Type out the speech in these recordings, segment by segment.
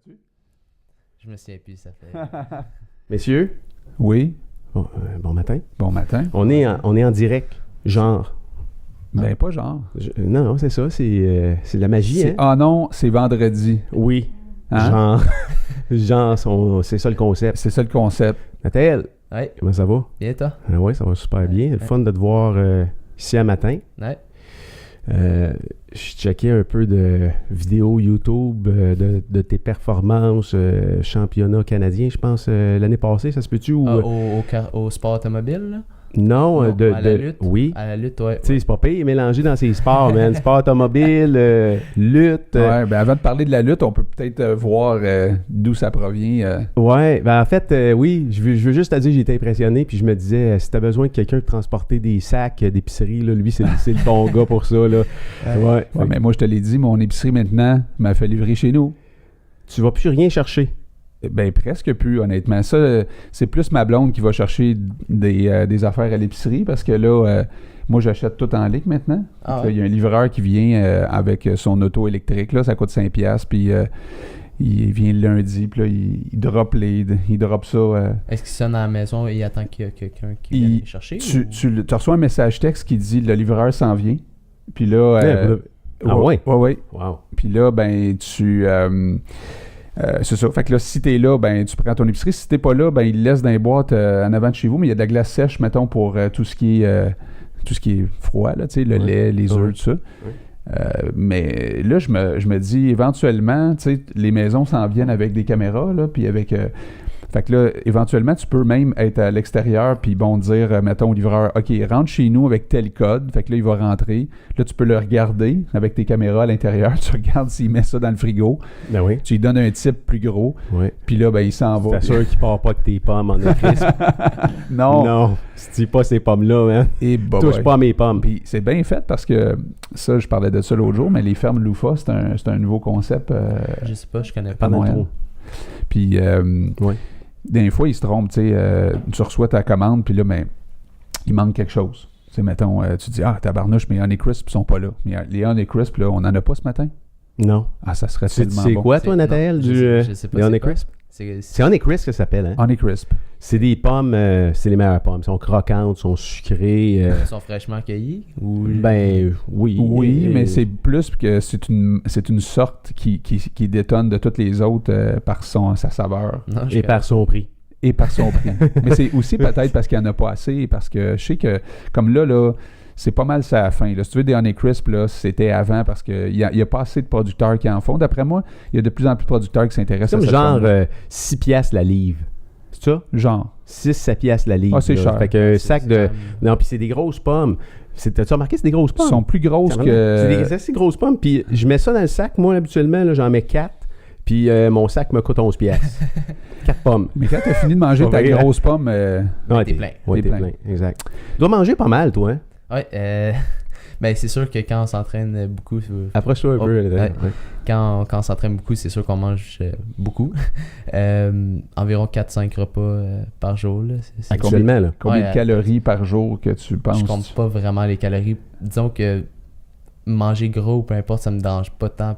souviens-tu? Je me souviens plus, ça fait... Messieurs, Oui, bon matin. bon matin. On est en direct, genre. Ben, pas genre. Non, c'est ça, c'est de la magie, hein? Ah non, c'est vendredi. Oui, Hein? c'est ça le concept. C'est ça le concept. Nathalie, Ouais, comment ça va? bien toi? Ah oui, ça va super bien. Le fun de te voir ici à matin. Ouais. Je checkais un peu de vidéos YouTube de tes performances, championnat canadien, je pense, l'année passée, ça se peut-tu? Ou, Au sport automobile, là? non, Non, à la lutte. Oui. À la lutte, ouais. Tu sais, c'est pas pire, mélangé dans ces sports, man. Sport automobile, lutte. Ouais, ben avant de parler de la lutte, on peut peut-être voir d'où ça provient. Ouais, ben en fait, oui, je veux juste te dire, j'ai été impressionné, puis je me disais, si t'as besoin de quelqu'un de transporter des sacs d'épicerie, là, lui, c'est le bon gars pour ça, là. Ouais. Ouais, mais moi, je te l'ai dit, mon épicerie maintenant m'a fait livrer chez nous. Tu vas plus rien chercher. Ben, presque plus, honnêtement. Ça, c'est plus ma blonde qui va chercher des affaires à l'épicerie parce que là, moi, j'achète tout en ligne maintenant. Ah Là, il y a un livreur qui vient avec son auto électrique, là, ça coûte 5$, puis il vient le lundi, puis là, il drop ça. Est-ce qu'il sonne à la maison et il attend qu'il y a quelqu'un qui vienne les chercher? Tu reçois un message texte qui dit « Le livreur s'en vient », puis là... Ouais. Ouais. Wow. Puis là, ben, c'est ça. Fait que là, si t'es là, ben, tu prends ton épicerie. Si t'es pas là, ben, il le laisse dans les boîtes en avant de chez vous. Mais il y a de la glace sèche, mettons, pour tout ce qui est froid, là, tu sais, le lait, les œufs, tout ça. Mais là, je me dis, éventuellement, tu sais, les maisons s'en viennent avec des caméras, là, puis avec... fait que là, éventuellement, tu peux même être à l'extérieur puis bon, dire, mettons au livreur, OK, rentre chez nous avec tel code. Fait que là, il va rentrer. Là, tu peux le regarder avec tes caméras à l'intérieur. Tu regardes s'il met ça dans le frigo. Ben oui. Tu lui donnes un type plus gros. Oui. Puis là, ben, il s'en va. T'es sûr qu'il part pas de tes pommes en écrisp? Non. Non. Si tu dis pas ces pommes-là, man. Et bah, Touche pas à mes pommes. Puis c'est bien fait parce que ça, je parlais de ça l'autre jour, mais les fermes Loufa, c'est un nouveau concept. Je sais pas, je connais pas. À Montréal. trop. Puis... Ouais. Des fois, ils se trompent, tu sais, tu reçois ta commande, puis là, ben, il manque quelque chose. Tu sais, mettons, tu dis, tabarnouche, mes Honeycrisp sont pas là. Mais les Honeycrisp, là, on en a pas ce matin. Non. Ah, ça serait tellement C'est bon. quoi, toi, Nathalie, Je sais pas. les c'est Honeycrisp? quoi. C'est Honeycrisp que ça s'appelle, hein? Honeycrisp. C'est des pommes, c'est les meilleures pommes. Elles sont croquantes, sont sucrées. Ils sont fraîchement cueillis? Ou... Ben, oui. Oui, mais c'est plus que c'est une sorte qui détonne de toutes les autres par sa saveur. Non, Et par son prix. Et par son prix. Mais c'est aussi peut-être parce qu'il n'y en a pas assez, parce que je sais que, comme là, c'est pas mal ça à la fin. Là. Si tu veux des Honeycrisp, là, c'était avant parce qu'il n'y a pas assez de producteurs qui en font. D'après moi, il y a de plus en plus de producteurs qui s'intéressent C'est à comme ça. genre 6 piastres la livre. C'est ça? Genre. 6-7 piastres la livre. Ah, c'est là. cher. Fait qu'un C'est sac de... quand même- Non, puis c'est des grosses pommes. T'as-tu remarqué, c'est des grosses Ils pommes? sont plus grosses que... C'est assez grosses pommes. Puis je mets ça dans le sac. Moi, habituellement, là, j'en mets 4. Puis mon sac me coûte 11 piastres. 4 pommes. Mais quand tu as fini de manger Pas ta vrai, hein? grosse pomme... Ouais, t'es plein. Ouais, T'es t'es plein. plein. Exact. Tu dois manger pas mal, toi, hein? Ouais, ben c'est sûr que quand on s'entraîne beaucoup... Approche-toi un peu. Là, ouais. ouais. Quand on s'entraîne beaucoup, c'est sûr qu'on mange beaucoup. Environ 4-5 repas par jour. Là. Actuellement, là. Combien Ouais, de calories par jour que tu penses? Je compte pas vraiment les calories. Disons que manger gros ou peu importe, ça me dérange pas tant.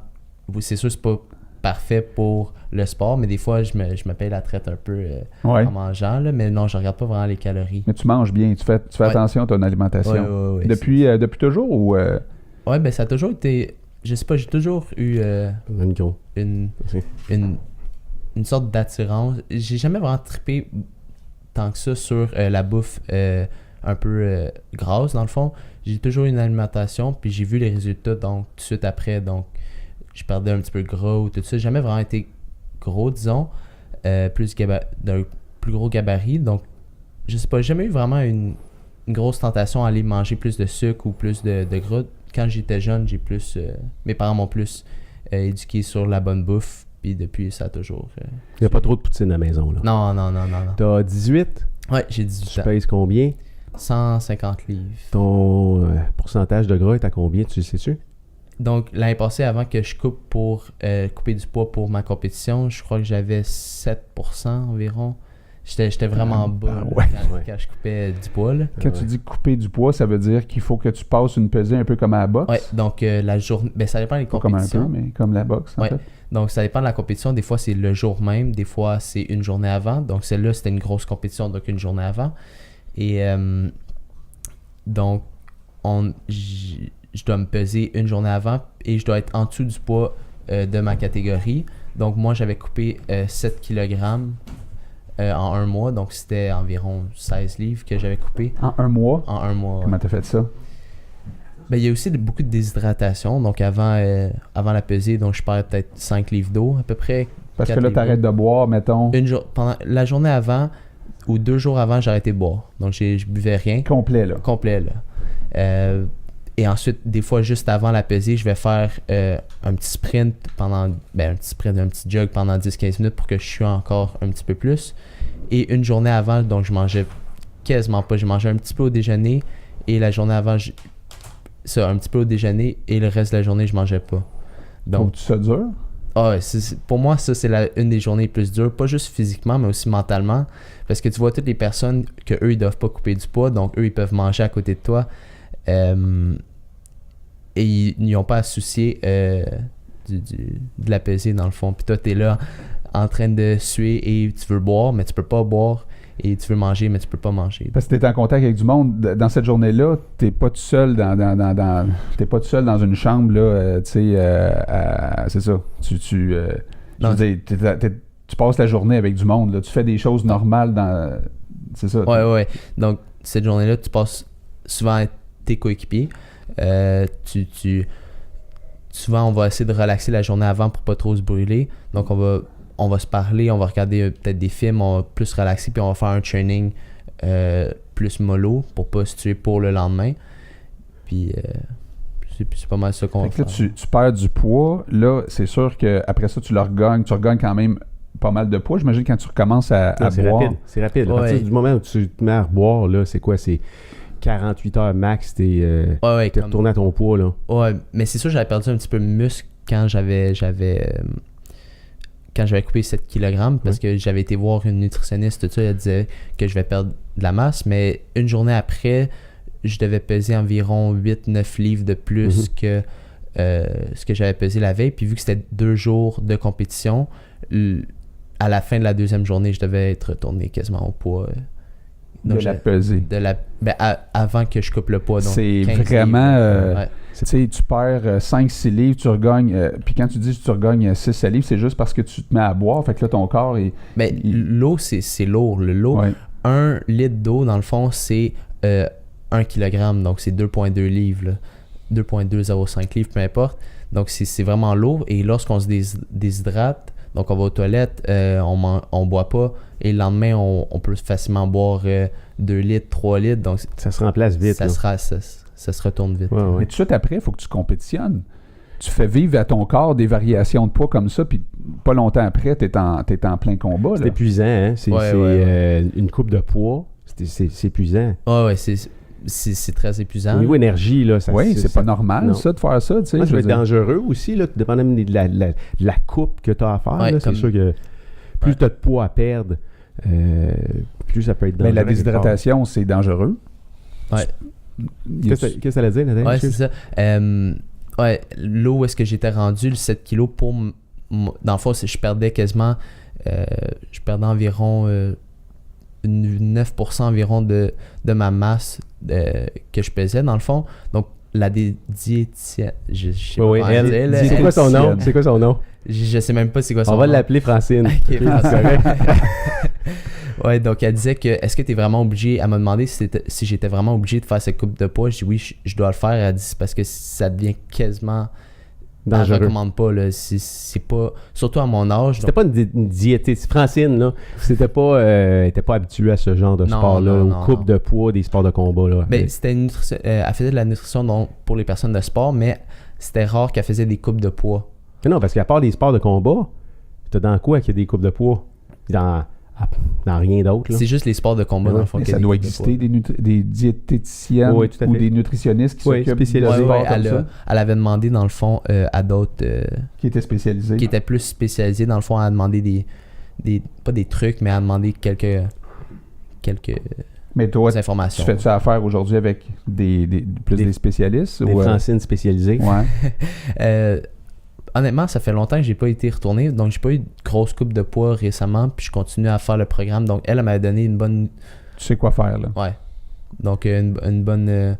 C'est sûr, c'est pas parfait pour le sport, mais des fois, je me paye la traite un peu Ouais. en mangeant. Là, mais non, je regarde pas vraiment les calories. Mais tu manges bien, tu fais Ouais. attention à ton alimentation. Ouais, Depuis toujours ou... Ouais, ben ça a toujours été... Je sais pas, j'ai toujours eu Un micro. une sorte d'attirance. J'ai jamais vraiment trippé tant que ça sur la bouffe un peu grasse, dans le fond. J'ai toujours eu une alimentation, puis j'ai vu les résultats donc tout de suite après. Donc, je perdais un petit peu gras ou tout ça. J'ai jamais vraiment été gros, disons, d'un plus gros gabarit. Donc, je sais pas, j'ai jamais eu vraiment une grosse tentation à aller manger plus de sucre ou plus de gras. Quand j'étais jeune, mes parents m'ont plus éduqué sur la bonne bouffe, puis depuis, ça a toujours... Il n'y a pas trop de poutine à la maison, là. Non. T'as 18? Ouais, j'ai 18 Tu ans. pèses combien? 150 livres. Ton pourcentage de gras est à combien, tu le sais-tu? Donc, l'année passée, avant que je coupe pour couper du poids pour ma compétition, je crois que j'avais 7% environ. J'étais vraiment bas là, ouais. quand je coupais du poids. Là. Quand tu dis couper du poids, ça veut dire qu'il faut que tu passes une pesée un peu comme à la boxe? Ouais, donc la journée. Ben, ça dépend des Pas comme un compétitions. peu, mais comme la boxe, en Ouais. fait. Donc, ça dépend de la compétition. Des fois, c'est le jour même. Des fois, c'est une journée avant. Donc, celle-là, c'était une grosse compétition, donc une journée avant. Et donc, je dois me peser une journée avant et je dois être en dessous du poids de ma catégorie. Donc, moi, j'avais coupé 7 kg en un mois. Donc, c'était environ 16 livres que j'avais coupé En un mois? en un mois. Comment t'as fait ça? Ben, il y a aussi beaucoup de déshydratation. Donc, avant la pesée, donc je perds peut-être 5 livres d'eau à peu près. Parce que 4 là, livres t'arrêtes de boire, mettons, pendant la journée avant ou 2 jours avant, j'ai arrêté de boire. Donc, je buvais rien. complet, là. Complet, là. Et ensuite, des fois, juste avant la pesée, je vais faire un petit sprint un petit jog pendant 10-15 minutes pour que je suie encore un petit peu plus. Et une journée avant, donc je mangeais quasiment pas. Je mangeais un petit peu au déjeuner et la journée avant, un petit peu au déjeuner et le reste de la journée, je mangeais pas. Donc, Trouves-tu ça dur? pour moi, ça, c'est une des journées les plus dures, pas juste physiquement, mais aussi mentalement. Parce que tu vois toutes les personnes qu'eux, ils doivent pas couper du poids, donc eux, ils peuvent manger à côté de toi. Et ils n'ont pas à se soucier de la pesée, dans le fond. Puis toi, tu es là en train de suer et tu veux boire, mais tu peux pas boire. Et tu veux manger, mais tu peux pas manger. Parce que t'es en contact avec du monde. Dans cette journée-là, t'es pas tout seul t'es pas tout seul dans une chambre, là, tu sais, c'est ça. Je veux dire, tu passes la journée avec du monde, là. Tu fais des choses normales c'est ça. Ouais. Donc, cette journée-là, tu passes souvent avec tes coéquipiers. Souvent, on va essayer de relaxer la journée avant pour pas trop se brûler. Donc, on va se parler, on va regarder peut-être des films, on va plus se relaxer, puis on va faire un training plus mollo pour pas se tuer pour le lendemain. Puis c'est pas mal ça qu'on va Fait que faire. là, tu perds du poids. Là, c'est sûr qu'après ça, tu regagnes quand même pas mal de poids. J'imagine quand tu recommences à c'est boire. rapide. C'est rapide. À Ouais. partir du moment où tu te mets à reboire, là, c'est quoi? C'est 48 heures max, t'es retourné à ton poids, là. Ouais, mais c'est sûr, j'avais perdu un petit peu de muscle quand j'avais coupé 7 kg parce que j'avais été voir une nutritionniste, tout ça, elle disait que je vais perdre de la masse, mais une journée après, je devais peser environ 8-9 livres de plus que ce que j'avais pesé la veille. Puis vu que c'était 2 jours de compétition, à la fin de la deuxième journée, je devais être retourné quasiment au poids. Donc, de la pesée. avant que je coupe le poids. Donc C'est 15 vraiment... livres. Ouais. Tu sais, tu perds 5-6 livres, tu regagnes... puis quand tu dis que tu regagnes 6-7 livres, c'est juste parce que tu te mets à boire. Fait que là, ton corps est... Mais l'eau, c'est lourd. L'eau, Ouais. 1 litre d'eau, dans le fond, c'est 1 kg. Donc, c'est 2,2 livres. 2,205 livres, peu importe. Donc, c'est vraiment lourd. Et lorsqu'on se déshydrate, donc on va aux toilettes, on boit pas. Et le lendemain, on peut facilement boire 2 litres, 3 litres. Donc, Ça se remplace vite. là. ça se retourne vite. Ouais, ouais. Mais tout de suite après, il faut que tu compétitionnes. Tu fais vivre à ton corps des variations de poids comme ça, puis pas longtemps après, t'es en plein combat. C'est Là. épuisant, hein? C'est une coupe de poids. C'est épuisant. Ouais, c'est très épuisant. Au niveau énergie, là, ça Oui, c'est pas normal, non. ça, de faire ça. Tu sais, Moi, ça je va veux être dire. dangereux aussi, là, dépendamment de la coupe que tu as à faire. Ouais, là, c'est sûr que plus tu as de poids à perdre, plus ça peut être dangereux. Mais la déshydratation, c'est dangereux. Ouais. Qu'est-ce que ça allait dire, Nathan? Ouais, c'est ça. L'eau, où est-ce que j'étais rendu, le 7 kg pour... dans le fond, je perdais quasiment... je perdais environ 9% environ de ma masse que je pesais, dans le fond. Donc, la diététicienne... Je sais pas comment dire, là. C'est quoi son nom? C'est quoi son nom? Je sais même pas c'est quoi son On nom. va l'appeler Francine. Ok, Francine. Ouais, donc elle disait que est-ce que tu es vraiment obligé, elle m'a demandé si j'étais vraiment obligé de faire cette coupe de poids. Je dis oui, je dois le faire. Elle dit c'est parce que ça devient quasiment Dangereux. Elle recommande pas là, c'est pas surtout à mon âge. C'était pas une diététicienne. Francine, là, elle était pas habituée à ce genre de sport-là, aux coupes de poids, des sports de combat. Là. Ben, c'était une nutrition, elle faisait de la nutrition donc, pour les personnes de sport, mais c'était rare qu'elle faisait des coupes de poids. Mais non, parce qu'à part les sports de combat, t'as dans quoi qu'il y a des coupes de poids? Dans rien d'autre. Là. C'est juste les sports de combat dans le fond. Mais ça doit exister des diététiciennes ou des nutritionnistes qui s'occupent spécialisés. Elle avait demandé dans le fond à d'autres qui étaient spécialisés. Qui étaient plus spécialisés. Dans le fond, elle a demandé pas des trucs, mais à demander quelques Mais toi, informations. tu fais-tu affaire aujourd'hui avec des spécialistes? Des Francines spécialisées. Ouais. Honnêtement, ça fait longtemps que j'ai pas été retourné, donc j'ai pas eu de grosse coupe de poids récemment, puis je continue à faire le programme. Donc elle m'a donné une bonne... Tu sais quoi faire, là. Ouais. Donc une bonne...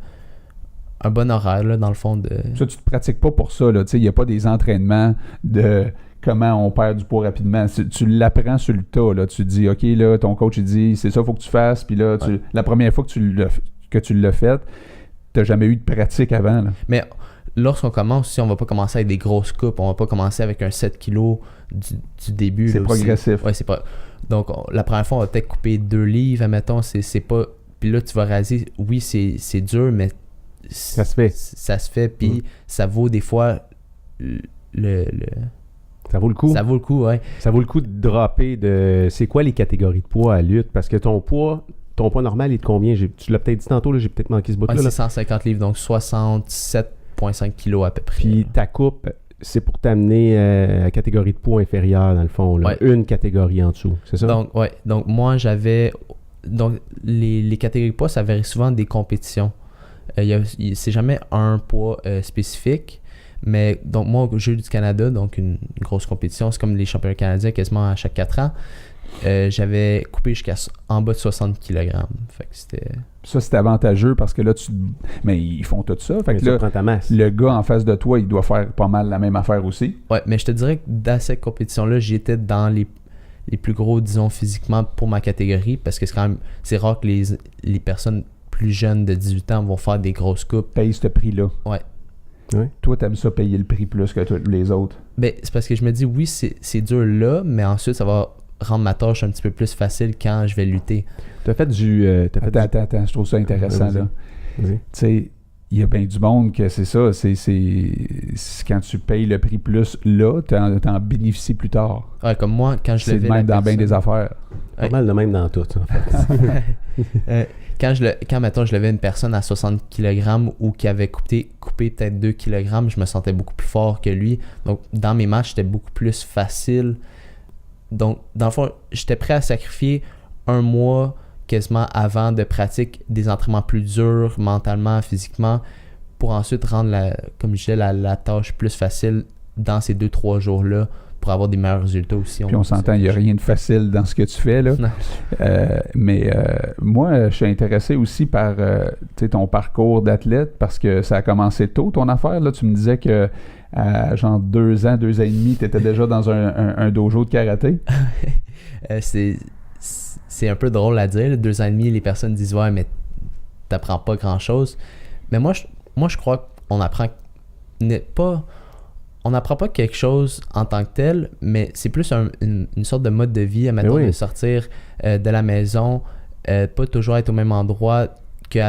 un bon horaire, là, dans le fond. Ça, tu te pratiques pas pour ça, là. Tu sais, il n'y a pas des entraînements de comment on perd du poids rapidement. Tu l'apprends sur le tas, là. Tu te dis, OK, là, ton coach, il dit, c'est ça, il faut que tu fasses. Puis là, la première fois que tu l'as fait, tu n'as jamais eu de pratique avant, là. Mais lorsqu'on commence aussi, on va pas commencer avec des grosses coupes. On va pas commencer avec un 7 kg du début. C'est progressif. Ouais, c'est pas... Donc, la première fois, on va peut-être couper 2 livres, admettons. C'est pas... Puis là, tu vas raser. Oui, c'est dur, mais... Ça se fait. Ça se fait, puis ça vaut des fois Ça vaut le coup. Ça vaut le coup, ouais. Ça vaut le coup de dropper de... C'est quoi les catégories de poids à lutte? Parce que ton poids normal est de combien? Tu l'as peut-être dit tantôt, là, j'ai peut-être manqué ce bout-là. Ouais, c'est 150 livres, donc 67,5 kilos à peu près. Puis ta coupe, c'est pour t'amener à catégorie de poids inférieure, dans le fond. Là. Ouais. Une catégorie en dessous, c'est ça? Donc, ouais. Donc, moi, j'avais... Donc, les catégories de poids, ça varie souvent des compétitions. C'est jamais un poids spécifique. Mais donc moi, au Jeux du Canada, donc une grosse compétition, c'est comme les championnats canadiens quasiment à chaque 4 ans, j'avais coupé en bas de 60 kg. Fait que c'était... Ça, c'est avantageux parce que là, mais ils font tout ça. Fait que là, prends ta masse. Le gars en face de toi, il doit faire pas mal la même affaire aussi. Ouais, mais je te dirais que dans cette compétition-là, j'étais dans les plus gros, disons, physiquement pour ma catégorie, parce que c'est rare que les personnes plus jeunes de 18 ans vont faire des grosses coupes. Paye ce prix-là. Ouais. Ouais. Toi, t'aimes ça payer le prix plus que les autres? Ben, c'est parce que je me dis, oui, c'est dur là, mais ensuite, ça va rendre ma tâche un petit peu plus facile quand je vais lutter. T'as fait du... Attends, je trouve ça intéressant, là. Vas-y. Tu sais, il y a bien du monde que c'est ça. C'est quand tu payes le prix plus là, t'en bénéficies plus tard. Ouais, comme moi, quand je C'est levais le même la dans bien personne- des affaires. Pas mal de même dans tout, en fait. Quand mettons, je levais une personne à 60 kg ou qui avait coupé peut-être 2 kg, je me sentais beaucoup plus fort que lui. Donc, dans mes matchs, c'était beaucoup plus facile. Donc, dans le fond, j'étais prêt à sacrifier un mois quasiment avant de pratique des entraînements plus durs, mentalement, physiquement, pour ensuite rendre, comme je disais, la tâche plus facile dans ces 2-3 jours-là pour avoir des meilleurs résultats aussi. Puis on s'entend, il n'y a rien de facile dans ce que tu fais, là. Non. Mais moi, je suis intéressé aussi par ton parcours d'athlète parce que ça a commencé tôt, ton affaire. Là. Tu me disais que à genre 2 ans, 2 ans et demi, tu étais déjà dans un dojo de karaté. C'est un peu drôle à dire. 2 ans et demi, les personnes disent « Ouais, mais t'apprends pas grand-chose. » Mais moi, je crois qu'on apprend on n'apprend pas quelque chose en tant que tel, mais c'est plus une sorte de mode de vie, admettons, de sortir de la maison, pas toujours être au même endroit, que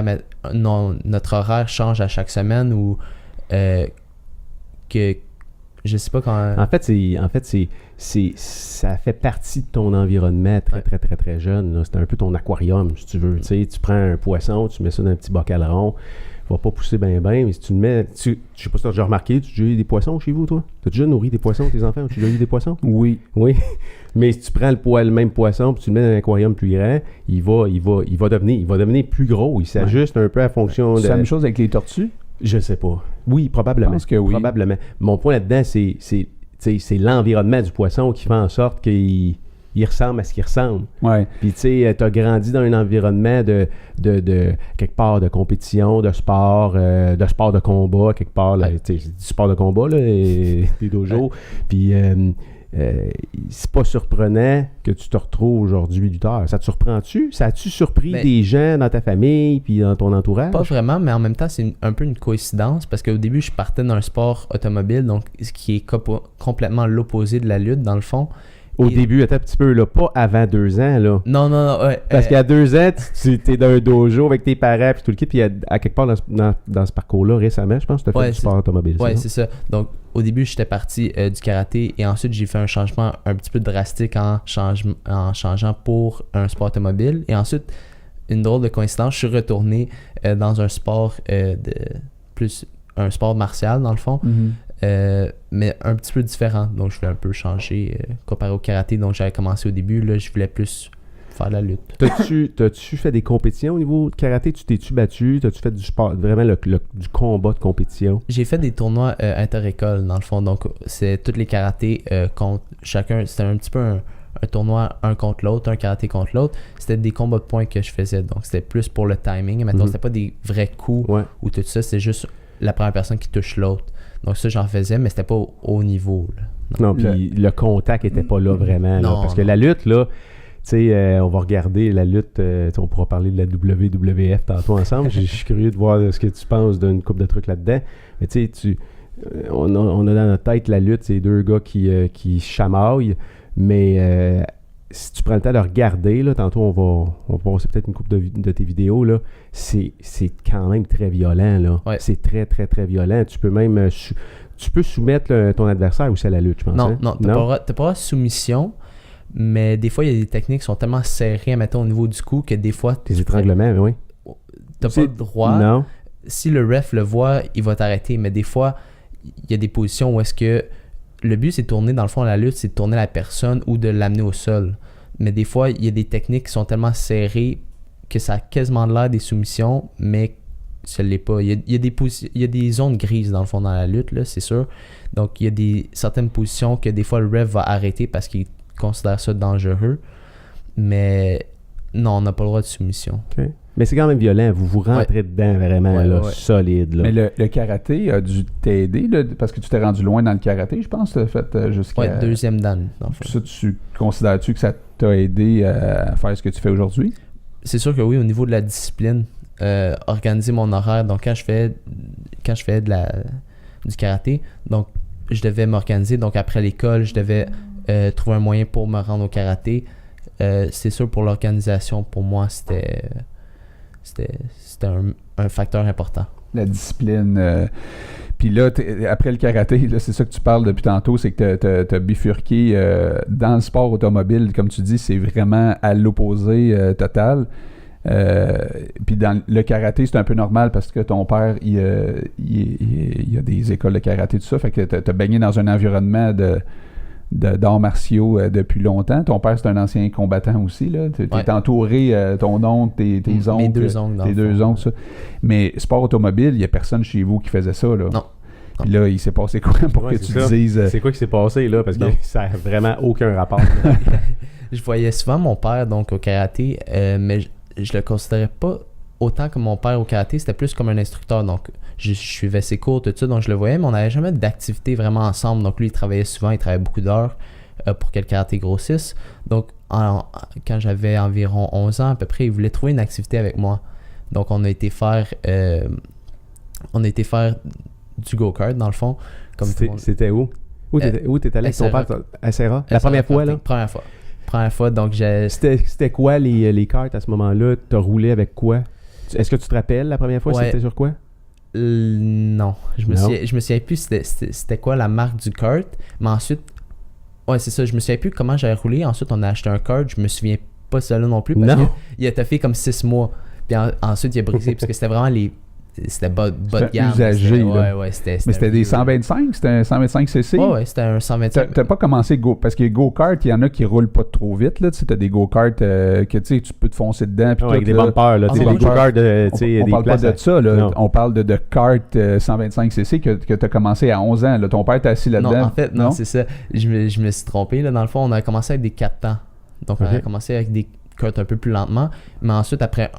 notre horaire change à chaque semaine ou que je sais pas quand... En fait, ça fait partie de ton environnement très, très, très, très jeune. Là. C'est un peu ton aquarium, si tu veux. Tu sais, tu prends un poisson, tu mets ça dans un petit bocal rond. Il va pas pousser bien, mais si tu le mets... je sais pas si tu as déjà remarqué, tu as déjà eu des poissons chez vous, toi? Tu as déjà nourri des poissons, tes enfants? Tu as déjà eu des poissons? Oui. Oui. Mais si tu prends le même poisson puis tu le mets dans un aquarium plus grand, il va devenir plus gros. Il s'ajuste un peu à fonction de... C'est la même chose avec les tortues? Je sais pas. Oui, probablement. Je pense que oui. Probablement. Mon point là-dedans, c'est l'environnement du poisson qui fait en sorte qu'il ressemble à ce qu'il ressemble. Ouais. Puis tu sais, t'as grandi dans un environnement de quelque part de compétition, de sport de combat, quelque part, là, tu sais, du sport de combat, là, des dojos. Puis c'est pas surprenant que tu te retrouves aujourd'hui lutteur. Ça te surprend-tu? Ça a-tu surpris des gens dans ta famille puis dans ton entourage? Pas vraiment, mais en même temps, c'est un peu une coïncidence parce qu'au début, je partais d'un sport automobile, donc ce qui est complètement l'opposé de la lutte, dans le fond. Au début, attends un petit peu, là, pas avant 2 ans, là. Non, ouais. Parce qu'à 2 ans, tu es dans un dojo avec tes parents puis tout le kit, puis à quelque part dans ce parcours-là, récemment, je pense que tu as fait du sport automobile. Ouais, c'est ça. Donc, au début, j'étais parti du karaté et ensuite, j'ai fait un changement un petit peu drastique en changeant pour un sport automobile. Et ensuite, une drôle de coïncidence, je suis retourné dans un sport un sport martial, dans le fond. mais un petit peu différent. Donc, je voulais un peu changer comparé au karaté. Donc, j'avais commencé au début. Là, je voulais plus faire la lutte. T'as-tu fait des compétitions au niveau de karaté? Tu t'es-tu battu? T'as-tu fait du sport, vraiment du combat de compétition? J'ai fait des tournois inter-écoles, dans le fond. Donc, c'est tous les karatés contre chacun. C'était un petit peu un tournoi un contre l'autre, un karaté contre l'autre. C'était des combats de points que je faisais. Donc, c'était plus pour le timing. Maintenant, c'était pas des vrais coups ou tout ça. C'était juste la première personne qui touche l'autre. Donc, ça, j'en faisais, mais c'était pas au haut niveau. Là. Non, puis le contact était pas là vraiment. Non, là, parce que la lutte, là, tu sais, on va regarder la lutte, on pourra parler de la WWF tantôt ensemble. Je suis curieux de voir ce que tu penses d'une couple de trucs là-dedans. Mais tu sais, on a dans notre tête la lutte, c'est deux gars qui chamaillent, mais si tu prends le temps de regarder, là, tantôt on va passer peut-être une couple de tes vidéos, là, c'est quand même très violent. Là. Ouais. C'est très, très, très violent. Tu peux même tu peux soumettre ton adversaire aussi à la lutte, je pense. Non, hein? non, t'as pas le droit de soumission. Mais des fois, il y a des techniques qui sont tellement serrées, mettons, au niveau du cou, que des fois... Tes étranglements, oui. T'as pas le droit. Non. Si le ref le voit, il va t'arrêter. Mais des fois, il y a des positions où est-ce que... Le but, c'est de tourner, dans le fond, la lutte, c'est de tourner la personne ou de l'amener au sol. Mais des fois, il y a des techniques qui sont tellement serrées que ça a quasiment l'air des soumissions, mais ça ne l'est pas. Il y a des zones grises, dans le fond, dans la lutte, là, c'est sûr. Donc, il y a certaines positions que des fois, le ref va arrêter parce qu'il considère ça dangereux, mais non, on n'a pas le droit de soumission. Okay. Mais c'est quand même violent, vous rentrez dedans vraiment solide. Là. Mais le karaté a dû t'aider, là, parce que tu t'es rendu loin dans le karaté, je pense, tu as fait jusqu'à... Ouais, deuxième dan, dans le fond. Ça, considères-tu que ça t'a aidé à faire ce que tu fais aujourd'hui? C'est sûr que oui, au niveau de la discipline, organiser mon horaire, donc quand je fais du karaté, donc je devais m'organiser, donc après l'école, je devais trouver un moyen pour me rendre au karaté. C'est sûr, pour l'organisation, pour moi, c'était un facteur important. La discipline. Puis là, après le karaté, là, c'est ça que tu parles depuis tantôt, c'est que tu as bifurqué dans le sport automobile. Comme tu dis, c'est vraiment à l'opposé total. Puis dans le karaté, c'est un peu normal parce que ton père, il y a des écoles de karaté, tout ça. Fait que tu as baigné dans un environnement d'arts martiaux depuis longtemps. Ton père, c'est un ancien combattant aussi. Tu es entouré, ton oncle, tes oncles. Mes deux oncles. Tes deux oncles, ça. Mais sport automobile, il n'y a personne chez vous qui faisait ça. Là. Non. Puis là, il s'est passé quoi pour que tu dises... C'est quoi qui s'est passé, là? Parce que ça n'a vraiment aucun rapport. Je voyais souvent mon père donc au karaté, mais je le considérais pas autant que mon père au karaté. C'était plus comme un instructeur. Donc, je suivais ses cours, tout ça, donc je le voyais, mais on n'avait jamais d'activité vraiment ensemble. Donc lui, il travaillait souvent, il travaillait beaucoup d'heures pour que le karaté grossisse. Donc quand j'avais environ 11 ans à peu près, il voulait trouver une activité avec moi. Donc on a été faire du go-kart dans le fond. C'était où? Où t'étais allé avec ton père? À Serra? La première fois, là? Première fois, donc C'était quoi les karts à ce moment-là? T'as roulé avec quoi? Est-ce que tu te rappelles la première fois? C'était sur quoi? Non, je me souviens plus c'était quoi la marque du kart, mais ensuite c'est ça, je me souviens plus comment j'avais roulé. Ensuite on a acheté un kart, je me souviens pas ça là non plus parce qu'il a taffé comme 6 mois, puis ensuite il a brisé parce que c'était vraiment c'était bas de gamme. Usagé, c'était mais c'était des 125, c'était un 125cc? Ouais, c'était un 125. T'as pas commencé parce que go-kart, il y en a qui roulent pas trop vite, là, tu sais, t'as des go-karts que tu peux te foncer dedans. Puis avec des bumpers, là, des go-karts, on parle pas de ça, là, on parle de kart 125cc que t'as commencé à 11 ans, là, ton père t'a assis là-dedans. Non, en fait, non, c'est ça, je me suis trompé, là, dans le fond, on a commencé avec des 4 temps, donc on a commencé avec des karts un peu plus lentement, mais ensuite, après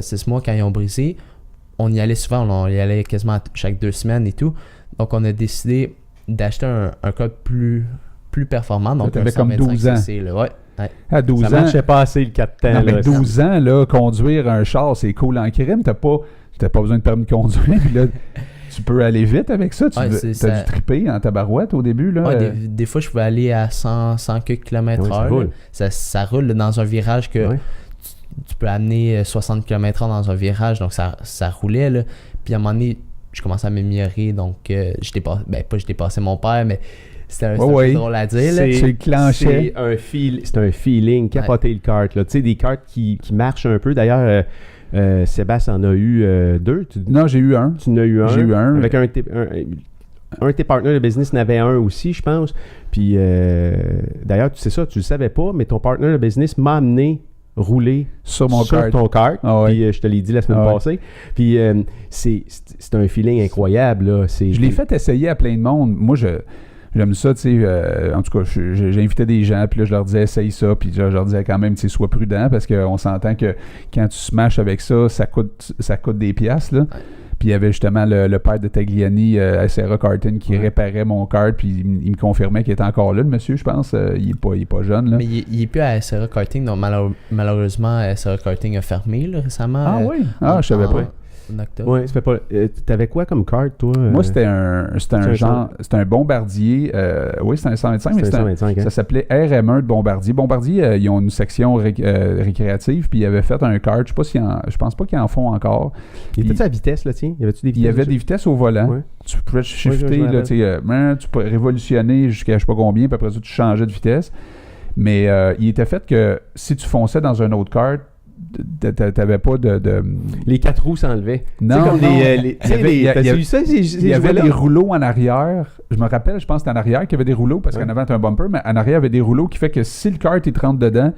6 mois, quand ils ont brisé, on y allait souvent, on y allait quasiment chaque 2 semaines et tout. Donc, on a décidé d'acheter un code plus performant. Donc, tu avais comme 12 ans. Là, À 12 ans. Ça marchait pas assez le 4 temps. Non, mais 12 ans, là, conduire un char, c'est cool en crime. T'as pas besoin de permis de conduire. Puis là, tu peux aller vite avec ça. T'as dû triper en tabarouette au début. Là. Des fois, je pouvais aller à 100 km/h. Ça roule dans un virage que... Tu peux amener 60 km/h dans un virage, donc ça roulait, là. Puis à un moment donné, je commençais à m'améliorer, donc je dépassais mon père, mais c'était un peu drôle à dire. C'est un feeling, capoter le kart. Tu sais, des karts qui marchent un peu. D'ailleurs, Sébastien en a eu 2. Non, j'ai eu un. Tu en as eu un. J'ai eu un. Avec un de tes partenaires de business en avait un aussi, je pense. Puis, d'ailleurs, tu sais ça, tu le savais pas, mais ton partenaire de business m'a amené rouler sur ton kart. Ah ouais. Puis, je te l'ai dit la semaine passée. Puis, c'est un feeling incroyable. Là. Je l'ai fait essayer à plein de monde. Moi, j'aime ça, tu sais. En tout cas, j'invitais des gens, puis là, je leur disais, essaye ça. Puis là, je leur disais quand même, tu sais, sois prudent, parce qu'on s'entend que quand tu smashes avec ça, ça coûte des piastres, là. Ouais. Puis il y avait justement le père de Tagliani à SRA Karting qui réparait mon kart, puis il me confirmait qu'il était encore là, le monsieur, je pense. Il est pas jeune, là. Mais il est plus à SRA Karting, donc malheureusement, SRA Karting a fermé là, récemment. Ah oui? Je savais pas. En octobre. Oui, ça fait pas. T'avais quoi comme kart, toi? Moi, c'était un Bombardier. Oui, c'était un 125, mais ça s'appelait RM1 de Bombardier. Bombardier, ils ont une section récréative, puis ils avaient fait un kart. Je pense pas qu'ils en font encore. Il était-tu à vitesse, là, tiens? Il y avait des vitesses au volant. Ouais. Tu pouvais shifter, là, tu peux révolutionner jusqu'à je sais pas combien, puis après ça, tu changeais de vitesse. Mais il était fait que si tu fonçais dans un autre kart, t'avais pas de... Les 4 roues s'enlevaient. Non, comme il y avait des rouleaux en arrière. Je me rappelle, je pense que c'était en arrière qu'il y avait des rouleaux, parce qu'en avant, t'as un bumper, mais en arrière, il y avait des rouleaux qui fait que si le kart, il te rentre dedans,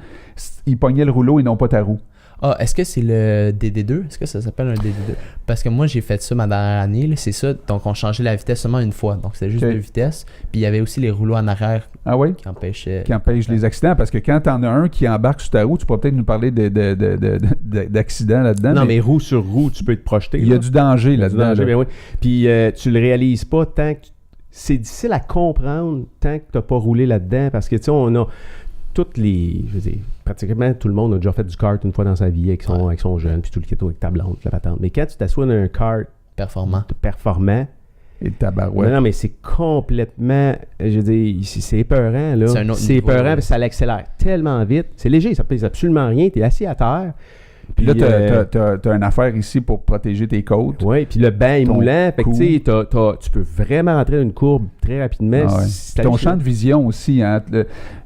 il pognait le rouleau et non pas ta roue. Ah, est-ce que c'est le DD2? Est-ce que ça s'appelle un DD2? Parce que moi, j'ai fait ça ma dernière année, là, c'est ça. Donc, on changeait la vitesse seulement une fois. Donc, c'était juste 2 vitesses. Puis, il y avait aussi les rouleaux en arrière qui empêchaient... Qui empêchent les accidents. Parce que quand t'en as un qui embarque sur ta roue, tu pourrais peut-être nous parler d'accidents là-dedans. Non, mais roue sur roue, tu peux te projeter. Il y a du danger là-dedans. Ben oui. Puis, tu le réalises pas tant que... C'est difficile à comprendre tant que t'as pas roulé là-dedans. Parce que, tu sais, on a... pratiquement tout le monde a déjà fait du kart une fois dans sa vie avec son jeune, puis tout le kit avec ta blonde, la patente. Mais quand tu t'assois dans un kart performant et tabarouette. Non, mais c'est complètement, c'est épeurant, là. C'est épeurant, parce que ça l'accélère tellement vite. C'est léger, ça pèse absolument rien. T'es assis à terre. Puis là, t'as une affaire ici pour protéger tes côtes. Oui, puis le banc est moulant. Fait que tu peux vraiment rentrer dans une courbe très rapidement. Ton champ de vision aussi. Hein,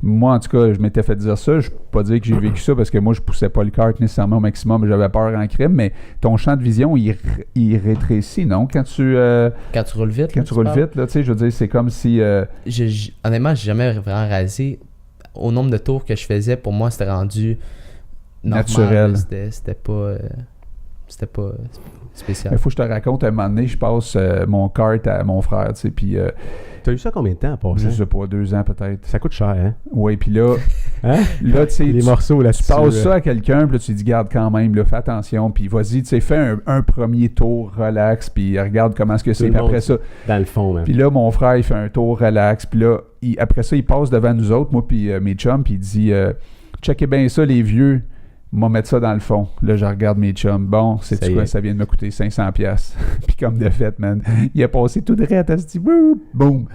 moi, en tout cas, je m'étais fait dire ça. Je ne peux pas dire que j'ai vécu ça parce que moi, je ne poussais pas le kart nécessairement au maximum. J'avais peur en crème. Mais ton champ de vision, il rétrécit, non? Quand tu roules vite. Quand tu roules vite, là, tu sais, je veux dire, c'est comme si... Honnêtement, j'ai jamais vraiment rasé. Au nombre de tours que je faisais, pour moi, c'était rendu... naturel. C'était pas spécial. Il faut que je te raconte, à un moment donné, je passe mon kart à mon frère, tu sais, puis... T'as eu ça combien de temps à passer? Je sais pas, 2 ans peut-être. Ça coûte cher, hein? Oui, puis là... Hein? Là, tu sais... Les morceaux, là, tu passes ça à quelqu'un, puis là, tu lui dis, garde quand même, là, fais attention, puis vas-y, tu sais, fais un premier tour, relax, puis regarde comment est-ce que c'est, puis après ça... Dans le fond, même. Puis là, mon frère, il fait un tour, relax, puis là, après ça, il passe devant nous autres, moi puis mes chums, puis il dit, checkez bien ça, les vieux... Moi, mettre ça dans le fond. Là, je regarde mes chums. Bon, c'est quoi? Ça vient de me coûter 500$. Puis comme de fait, man, il a passé tout de rette à ce petit boum.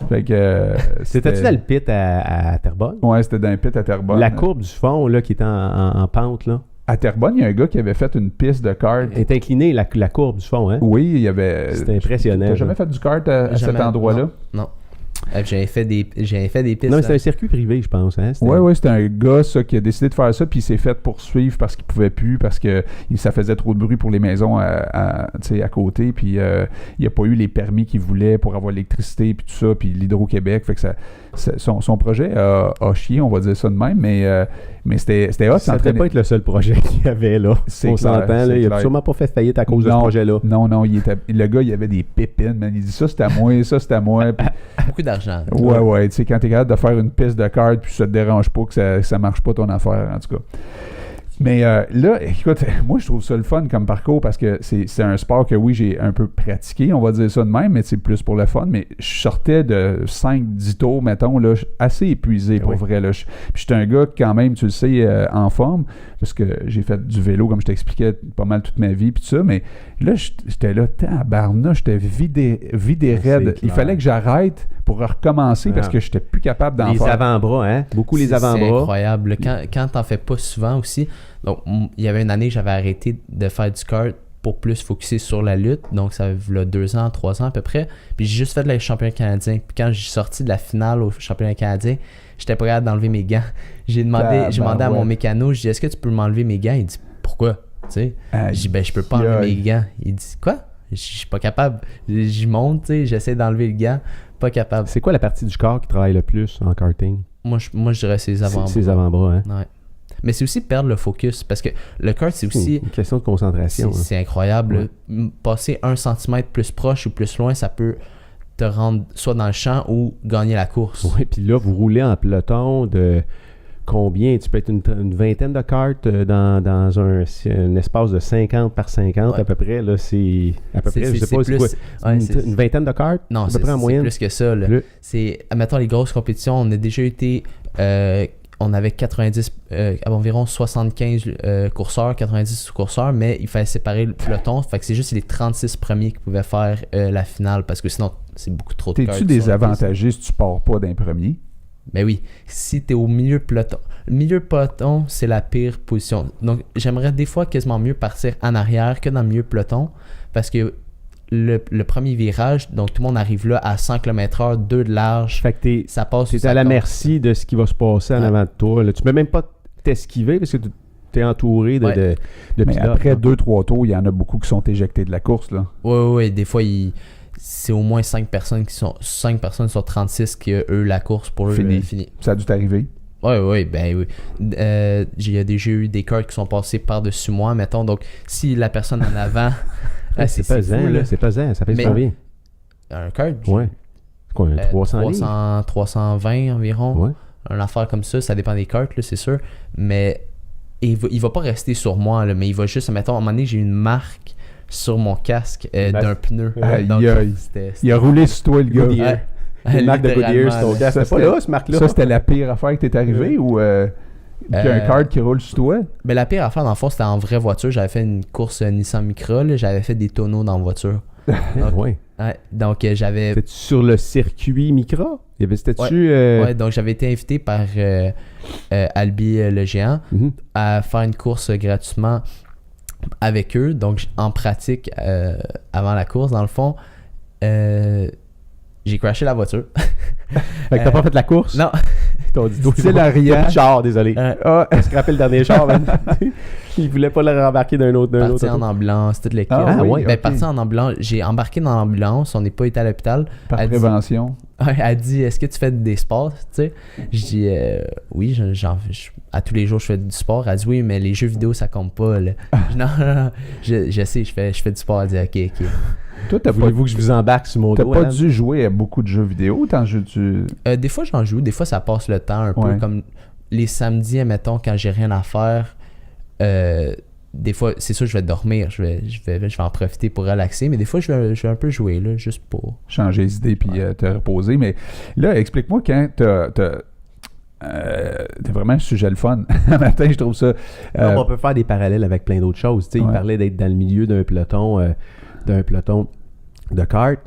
Fait que... C'était-tu dans le pit à Terrebonne? Ouais, c'était dans le pit à Terrebonne. La courbe du fond, là, qui était en pente, là. À Terrebonne, il y a un gars qui avait fait une piste de kart. Elle est inclinée, la courbe du fond, hein? Oui, il y avait... C'était impressionnant. T'as jamais fait du kart à cet endroit-là? Non. J'avais fait des pistes. Non, mais c'était un circuit privé, je pense. Hein? Oui, c'était un gars qui a décidé de faire ça, puis il s'est fait poursuivre parce qu'il pouvait plus, parce que ça faisait trop de bruit pour les maisons à côté, puis il n'a pas eu les permis qu'il voulait pour avoir l'électricité, puis tout ça, puis l'Hydro-Québec. Fait que son projet a chié, on va dire ça de même, mais c'était hot. Ça ne devait pas être le seul projet qu'il y avait, là. On s'entend, là. Il n'a sûrement pas fait faillite à cause de ce projet-là. Non, le gars, il avait des pépines, man. Il dit ça, c'est à moi, ça, c'est à moi. Beaucoup d'argent. Ouais. Tu sais, quand t'es capable de faire une piste de kart, puis ça te dérange pas que ça marche pas ton affaire, en tout cas. Mais là, écoute, moi, je trouve ça le fun comme parcours parce que c'est un sport que, oui, j'ai un peu pratiqué, on va dire ça de même, mais c'est plus pour le fun. Mais je sortais de 5-10 tours, mettons, là, assez épuisé pour vrai. Là. Puis j'étais un gars, quand même, tu le sais, en forme, parce que j'ai fait du vélo, comme je t'expliquais, pas mal toute ma vie, puis tout ça. Mais là, j'étais là, tabarnak, j'étais vidé raide. Il fallait que j'arrête pour recommencer parce que j'étais plus capable d'en faire. Les avant-bras, hein? Beaucoup les avant-bras. C'est incroyable. Quand t'en fais pas souvent aussi... Donc, il y avait une année, j'avais arrêté de faire du kart pour plus focusser sur la lutte. Donc, ça fait 2 ans, 3 ans à peu près. Puis, j'ai juste fait de la championnat canadien. Puis, quand j'ai sorti de la finale au championnat canadien, j'étais pas capable d'enlever mes gants. J'ai demandé à mon mécano, j'ai dit, est-ce que tu peux m'enlever mes gants? Il dit, pourquoi? Tu sais, j'ai dit, je peux pas enlever mes gants. Il dit, quoi? je suis pas capable. J'y monte, tu sais, j'essaie d'enlever le gant, pas capable. C'est quoi la partie du corps qui travaille le plus en karting? Moi, je dirais ses avant-bras. C'est ses avant-bras, hein? Ouais. Mais c'est aussi perdre le focus, parce que le kart, c'est aussi... une question de concentration. C'est incroyable. Passer 1 cm plus proche ou plus loin, ça peut te rendre soit dans le champ ou gagner la course. Oui, puis là, vous roulez en peloton de combien? Tu peux être une vingtaine de karts dans un espace de 50 par 50 à peu près. Là, c'est à peu près, je sais pas, c'est quoi? Une vingtaine de karts? Non, à peu près en moyenne? C'est plus que ça. Là. C'est, admettons, les grosses compétitions, on a déjà été... on avait 90, environ 75 courseurs, 90 courseurs, mais il fallait séparer le peloton. Fait que c'est juste les 36 premiers qui pouvaient faire la finale, parce que sinon, c'est beaucoup trop de karts. T'es-tu désavantagé si tu pars pas d'un premier? Ben oui, si t'es au milieu peloton. Le milieu peloton, c'est la pire position. Donc, j'aimerais des fois quasiment mieux partir en arrière que dans le milieu peloton, parce que le premier virage, donc tout le monde arrive là à 100 km/h, 2 de large. Fait que ça passe. T'es à la merci de ce qui va se passer en avant de toi. Là. Tu peux même pas t'esquiver parce que t'es entouré de Mais pilotes. après 2-3 tours, il y en a beaucoup qui sont éjectés de la course. Là. Oui, des fois, c'est au moins 5 personnes sur 36 qui ont eu la course pour fini. Ça a dû t'arriver? Oui. Il y a déjà eu des karts qui sont passés par-dessus moi, mettons. Donc, si la personne en avant... c'est pesant, là. C'est pesant. Ça pèse combien? Un kart? Ouais. C'est quoi, 300 320 environ. Ouais. Une affaire comme ça dépend des karts, là, c'est sûr. Mais il va pas rester sur moi, là, mais il va juste, mettons, à un moment donné, j'ai une marque sur mon casque d'un pneu. Donc, il a roulé sur toi, le gars. Une marque de Goodyear sur ton casque. C'était pas là, ce marque-là. Ça, c'était la pire affaire qui t'est arrivée ou un kart qui roule sur toi? Ben, la pire affaire, dans le fond, c'était en vraie voiture. J'avais fait une course Nissan Micra. Là, j'avais fait des tonneaux dans la voiture. Donc, j'avais... C'était sur le circuit Micra? C'était-tu... Ouais, donc j'avais été invité par Albi le géant à faire une course gratuitement avec eux. Donc, en pratique, avant la course, dans le fond, j'ai crashé la voiture. Fait que t'as pas fait la course? Non. T'as dit, c'est l'arrière. Le char, désolé. Scrappé le dernier char. Il voulait pas le rembarquer d'un autre. Parti en ambulance, toute l'équipe. Parti en ambulance. J'ai embarqué dans l'ambulance. On n'est pas été à l'hôpital. Par prévention. Elle dit, est-ce que tu fais des sports? Tu sais? Je dis, oui, à tous les jours, je fais du sport. Elle dit, oui, mais les jeux vidéo, ça compte pas. Là. Non, je sais, je fais du sport. Elle dit, OK. Toi, voulez-vous que je vous embarque sur mon dos? T'as pas dû jouer à beaucoup de jeux vidéo? Des fois, j'en joue. Des fois, ça passe le temps un peu. Comme les samedis, admettons, quand j'ai rien à faire, des fois, c'est sûr, je vais dormir. Je vais en profiter pour relaxer. Mais des fois, je vais un peu jouer, là, juste pour... changer les idées puis te reposer. Mais là, explique-moi quand t'as vraiment un sujet le fun. Un matin, je trouve ça... on peut faire des parallèles avec plein d'autres choses. Il parlait d'être dans le milieu d'un peloton de kart.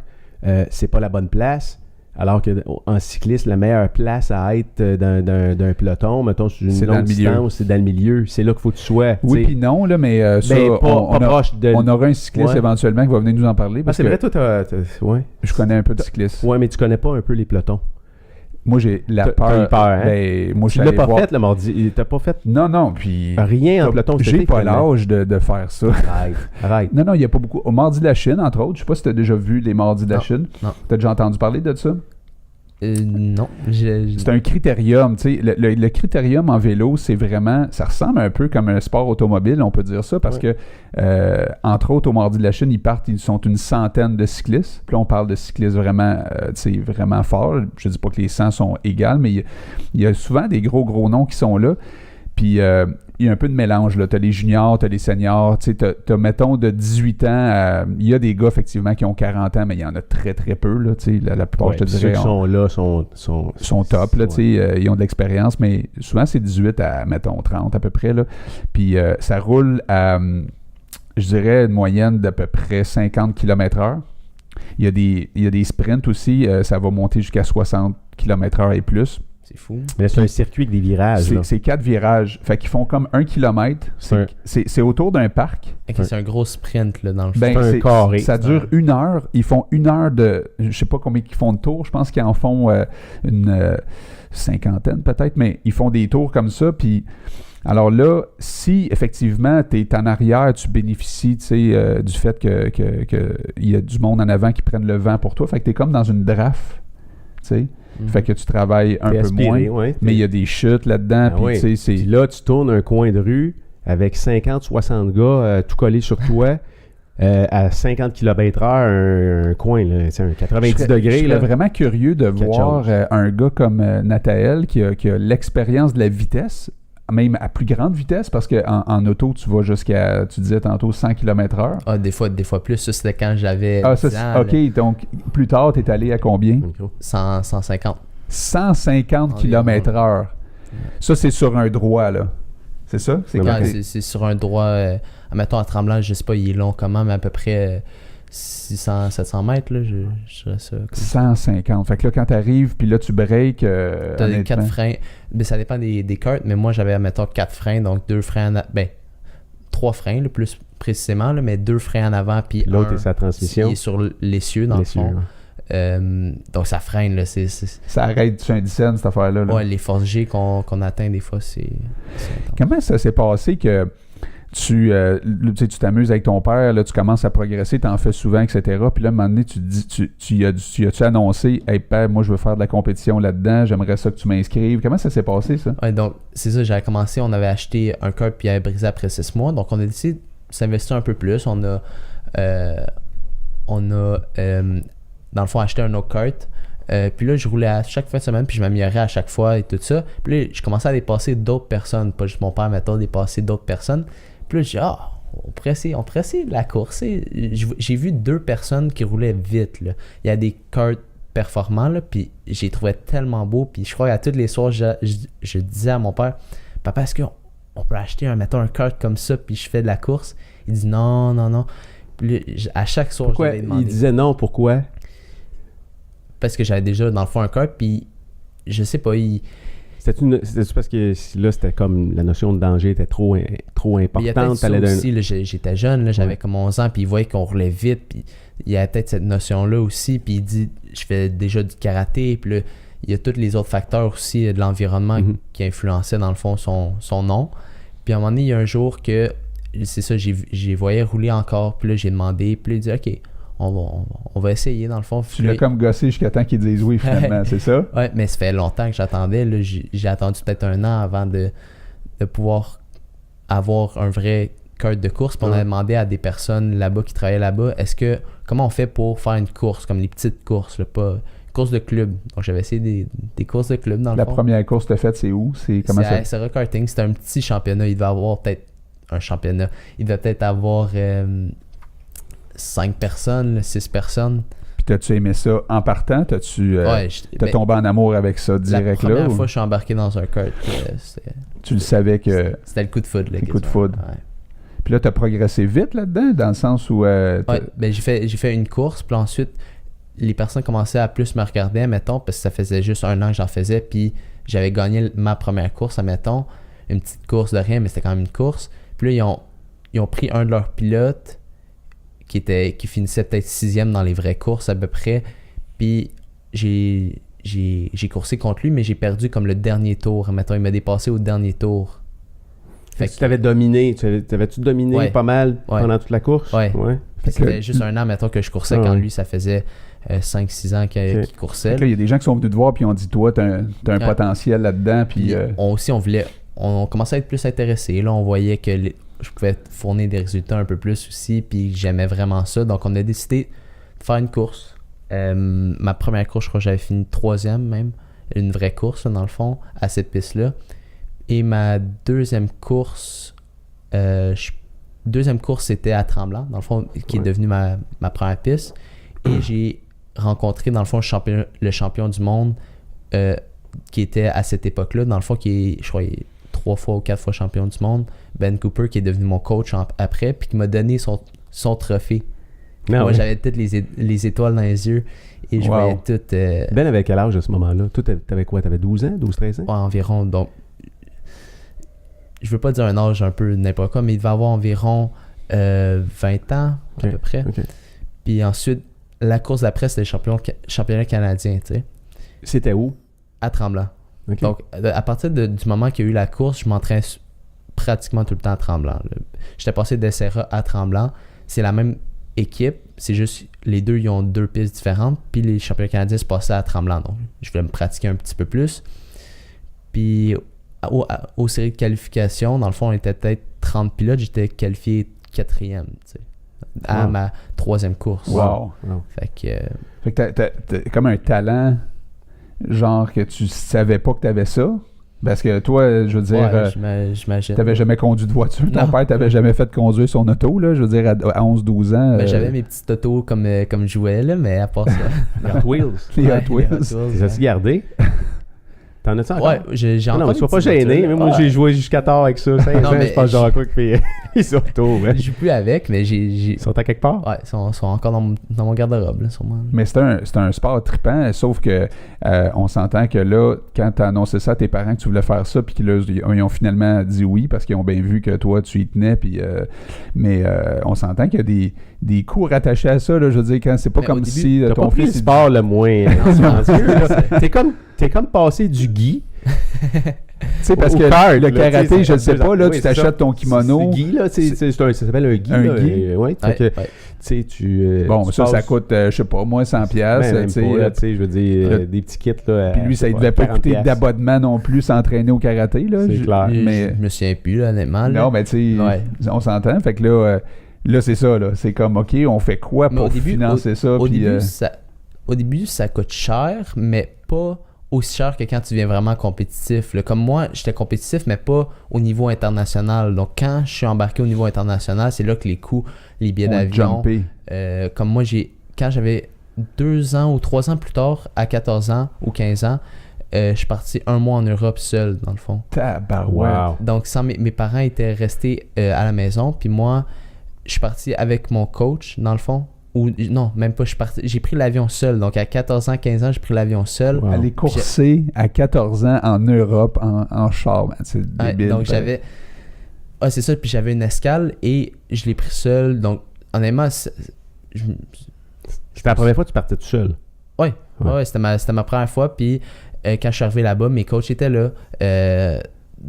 C'est pas la bonne place. Alors qu'en cycliste, la meilleure place à être d'un peloton, mettons, sur une longue distance, c'est dans le milieu. C'est là qu'il faut que tu sois. Oui, puis non, là, mais ça, on aura un cycliste éventuellement qui va venir nous en parler. Parce c'est vrai, toi, je connais un peu de cyclistes. Oui, mais tu connais pas un peu les pelotons. Moi, j'ai la peur. T'as eu peur, hein? Ben, moi, tu l'as pas fait le mardi. T'as pas fait... Non, puis... Rien en peloton. J'ai pas l'âge de faire ça. Arrête. Non, il n'y a pas beaucoup. Au Mardi de la Chine, entre autres, je sais pas si tu as déjà vu les Mardis de la Chine. Non. Tu as déjà entendu parler de ça? Non. C'est un critérium, tu sais. Le critérium en vélo, c'est vraiment... Ça ressemble un peu comme un sport automobile, on peut dire ça, parce que, entre autres, au Mardi de la Chine, ils sont une centaine de cyclistes. Puis là, on parle de cyclistes vraiment, vraiment forts. Je dis pas que les 100 sont égales, mais il y a souvent des gros noms qui sont là. Puis il y a un peu de mélange, là. Tu as les juniors, tu as les seniors, tu as, mettons, de 18 ans, il y a des gars, effectivement, qui ont 40 ans, mais il y en a très, très peu, là, tu sais, la plupart, je te dirais... Ceux qui sont là sont top, là, tu sais, ils ont de l'expérience, mais souvent, c'est 18 à, mettons, 30 à peu près, là. Puis ça roule à, je dirais, une moyenne d'à peu près 50 km/h. Il y a des sprints aussi, ça va monter jusqu'à 60 km/h et plus. C'est fou. Mais c'est un circuit avec des virages. C'est 4 virages. Fait qu'ils font comme 1 km. C'est autour d'un parc. Okay, c'est un gros sprint, là, dans le fond. Ben, c'est un carré. Ça dure 1 heure. Ils font 1 heure de... Je sais pas combien ils font de tours. Je pense qu'ils en font une cinquantaine peut-être. Mais ils font des tours comme ça. Puis Alors là, si effectivement tu es en arrière, tu bénéficies du fait que il y a du monde en avant qui prennent le vent pour toi. Fait que tu es comme dans une draft. Fait que tu travailles un peu aspiré, moins. ouais, mais il y a des chutes là-dedans. Puis là, tu tournes un coin de rue avec 50-60 gars tout collés sur toi. À 50 km/h, un coin, là, un 90 degrés. Je serais là. vraiment curieux de voir un gars comme Nathaël qui a l'expérience de la vitesse, même à plus grande vitesse, parce qu'en auto, tu vas jusqu'à, tu disais tantôt, 100 km/h. Ah, des fois plus. Ça, c'était quand j'avais. Ah, ça, OK. Donc, plus tard, tu es allé à combien? 150. 150 km/h. Ça, c'est sur un droit, là. C'est ça? C'est sur un droit. Mettons, à Tremblant, je sais pas, il est long comment, mais à peu près 600-700 mètres, là, je dirais ça. 150. Fait que là, quand tu arrives, puis là, tu breaks. T'as les 4 freins. Mais ça dépend des cartes, mais moi, j'avais, mettons, 4 freins, donc 2 freins 3 freins, le plus précisément, là, mais 2 freins en avant, puis l'autre est sa transmission. Il est sur l'essieu, dans le fond. Donc, ça freine, là. Ça arrête sur un dixaine, cette affaire-là. Là. Ouais, les forces G qu'on atteint, des fois, c'est Comment ça s'est passé que tu t'amuses avec ton père, là, tu commences à progresser, tu en fais souvent, etc. Puis là, à un moment donné, tu te dis, tu as-tu annoncé, hey père, moi je veux faire de la compétition là-dedans, j'aimerais ça que tu m'inscrives. Comment ça s'est passé, ça? Ouais, donc c'est ça, j'avais commencé, on avait acheté un kart puis il avait brisé après 6 mois, donc on a décidé de s'investir un peu plus. On a dans le fond acheté un autre kart. Puis là, je roulais à chaque fin de semaine, puis je m'améliorais à chaque fois et tout ça. Puis là, je commençais à dépasser d'autres personnes, pas juste mon père, mettons, dépasser d'autres personnes. Puis là, j'ai dit, on pourrait essayer de la course. J'ai vu 2 personnes qui roulaient vite, là. Il y a des karts performants, là, puis j'ai trouvé tellement beau. Puis je crois qu'à tous les soirs, je disais à mon père, papa, est-ce qu'on peut acheter un kart comme ça, puis je fais de la course? Il dit non. Puis là, à chaque soir, pourquoi je lui ai demandé. Il disait non, pourquoi? Parce que j'avais déjà, dans le fond, un kart, puis je sais pas, C'était-tu parce que là, c'était comme la notion de danger était trop importante? Il y a peut-être ça aussi, là, j'étais jeune, là, j'avais comme 11 ans, puis il voyait qu'on roulait vite, puis il y a peut-être cette notion-là aussi, puis il dit, je fais déjà du karaté, puis là, il y a tous les autres facteurs aussi de l'environnement qui influençaient, dans le fond, son nom. Puis à un moment donné, il y a un jour que, c'est ça, j'ai voyé rouler encore, puis là, j'ai demandé, puis là, il dit, OK, on va essayer, dans le fond. Tu l'as comme gossé jusqu'à temps qu'ils disent oui, finalement, c'est ça? Ouais, mais ça fait longtemps que j'attendais. Là, j'ai attendu peut-être 1 an avant de pouvoir avoir un vrai kart de course. Puis on a demandé à des personnes là-bas qui travaillaient là-bas, comment on fait pour faire une course, comme les petites courses, là, pas course de club. Donc j'avais essayé des courses de club, dans le fond. La première course que tu as faite, c'est où? C'est à SRA Karting. C'était un petit championnat. Il devait avoir peut-être un championnat. Il devait peut-être avoir 5 personnes, 6 personnes. Puis t'as-tu aimé ça en partant? T'as tombé en amour avec ça direct là? La première fois que je suis embarqué dans un kart, tu le savais que... C'était le coup de foudre. Le coup de foudre. Ouais. Puis là, t'as progressé vite là-dedans, dans le sens où... j'ai fait une course, puis ensuite, les personnes commençaient à plus me regarder, mettons, parce que ça faisait juste 1 an que j'en faisais, puis j'avais gagné ma première course, admettons, une petite course de rien, mais c'était quand même une course. Puis là, ils ont pris un de leurs pilotes qui finissait peut-être 6e dans les vraies courses à peu près. Puis j'ai coursé contre lui, mais j'ai perdu comme le dernier tour. Mettons, il m'a dépassé au dernier tour. Fait que tu t'avais dominé. T'avais-tu dominé pas mal pendant toute la course? Ouais. Ça fait juste 1 an, mettons, que je coursais quand lui, ça faisait 5-6 ans qu'il coursait. Il y a des gens qui sont venus te voir puis ont dit, toi, t'as un potentiel là-dedans. Puis on commençait à être plus intéressés. Là, on voyait que je pouvais fournir des résultats un peu plus aussi, puis j'aimais vraiment ça. Donc, on a décidé de faire une course. Ma première course, je crois que j'avais fini 3e même, une vraie course, dans le fond, à cette piste-là. Et ma deuxième course, c'était à Tremblant, dans le fond, qui est devenue ma première piste. Et j'ai rencontré, dans le fond, le champion du monde qui était à cette époque-là, dans le fond, qui est, je crois, 3 fois ou 4 fois champion du monde, Ben Cooper, qui est devenu mon coach après, puis qui m'a donné son trophée. Moi, j'avais toutes les étoiles dans les yeux, et je voyais toutes... Ben avait quel âge à ce moment-là? Toi, t'avais quoi? T'avais 12 ans? 12-13 ans? Ouais, environ. Donc, je veux pas dire un âge un peu n'importe quoi, mais il devait avoir environ 20 ans, à peu près. Okay. Puis ensuite, la course d'après, c'était le championnat canadien, tu sais. C'était où? À Tremblant. Okay. Donc, à partir du moment qu'il y a eu la course, je m'entraînais pratiquement tout le temps à Tremblant. Là. J'étais passé d'Essera à Tremblant. C'est la même équipe, c'est juste les deux, ils ont 2 pistes différentes. Puis les championnats canadiens se passaient à Tremblant. Donc, je voulais me pratiquer un petit peu plus. Puis aux séries de qualification, dans le fond, on était peut-être 30 pilotes. J'étais qualifié 4e, tu sais, à ma 3e course. Wow. Fait que t'as comme un talent, genre que tu savais pas que t'avais ça. Parce que toi, je veux dire, j'imagine. T'avais jamais conduit de voiture. Ton père t'avait jamais fait conduire son auto, là. Je veux dire, à 11-12 ans. J'avais mes petites autos comme je jouais, là, mais à part ça. Les Hot Wheels. Les Hot Wheels. Les as-tu gardé? T'en as-tu encore? Ouais, j'ai encore. Non, sois pas gêné. Même moi, j'ai joué jusqu'à tard avec ça. 5 ans, je pense genre quoi que les autos. Je joue plus avec, mais j'ai. Ils sont à quelque part? Ouais, ils sont encore dans mon garde-robe, là, sûrement. Mais c'est un sport trippant, sauf que on s'entend que là, quand t'as annoncé ça à tes parents que tu voulais faire ça, puis qu'ils ont finalement dit oui, parce qu'ils ont bien vu que toi, tu y tenais, puis mais on s'entend qu'il y a des coûts rattachés à ça, là, je veux dire, quand c'est pas comme si t'as ton pas pris le fils... sport le moins silencieux, là. T'es comme passé du gui. Tu sais, parce que le karaté, je ne sais pas, là, tu t'achètes ton kimono. C'est gi, là, ça s'appelle un gi. Un gi. Ouais, tu sais, tu... Bon, ça coûte, je sais pas, moins 100$. Tu sais, je veux dire, des petits kits, là. Puis lui, ça ne devait pas coûter d'abonnement non plus s'entraîner au karaté, là. C'est clair. Je me souviens plus, là, honnêtement. Non, mais tu sais, on s'entend. Fait que là, c'est ça, là. C'est comme, OK, on fait quoi pour financer ça? Au début, ça coûte cher, mais pas aussi cher que quand tu deviens vraiment compétitif. Là. Comme moi, j'étais compétitif, mais pas au niveau international. Donc, quand je suis embarqué au niveau international, c'est là que les coûts, les billets d'avion... comme moi, quand j'avais 2 ans ou 3 ans plus tard, à 14 ans ou 15 ans, je suis parti 1 mois en Europe seul, dans le fond. Tabarouette. Donc, mes parents étaient restés à la maison, puis moi, je suis parti avec mon coach, dans le fond. Ou non, même pas, j'ai pris l'avion seul. Donc à 14 ans, 15 ans, j'ai pris l'avion seul. Wow. Aller courser à 14 ans en Europe en char, man, c'est débile. Donc j'avais... Ah, c'est ça, puis j'avais une escale et je l'ai pris seul. Donc honnêtement, c'était la première fois que tu partais tout seul? Oui, c'était ma première fois. Puis quand je suis arrivé là-bas, mes coachs étaient là.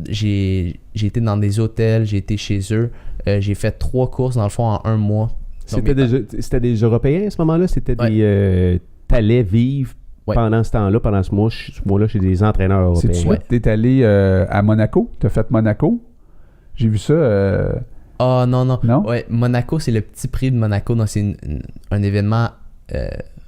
J'ai été dans des hôtels, j'ai été chez eux. J'ai fait 3 courses dans le fond en 1 mois. C'était des Européens à ce moment-là? C'était des... T'allais vivre pendant ce temps-là, pendant ce mois-là, chez des entraîneurs européens. C'est-tu t'es allé à Monaco? T'as fait Monaco? J'ai vu ça... Ah non. Ouais, Monaco, c'est le petit prix de Monaco. Donc, c'est un événement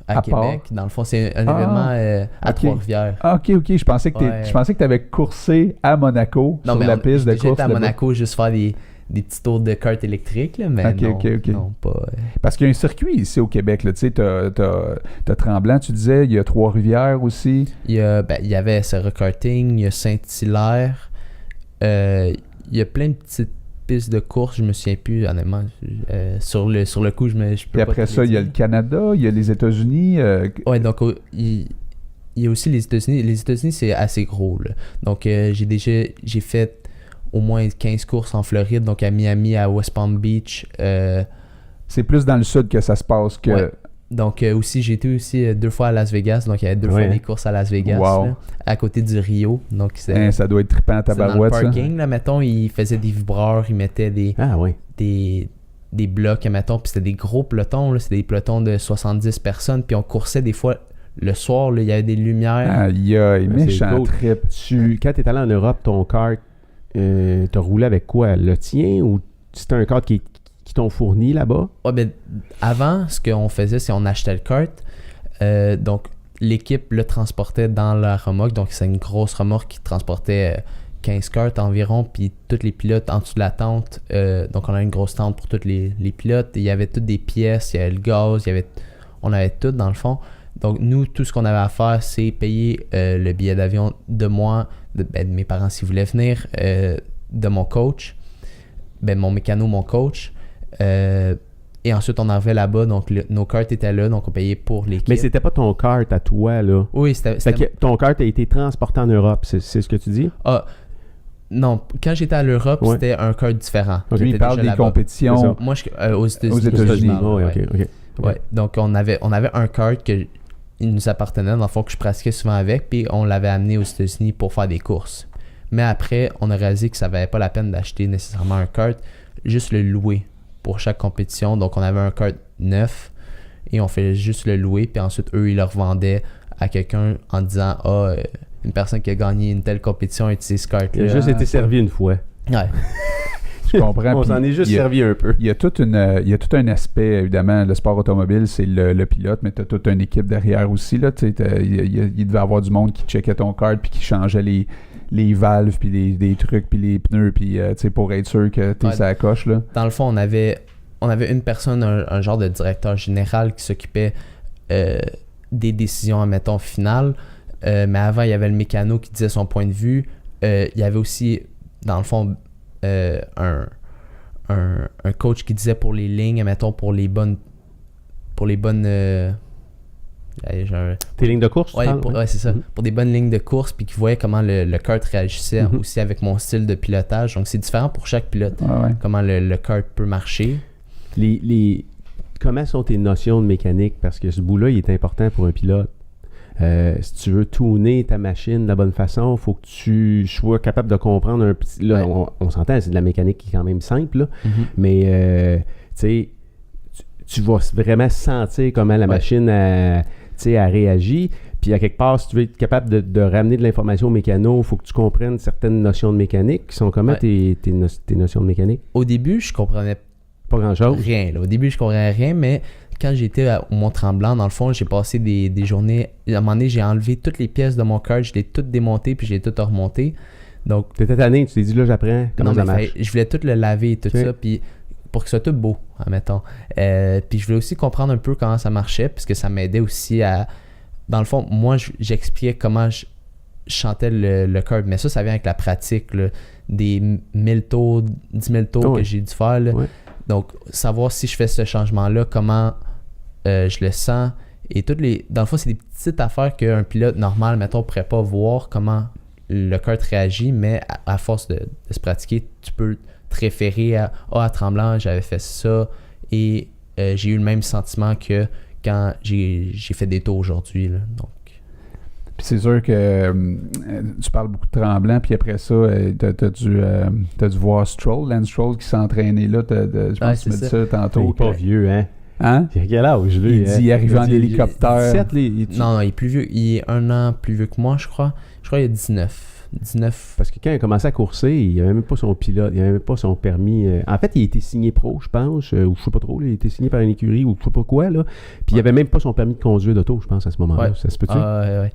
à Québec. Part. Dans le fond, c'est un événement à Trois-Rivières. Ah, OK. Je pensais que tu avais coursé à Monaco sur la piste de course. J'étais à Monaco juste faire des petits tours de kart électrique, là, mais non, pas... Parce qu'il y a un circuit ici au Québec, tu sais, t'as Tremblant, tu disais, il y a Trois-Rivières aussi. Il y avait Serra Karting, il y a Saint-Hilaire, il y a plein de petites pistes de course, je me souviens plus, honnêtement, sur le coup, je peux pas. Puis après ça, il y a le Canada, il y a les États-Unis. Ouais, donc il y a aussi les États-Unis. Les États-Unis, c'est assez gros, là. Donc j'ai fait au moins 15 courses en Floride, donc à Miami, à West Palm Beach. C'est plus dans le sud que ça se passe que... Ouais. Donc aussi, j'ai été aussi 2 fois à Las Vegas, donc il y avait 2 fois des courses à Las Vegas, là, à côté du Rio. Donc ça doit être trippant à tabarouette, ça. Dans le parking, là, mettons, ils faisaient des vibreurs, ils mettaient des blocs, mettons, puis c'était des gros pelotons, là, c'était des pelotons de 70 personnes, puis on coursait des fois... Le soir, là, il y avait des lumières. Aïe, méchant trip. Quand tu es allé en Europe, ton kart... t'as roulé avec quoi? Le tien ou c'était un kart qui t'ont fourni là-bas? Avant, ce qu'on faisait, c'est qu'on achetait le kart. Donc, l'équipe le transportait dans la remorque. Donc, c'est une grosse remorque qui transportait 15 karts environ. Puis, tous les pilotes en dessous de la tente. Donc, on a une grosse tente pour tous les pilotes. Il y avait toutes des pièces, il y avait le gaz, on avait tout dans le fond. Donc, nous, tout ce qu'on avait à faire, c'est payer le billet d'avion de moi, de mes parents s'ils voulaient venir, de mon coach, mon mécano, mon coach. Et ensuite, on arrivait là-bas, donc nos cartes étaient là, donc on payait pour l'équipe. Mais c'était pas ton kart à toi, là? Oui, c'était... Ton kart a été transporté en Europe, c'est ce que tu dis? Ah, non, quand j'étais à l'Europe, c'était un kart différent. Lui, il parle des compétitions. Moi, aux États-Unis. Ouais, donc on avait un kart que... Il nous appartenait, dans le fond, que je pratiquais souvent avec, puis on l'avait amené aux États-Unis pour faire des courses. Mais après, on a réalisé que ça valait pas la peine d'acheter nécessairement un kart, juste le louer pour chaque compétition. Donc, on avait un kart neuf et on fait juste le louer. Puis ensuite, eux, ils le revendaient à quelqu'un en disant une personne qui a gagné une telle compétition a utilisé ce kart-là. Il a juste été servi une fois. Ouais. Je comprends. On s'en est juste servi un peu. Il y a tout un aspect, évidemment, le sport automobile, c'est le pilote, mais tu as toute une équipe derrière aussi. Là, il devait y avoir du monde qui checkait ton kart puis qui changeait les valves, puis des trucs, puis les pneus, puis pour être sûr que tu es sur la coche. Là. Dans le fond, on avait une personne, un genre de directeur général qui s'occupait des décisions, admettons, finales. Mais avant, il y avait le mécano qui disait son point de vue. Il y avait aussi, dans le fond, un coach qui disait pour les lignes, admettons, pour les bonnes tes lignes de course? Ouais, c'est ça. Pour des bonnes lignes de course, puis qui voyait comment le kart réagissait aussi avec mon style de pilotage. Donc, c'est différent pour chaque pilote, comment le kart peut marcher. Comment sont tes notions de mécanique? Parce que ce bout-là, il est important pour un pilote. Si tu veux tuner ta machine de la bonne façon, il faut que tu sois capable de comprendre un petit... Là, on s'entend, c'est de la mécanique qui est quand même simple, là, mais tu sais, tu vas vraiment sentir comment la machine a réagi. Puis à quelque part, si tu veux être capable de ramener de l'information au mécano, il faut que tu comprennes certaines notions de mécanique. Qui sont comment tes notions de mécanique? Au début, je comprenais pas grand-chose. Rien. Là. Au début, je comprenais rien, mais quand j'étais au Mont-Tremblant, dans le fond, j'ai passé des journées... À un moment donné, j'ai enlevé toutes les pièces de mon kart, je l'ai toutes démontées, puis j'ai tout remonté. Donc... T'étais tanné, tu t'es dit, là, j'apprends comment ça marche. Je voulais tout le laver et tout ça, puis pour que ce soit tout beau, admettons. Puis je voulais aussi comprendre un peu comment ça marchait, puisque ça m'aidait aussi à... Dans le fond, moi, j'expliquais comment je chantais le kart, mais ça vient avec la pratique, là, des 1000 tours, 10 000 tours que j'ai dû faire, là. Donc, savoir si je fais ce changement-là, comment je le sens. Et dans le fond, c'est des petites affaires qu'un pilote normal, mettons, ne pourrait pas voir comment le kart réagit, mais à force de se pratiquer, tu peux te référer à Tremblant, j'avais fait ça et j'ai eu le même sentiment que quand j'ai fait des tours aujourd'hui. Là, donc. Puis c'est sûr que tu parles beaucoup de Tremblant, puis après ça, t'as dû voir Lance Stroll qui s'est entraîné là. Je pense que tu me dis ça tantôt. Il est pas vieux, hein? Hein? Il a quel âge, lui? Il dit il arrive en hélicoptère. 17, non, il est plus vieux. Il est 1 an plus vieux que moi, je crois. Je crois qu'il a 19. Parce que quand il a commencé à courser, il n'avait même pas son pilote, il n'avait même pas son permis. En fait, il a été signé pro, je pense, ou je sais pas trop, il a été signé par une écurie ou je sais pas quoi, là. Puis il n'avait même pas son permis de conduire d'auto, je pense, à ce moment-là. Ça se peut-tu? Ouais.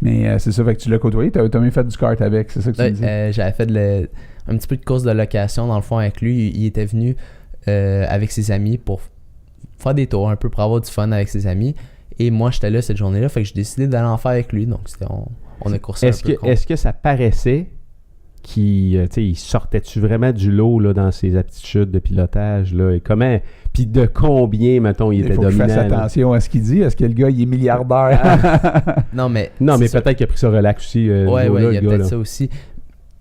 Mais c'est ça, fait que tu l'as côtoyé, tu as même fait du kart avec, c'est ça que tu me dis? J'avais fait un petit peu de course de location, dans le fond, avec lui. Il était venu avec ses amis pour faire des tours un peu, pour avoir du fun avec ses amis. Et moi, j'étais là cette journée-là, fait que j'ai décidé d'aller en faire avec lui. Donc, on a coursé un peu. Est-ce que ça paraissait qu'il sortait-tu vraiment du lot là, dans ses aptitudes de pilotage? Là, et comment... Puis de combien, mettons, il était dominant? Il faut qu'il fasse attention à ce qu'il dit. Est-ce que le gars, il est milliardaire? Non, mais peut-être qu'il a pris ça relax aussi. Il y a peut-être ça aussi.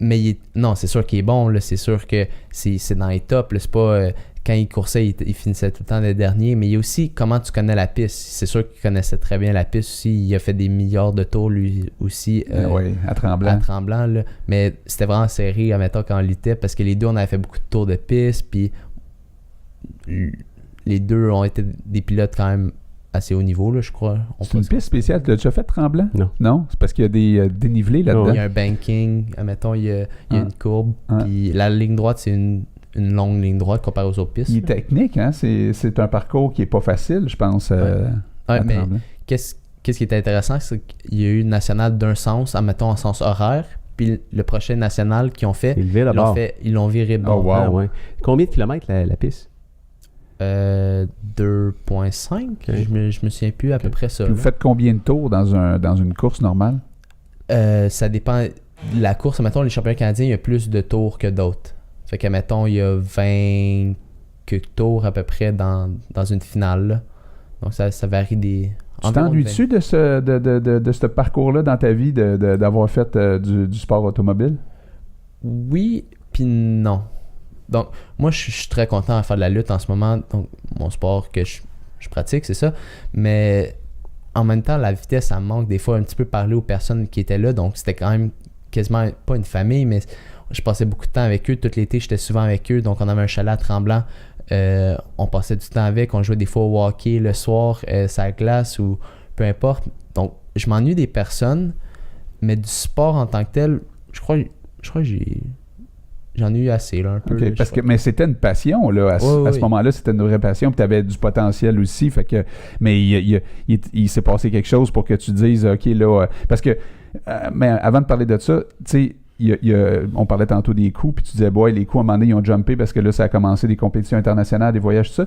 Mais non, c'est sûr qu'il est bon. Là, c'est sûr que c'est dans les tops. Là, c'est pas... quand il coursait, il finissait tout le temps les derniers. Mais il y a aussi comment tu connais la piste. C'est sûr qu'il connaissait très bien la piste aussi. Il a fait des milliards de tours, lui aussi. Oui, à Tremblant. À Tremblant, là. Mais c'était vraiment serré, admettons, quand on luttait, parce que les deux, on avait fait beaucoup de tours de piste. Puis les deux ont été des pilotes quand même assez haut niveau, là, je crois. C'est une piste spéciale. Tu l'as déjà fait Tremblant? Non. Non? C'est parce qu'il y a des dénivelés là-dedans? Il y a un banking. Admettons, il y a une courbe. Puis la ligne droite, c'est une longue ligne droite comparée aux autres pistes. Il est technique, hein? C'est un parcours qui n'est pas facile, je pense. Mais qu'est-ce qui est intéressant, c'est qu'il y a eu une nationale d'un sens, admettons en sens horaire, puis le prochain national qu'ils ont fait, ils l'ont viré de bord. Oh, wow. Ouais. Combien de kilomètres la piste? 2,5. Okay. Je me souviens plus à peu près ça. Puis vous faites combien de tours dans une course normale? Ça dépend de la course. Mettons, les championnats canadiens, il y a plus de tours que d'autres. Fait que, mettons, il y a 20 tours à peu près dans une finale. Là. Donc, ça varie des... Tu t'ennuies-tu de ce parcours-là dans ta vie, d'avoir fait du sport automobile? Oui, puis non. Donc, moi, je suis très content de faire de la lutte en ce moment. Donc, mon sport que je pratique, c'est ça. Mais en même temps, la vitesse, ça me manque des fois un petit peu parler aux personnes qui étaient là. Donc, c'était quand même quasiment pas une famille, mais je passais beaucoup de temps avec eux. Tout l'été, j'étais souvent avec eux. Donc, on avait un chalet à Tremblant. On passait du temps avec. On jouait des fois au hockey le soir, sur la glace ou peu importe. Donc, je m'ennuie des personnes, mais du sport en tant que tel, je crois que j'en ai eu assez, là, un peu. Okay, là, mais c'était une passion, là. À ce moment-là, c'était une vraie passion, puis tu avais du potentiel aussi. Fait que, mais il s'est passé quelque chose pour que tu dises, OK, là... parce que, mais avant de parler de ça, tu sais, on parlait tantôt des coûts, puis tu disais, boy, les coûts, à un moment donné, ils ont jumpé parce que là, ça a commencé des compétitions internationales, des voyages, tout ça.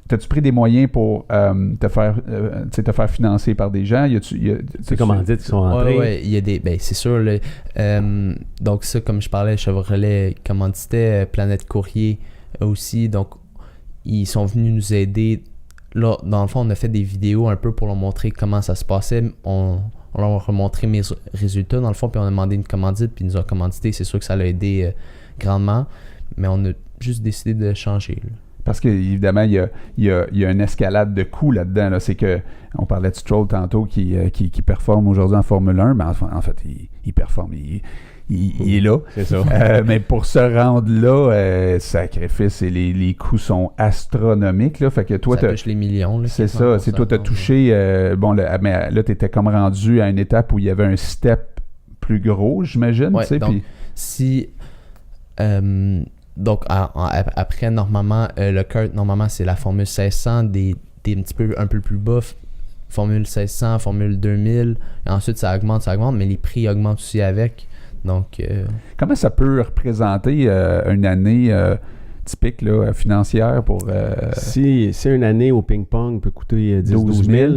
T'as-tu pris des moyens pour te faire financer par des gens? C'est commandites qui sont entrés? Oui, il y a des... Ben, c'est sûr. Là, donc ça, comme je parlais, Chevrolet commanditait, Planète Courrier aussi. Donc, ils sont venus nous aider. Là, dans le fond, on a fait des vidéos un peu pour leur montrer comment ça se passait. On leur a montré mes résultats, dans le fond, puis on a demandé une commandite, puis ils nous ont commandité. C'est sûr que ça l'a aidé grandement, mais on a juste décidé de changer, là. Parce qu'évidemment, il y a une escalade de coûts là-dedans. Là. C'est que, on parlait de Stroll tantôt qui performe aujourd'hui en Formule 1, mais en fait, il performe. Il est là. C'est ça. Mais pour se rendre là, sacrifice et les coûts sont astronomiques. Là. Fait que toi, ça touche les millions. Là, c'est ça. C'est toi, tu as touché. Mais là, tu étais comme rendu à une étape où il y avait un step plus gros, j'imagine. Ouais, donc, puis... si. Donc, après, normalement, le kart, normalement, c'est la Formule 1600, des un peu plus bas, Formule 1600, Formule 2000, et ensuite, ça augmente, mais les prix augmentent aussi avec. Donc, comment ça peut représenter une année typique là, financière pour... Si une année au ping-pong peut coûter 10-12 000...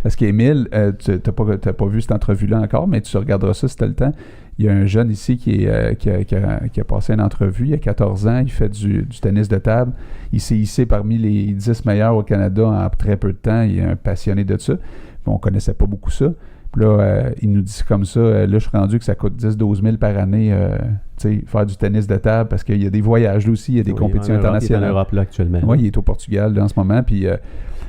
Parce qu'Émile, tu n'as pas vu cette entrevue-là encore, mais tu regarderas ça si tu as le temps. Il y a un jeune ici qui a passé une entrevue il y a 14 ans. Il fait du tennis de table. Il s'est hissé parmi les 10 meilleurs au Canada en très peu de temps. Il est un passionné de ça. On ne connaissait pas beaucoup ça. Puis là, il nous dit comme ça, là, je suis rendu que ça coûte 10-12 000 par année, faire du tennis de table, parce qu'il y a des voyages là aussi, il y a des compétitions internationales. Il est en Europe là actuellement. Oui, il est au Portugal là, en ce moment, puis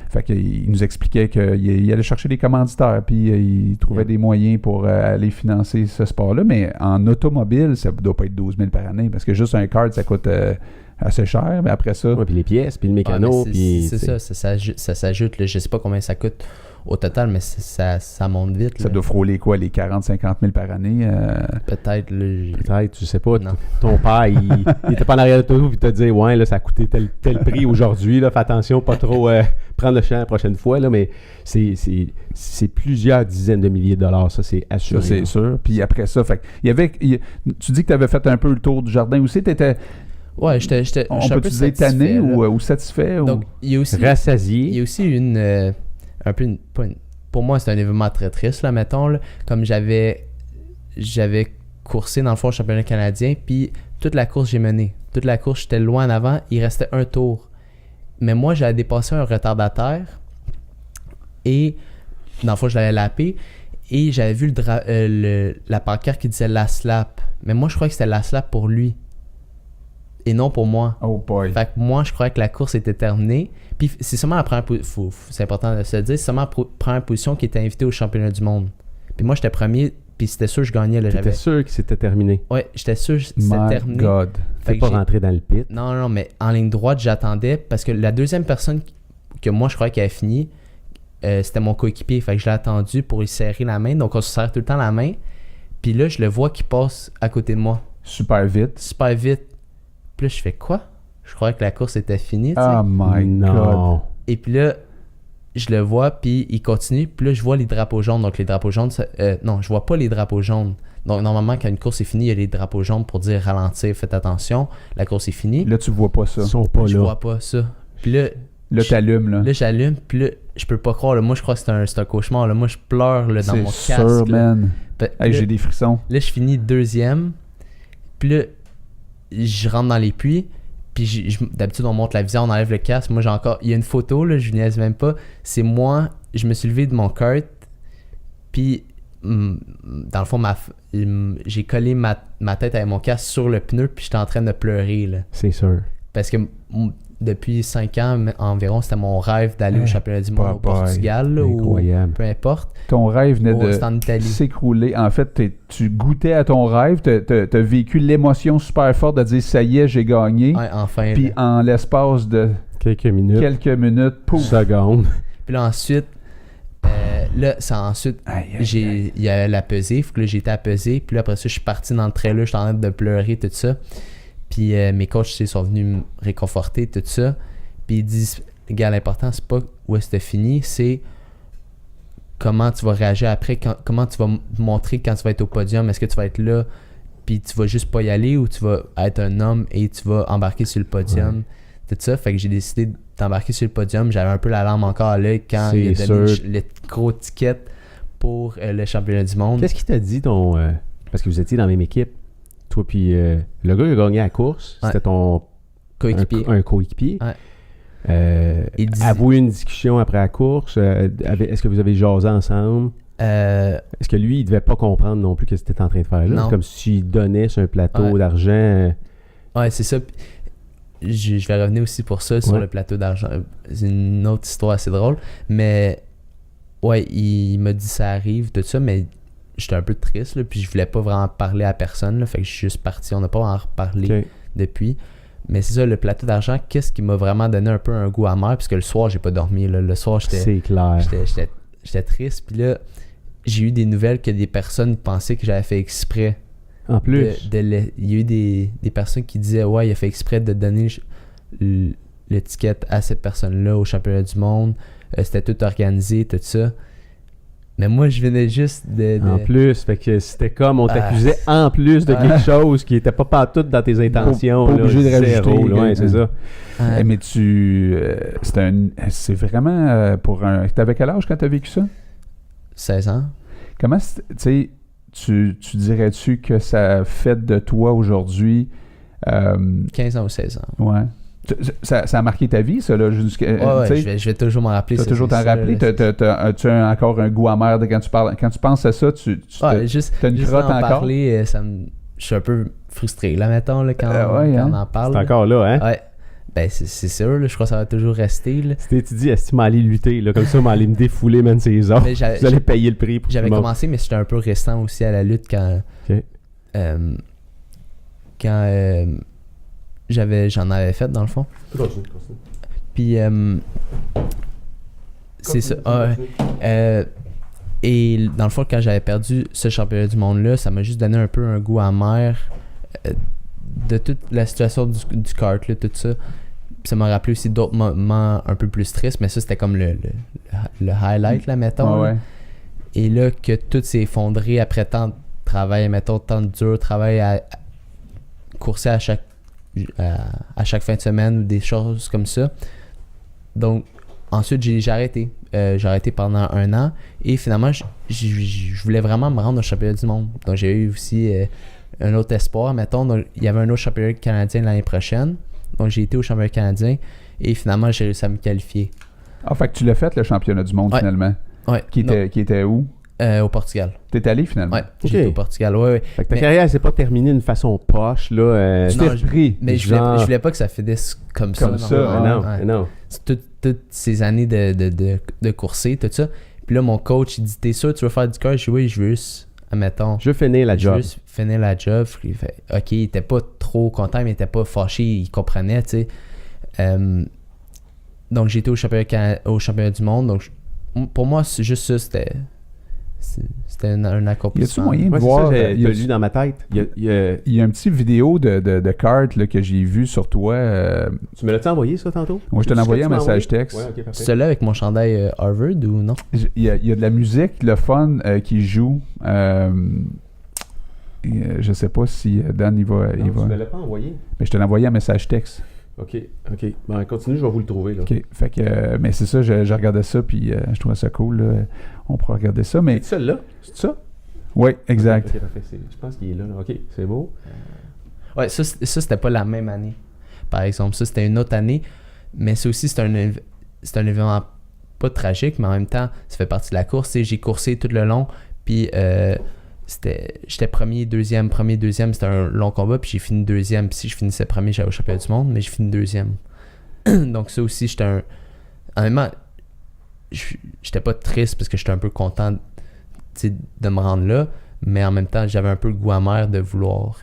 fait qu'il nous expliquait qu'il allait chercher des commanditaires, puis il trouvait des moyens pour aller financer ce sport-là, mais en automobile, ça ne doit pas être 12 000 par année, parce que juste un kart, ça coûte assez cher, mais après ça... Oui, puis les pièces, puis le mécano, puis... C'est ça s'ajoute, là, je ne sais pas combien ça coûte au total, mais ça monte vite. Ça là. doit frôler quoi, les 40-50 000 par année? Peut-être. Peut-être, tu sais pas. Ton père, il était pas en arrière de toi et t'a dit, ouais, là, ça a coûté tel prix aujourd'hui, là, fais attention, pas trop prendre le champ la prochaine fois, là, mais c'est plusieurs dizaines de milliers de dollars, ça, c'est assuré. Ça, c'est sûr. Puis après ça, tu dis que tu avais fait un peu le tour du jardin aussi, t'étais... Ouais, j'étais on un peut peu dire tanné ou satisfait? Donc, il y a aussi... Rassasié. Il y a aussi pour moi, c'est un événement très triste, là, mettons, là, comme j'avais coursé dans le fond au championnat canadien, puis toute la course, j'ai mené. Toute la course, j'étais loin en avant, il restait un tour. Mais moi, j'avais dépassé un retardataire, et dans le fond, je l'avais lapé, et j'avais vu la pancarte qui disait Last Lap. Mais moi, je croyais que c'était Last Lap pour lui, et non pour moi. Oh boy. Fait que moi, je croyais que la course était terminée. Puis c'est seulement la première position, c'est important de se le dire, c'est seulement la première position qui était invitée au championnat du monde. Puis moi, j'étais premier, puis c'était sûr que je gagnais. J'étais sûr que c'était terminé. Ouais, j'étais sûr que c'était terminé. My God. Fait pas rentrer dans le pit. Non, mais en ligne droite, j'attendais, parce que la deuxième personne que moi, je croyais qu'elle avait fini, c'était mon coéquipier. Fait que je l'ai attendu pour lui serrer la main. Donc, on se serre tout le temps la main. Puis là, je le vois qui passe à côté de moi. Super vite. Puis là, je fais quoi? Je croyais que la course était finie, tu sais. Oh my God. Et puis là, je le vois, puis il continue. Puis là, je vois les drapeaux jaunes. Donc, les drapeaux jaunes... non, je vois pas les drapeaux jaunes. Donc, normalement, quand une course est finie, il y a les drapeaux jaunes pour dire ralentir, faites attention. La course est finie. Là, tu vois pas ça. Ils sont pas Je là. vois pas ça. Puis là... Là, t'allumes, là. Là, j'allume, puis là, je peux pas croire. Là, moi, je crois que c'est un cauchemar. Là. Moi, je pleure là, dans mon casque. C'est sûr, man. Là, j'ai des frissons. Là, je finis deuxième. Puis là, je rentre dans les puits. Puis d'habitude, on monte la visière, on enlève le casque. Moi, il y a une photo, là, je niaise même pas. C'est moi, je me suis levé de mon kart. Puis, dans le fond, j'ai collé ma tête avec mon casque sur le pneu. Puis, j'étais en train de pleurer, là. C'est sûr. Parce que depuis 5 ans environ, c'était mon rêve d'aller au championnat du monde au Portugal là, ou peu importe. Ton rêve venait de s'écrouler. En fait, tu goûtais à ton rêve, t'as vécu l'émotion super forte de dire ça y est, j'ai gagné. Ouais, enfin. Puis en l'espace de quelques minutes, pouf. Secondes. Puis là ensuite, il y a la pesée, faut que là j'ai été à peser. Puis là après ça, je suis parti dans le trailer, j'étais en train de pleurer, tout ça. Puis mes coachs sont venus me réconforter, tout ça. Puis ils disent, gars, l'important, c'est pas où est-ce que tu fini, c'est comment tu vas réagir après, comment tu vas montrer quand tu vas être au podium. Est-ce que tu vas être là, puis tu vas juste pas y aller, ou tu vas être un homme et tu vas embarquer sur le podium, tout ça. Fait que j'ai décidé d'embarquer sur le podium. J'avais un peu la larme encore à l'œil quand il a donné le gros ticket pour le championnat du monde. Qu'est-ce qu'il t'a dit, parce que vous étiez dans la même équipe? Toi, puis le gars qui a gagné la course, c'était ton coéquipier. Un coéquipier. Ouais. Avez-vous eu une discussion après la course? Est-ce que vous avez jasé ensemble? Est-ce que lui, il devait pas comprendre non plus ce que c'était en train de faire là? Non. Comme s'il donnait sur un plateau d'argent. Ouais, c'est ça. Je vais revenir aussi pour ça sur le plateau d'argent. C'est une autre histoire assez drôle. Mais ouais, il m'a dit ça arrive, tout ça, mais j'étais un peu triste, là, puis je voulais pas vraiment parler à personne, là, fait que je suis juste parti. On n'a pas vraiment reparlé depuis. Mais c'est ça, le plateau d'argent, qu'est-ce qui m'a vraiment donné un peu un goût amer, puisque le soir, j'ai pas dormi. Là. Le soir, c'est clair. J'étais triste, puis là, j'ai eu des nouvelles que des personnes pensaient que j'avais fait exprès. En plus. Il y a eu des personnes qui disaient, ouais, il a fait exprès de donner l'étiquette à cette personne-là au championnat du monde. C'était tout organisé, tout ça. Mais moi, je venais juste de... En plus, fait que c'était comme on t'accusait en plus de quelque chose qui n'était pas partout dans tes intentions. Pas obligé de rajouter. Ouais, c'est ça. Mais c'est vraiment pour un... T'avais quel âge quand t'as vécu ça? 16 ans. Comment, tu sais, tu dirais-tu que ça a fait de toi aujourd'hui... 15 ans ou 16 ans. Ouais. Ça a marqué ta vie, ça, là? Je vais toujours m'en rappeler. Tu vas toujours t'en rappeler. Tu as encore un goût amer de quand tu parles. Quand tu penses à ça, tu as une crotte encore. Parler, je suis un peu frustré, là, mettons, là, quand on en parle. C'est encore là, hein? Ouais. Ben, c'est sûr, là, je crois que ça va toujours rester. Là. Tu dit, est-ce que tu m'allais lutter, là, comme ça, m'allais me défouler, man, ces heures. Vous allez payer le prix pour j'avais commencé, mais j'étais un peu restant aussi à la lutte quand... j'en avais fait, dans le fond. Continue. Puis, c'est ça. Et dans le fond, quand j'avais perdu ce championnat du monde-là, ça m'a juste donné un peu un goût amer de toute la situation du kart, là, tout ça. Puis ça m'a rappelé aussi d'autres moments un peu plus tristes, mais ça, c'était comme le highlight, là, mettons. Ouais. Et là, que tout s'est effondré après tant de travail, mettons, tant de dur travail à courser à chaque fin de semaine ou des choses comme ça. Donc, ensuite, j'ai arrêté. J'ai arrêté pendant 1 an. Et finalement, je voulais vraiment me rendre au championnat du monde. Donc, j'ai eu aussi un autre espoir, mettons. Donc, il y avait un autre championnat canadien l'année prochaine. Donc, j'ai été au championnat canadien. Et finalement, j'ai réussi à me qualifier. Ah, fait que tu l'as fait, le championnat du monde, finalement. Ouais. Qui était où? Au Portugal. T'es allé, finalement? Ouais, j'ai été au Portugal, ouais. Fait que ta carrière, elle s'est pas terminée d'une façon poche, là. Tu t'es pris. Mais je voulais pas que ça finisse comme ça. Non. Toutes ces années de courser, tout ça. Puis là, mon coach, il dit, t'es sûr que tu veux faire du kart? Je dis, oui, je veux juste, admettons. Je veux finir la job. Je veux juste finir la job. Il fait, OK, il était pas trop content, mais il était pas fâché, il comprenait, tu sais. Donc, j'ai été au championnat du monde. Donc, pour moi, c'est juste ça, c'était un accomplissement. Y a-tu moyen de voir... Il y a lu dans ma tête. Il y a un petit vidéo de kart là, que j'ai vu sur toi. Tu me l'as-tu envoyé, ça, tantôt? Moi, je te l'ai envoyé en message texte. Ouais, okay, parfait. Celui-là avec mon chandail Harvard ou non? Il y a de la musique, le fun qui joue. Je sais pas si Dan, il va... Non, tu me l'as pas envoyé. Mais je te l'ai envoyé en message texte. OK. Bon, continue, je vais vous le trouver, là. OK. Fait que... mais c'est ça, je regardais ça, puis je trouvais ça cool, là. On pourra regarder ça, mais... C'est celle-là? C'est ça? Oui, exact. OK, parfait. Je pense qu'il est là. OK, c'est beau. Ouais, ça, c'était pas la même année. Par exemple, ça, c'était une autre année. Mais ça aussi, c'est un événement pas tragique, mais en même temps, ça fait partie de la course. J'ai coursé tout le long, puis j'étais premier, deuxième. C'était un long combat, puis j'ai fini deuxième. Puis si je finissais premier, j'allais au championnat du monde, mais j'ai fini deuxième. Donc ça aussi, honnêtement, j'étais pas triste parce que j'étais un peu content de me rendre là, mais en même temps, j'avais un peu le goût amer de vouloir...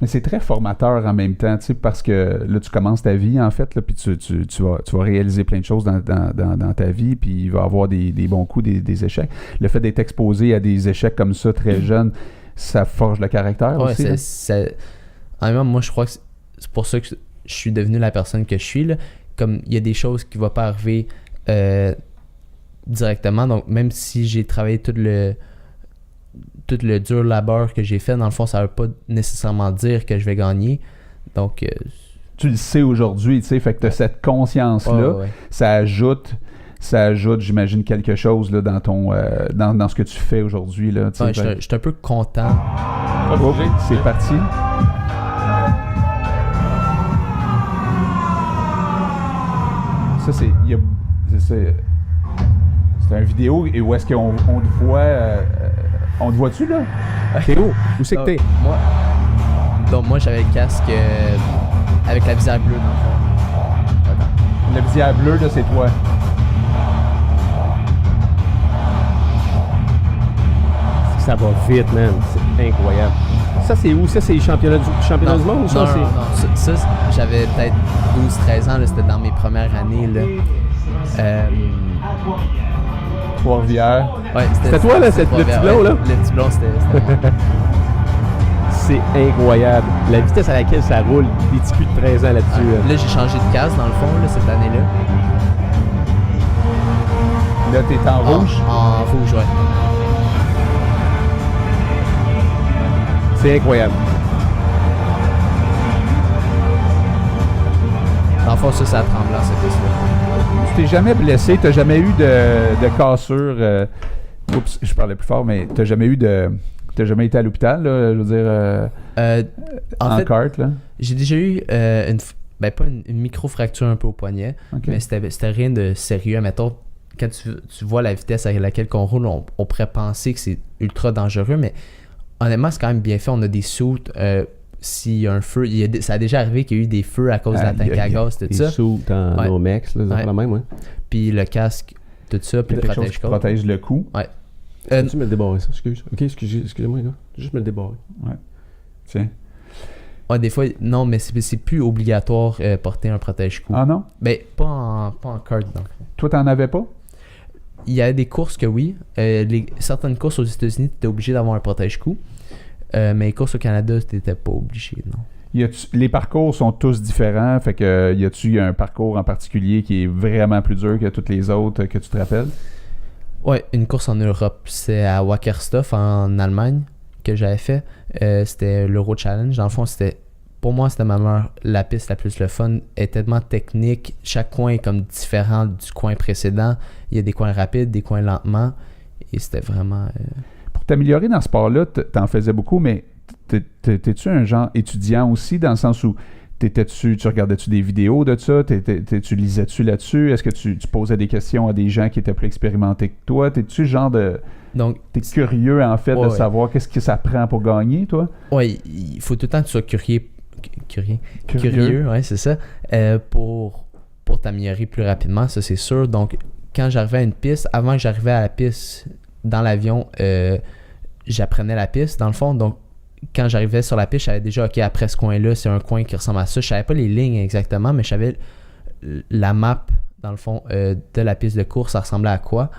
Mais c'est très formateur en même temps, tu sais, parce que là, tu commences ta vie, en fait, là, puis tu vas réaliser plein de choses dans ta vie, puis il va y avoir des bons coups, des échecs. Le fait d'être exposé à des échecs comme ça, très jeune, ça forge le caractère aussi. Honnêtement, moi, je crois que c'est pour ça que je suis devenu la personne que je suis, là. Comme il y a des choses qui ne vont pas arriver directement, donc même si j'ai travaillé tout le dur labeur que j'ai fait, dans le fond, ça ne veut pas nécessairement dire que je vais gagner. Donc... tu le sais aujourd'hui, tu sais, fait que tu as cette conscience-là, ça ajoute, j'imagine, quelque chose là, dans dans ce que tu fais aujourd'hui. Là, je suis un peu content. C'est parti. Ça, c'est une vidéo et où est-ce qu'on te voit... on te voit-tu, là? T'es où? Où c'est que t'es? Moi, j'avais le casque avec la visière bleue, dans le fond. La visière bleue, là, c'est toi. Ça va vite, man. C'est incroyable. Ça, c'est où? Ça, c'est les championnats du monde? Non, ça, j'avais peut-être 12-13 ans. Là, c'était dans mes premières années. Là. Trois-Rivières. Ouais, c'était toi, là, le petit blond, là? Le petit blond, c'était moi. C'est incroyable. La vitesse à laquelle ça roule, des petits culs de 13 ans là-dessus. Ouais. Là, j'ai changé de casque, dans le fond, là, cette année-là. Là, t'es en rouge? En rouge, ouais. C'est incroyable. Dans le fond, ça a tremblant, cette piste-là. Tu t'es jamais blessé, t'as jamais eu de cassure. Oups, je parlais plus fort, mais t'as jamais été à l'hôpital, là, je veux dire, en fait, carte, là? J'ai déjà eu pas une micro-fracture un peu au poignet, mais c'était rien de sérieux. Mettons, quand tu vois la vitesse à laquelle on roule, on pourrait penser que c'est ultra dangereux, mais honnêtement, c'est quand même bien fait. On a des soutes. S'il y a un feu, ça a déjà arrivé qu'il y a eu des feux à cause de la tank à gaz, tout ça. Des soutes en Nomex, là, ça la même, ouais. Puis le casque, tout ça, puis le protège-code. Protège le cou. Ouais. Tu me le débarrer, ça? Excusez-moi, là. Juste me le débarrer. Ouais. Tiens. Ouais, des fois, non, mais c'est plus obligatoire porter un protège-cou. Ah non? Ben, pas en carte, donc. Toi, t'en avais pas? Il y a des courses que oui. Certaines courses aux États-Unis, tu étais obligé d'avoir un protège-cou. Mais les courses au Canada, tu n'étais pas obligé, non. Les parcours sont tous différents. Fait que y a-tu un parcours en particulier qui est vraiment plus dur que tous les autres que tu te rappelles? Ouais, une course en Europe. C'est à Wackersdorf, en Allemagne, que j'avais fait. C'était l'Euro Challenge. Dans le fond, pour moi, c'était la piste la plus le fun. Elle est tellement technique. Chaque coin est comme différent du coin précédent. Il y a des coins rapides, des coins lentement. Et c'était vraiment... Pour t'améliorer dans ce sport-là, t'en faisais beaucoup, mais t'es-tu un genre étudiant aussi, dans le sens où tu regardais-tu des vidéos de ça? Tu lisais-tu là-dessus? Est-ce que tu posais des questions à des gens qui étaient plus expérimentés que toi? T'es-tu le genre de... Donc, t'es curieux, en fait, de savoir qu'est-ce que ça prend pour gagner, toi? Oui, il faut tout le temps que tu sois curieux, ouais, c'est ça, pour t'améliorer plus rapidement, ça c'est sûr. Donc, quand j'arrivais à une piste, avant que j'arrivais à la piste dans l'avion, j'apprenais la piste, dans le fond. Donc, quand j'arrivais sur la piste, je savais déjà, OK, après ce coin-là, c'est un coin qui ressemble à ça. Je savais pas les lignes exactement, mais je savais la map, dans le fond, de la piste de course, ça ressemblait à quoi.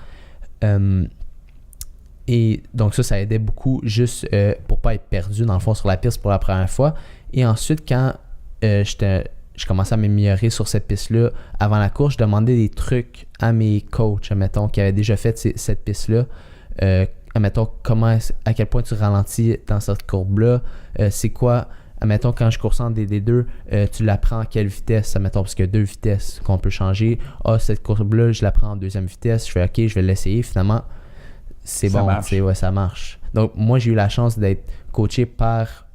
Et donc ça aidait beaucoup juste pour pas être perdu, dans le fond, sur la piste pour la première fois. Et ensuite, quand je commençais à m'améliorer sur cette piste-là, avant la course, je demandais des trucs à mes coachs, admettons, qui avaient déjà fait cette piste-là. Admettons, à quel point tu ralentis dans cette courbe-là, c'est quoi, admettons, quand je course en DD2, tu la prends à quelle vitesse, admettons, parce qu'il y a 2 vitesses qu'on peut changer. Cette courbe-là, je la prends en 2e vitesse, je fais OK, je vais l'essayer, finalement, c'est ça bon, marche. Ça marche. Donc, moi, j'ai eu la chance d'être coaché par,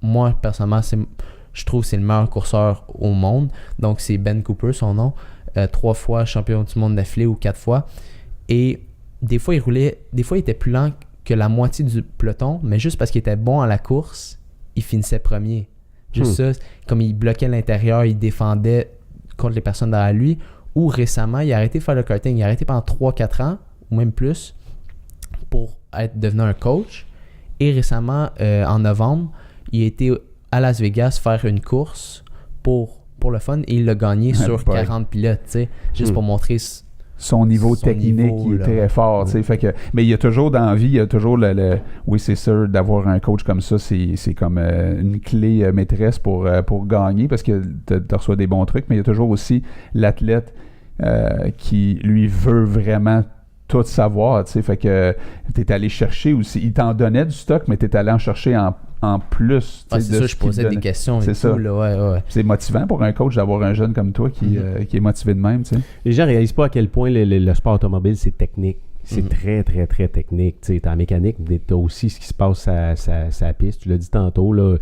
moi, personnellement, je trouve que c'est le meilleur courseur au monde, donc c'est Ben Cooper, son nom, 3 fois champion du monde d'affilée ou 4 fois, et des fois, il était plus lent que la moitié du peloton, mais juste parce qu'il était bon à la course, il finissait premier. Juste ça, comme il bloquait l'intérieur, il défendait contre les personnes derrière lui. Ou récemment, il a arrêté de faire le karting. Il a arrêté pendant 3-4 ans, ou même plus, pour devenir un coach. Et récemment, en novembre, il a été à Las Vegas faire une course pour le fun et il l'a gagné sur 40 pilotes, tu sais, juste pour montrer son niveau technique qui est très fort, tu sais, fait que, mais il y a toujours dans la vie, il y a toujours oui, c'est sûr, d'avoir un coach comme ça, c'est comme une clé maîtresse pour gagner, parce que tu reçois des bons trucs, mais il y a toujours aussi l'athlète qui, lui, veut vraiment tout savoir, tu sais, fait que t'es allé chercher aussi, il t'en donnait du stock, mais t'es allé en chercher en plus. C'est ça, je posais des questions et tout, là, ouais. C'est motivant pour un coach d'avoir un jeune comme toi qui est motivé de même, tu sais. Les gens réalisent pas à quel point le sport automobile, c'est technique. C'est très, très, très technique. Tu sais, t'as la mécanique, mais t'as aussi ce qui se passe sur la piste. Tu l'as dit tantôt, là,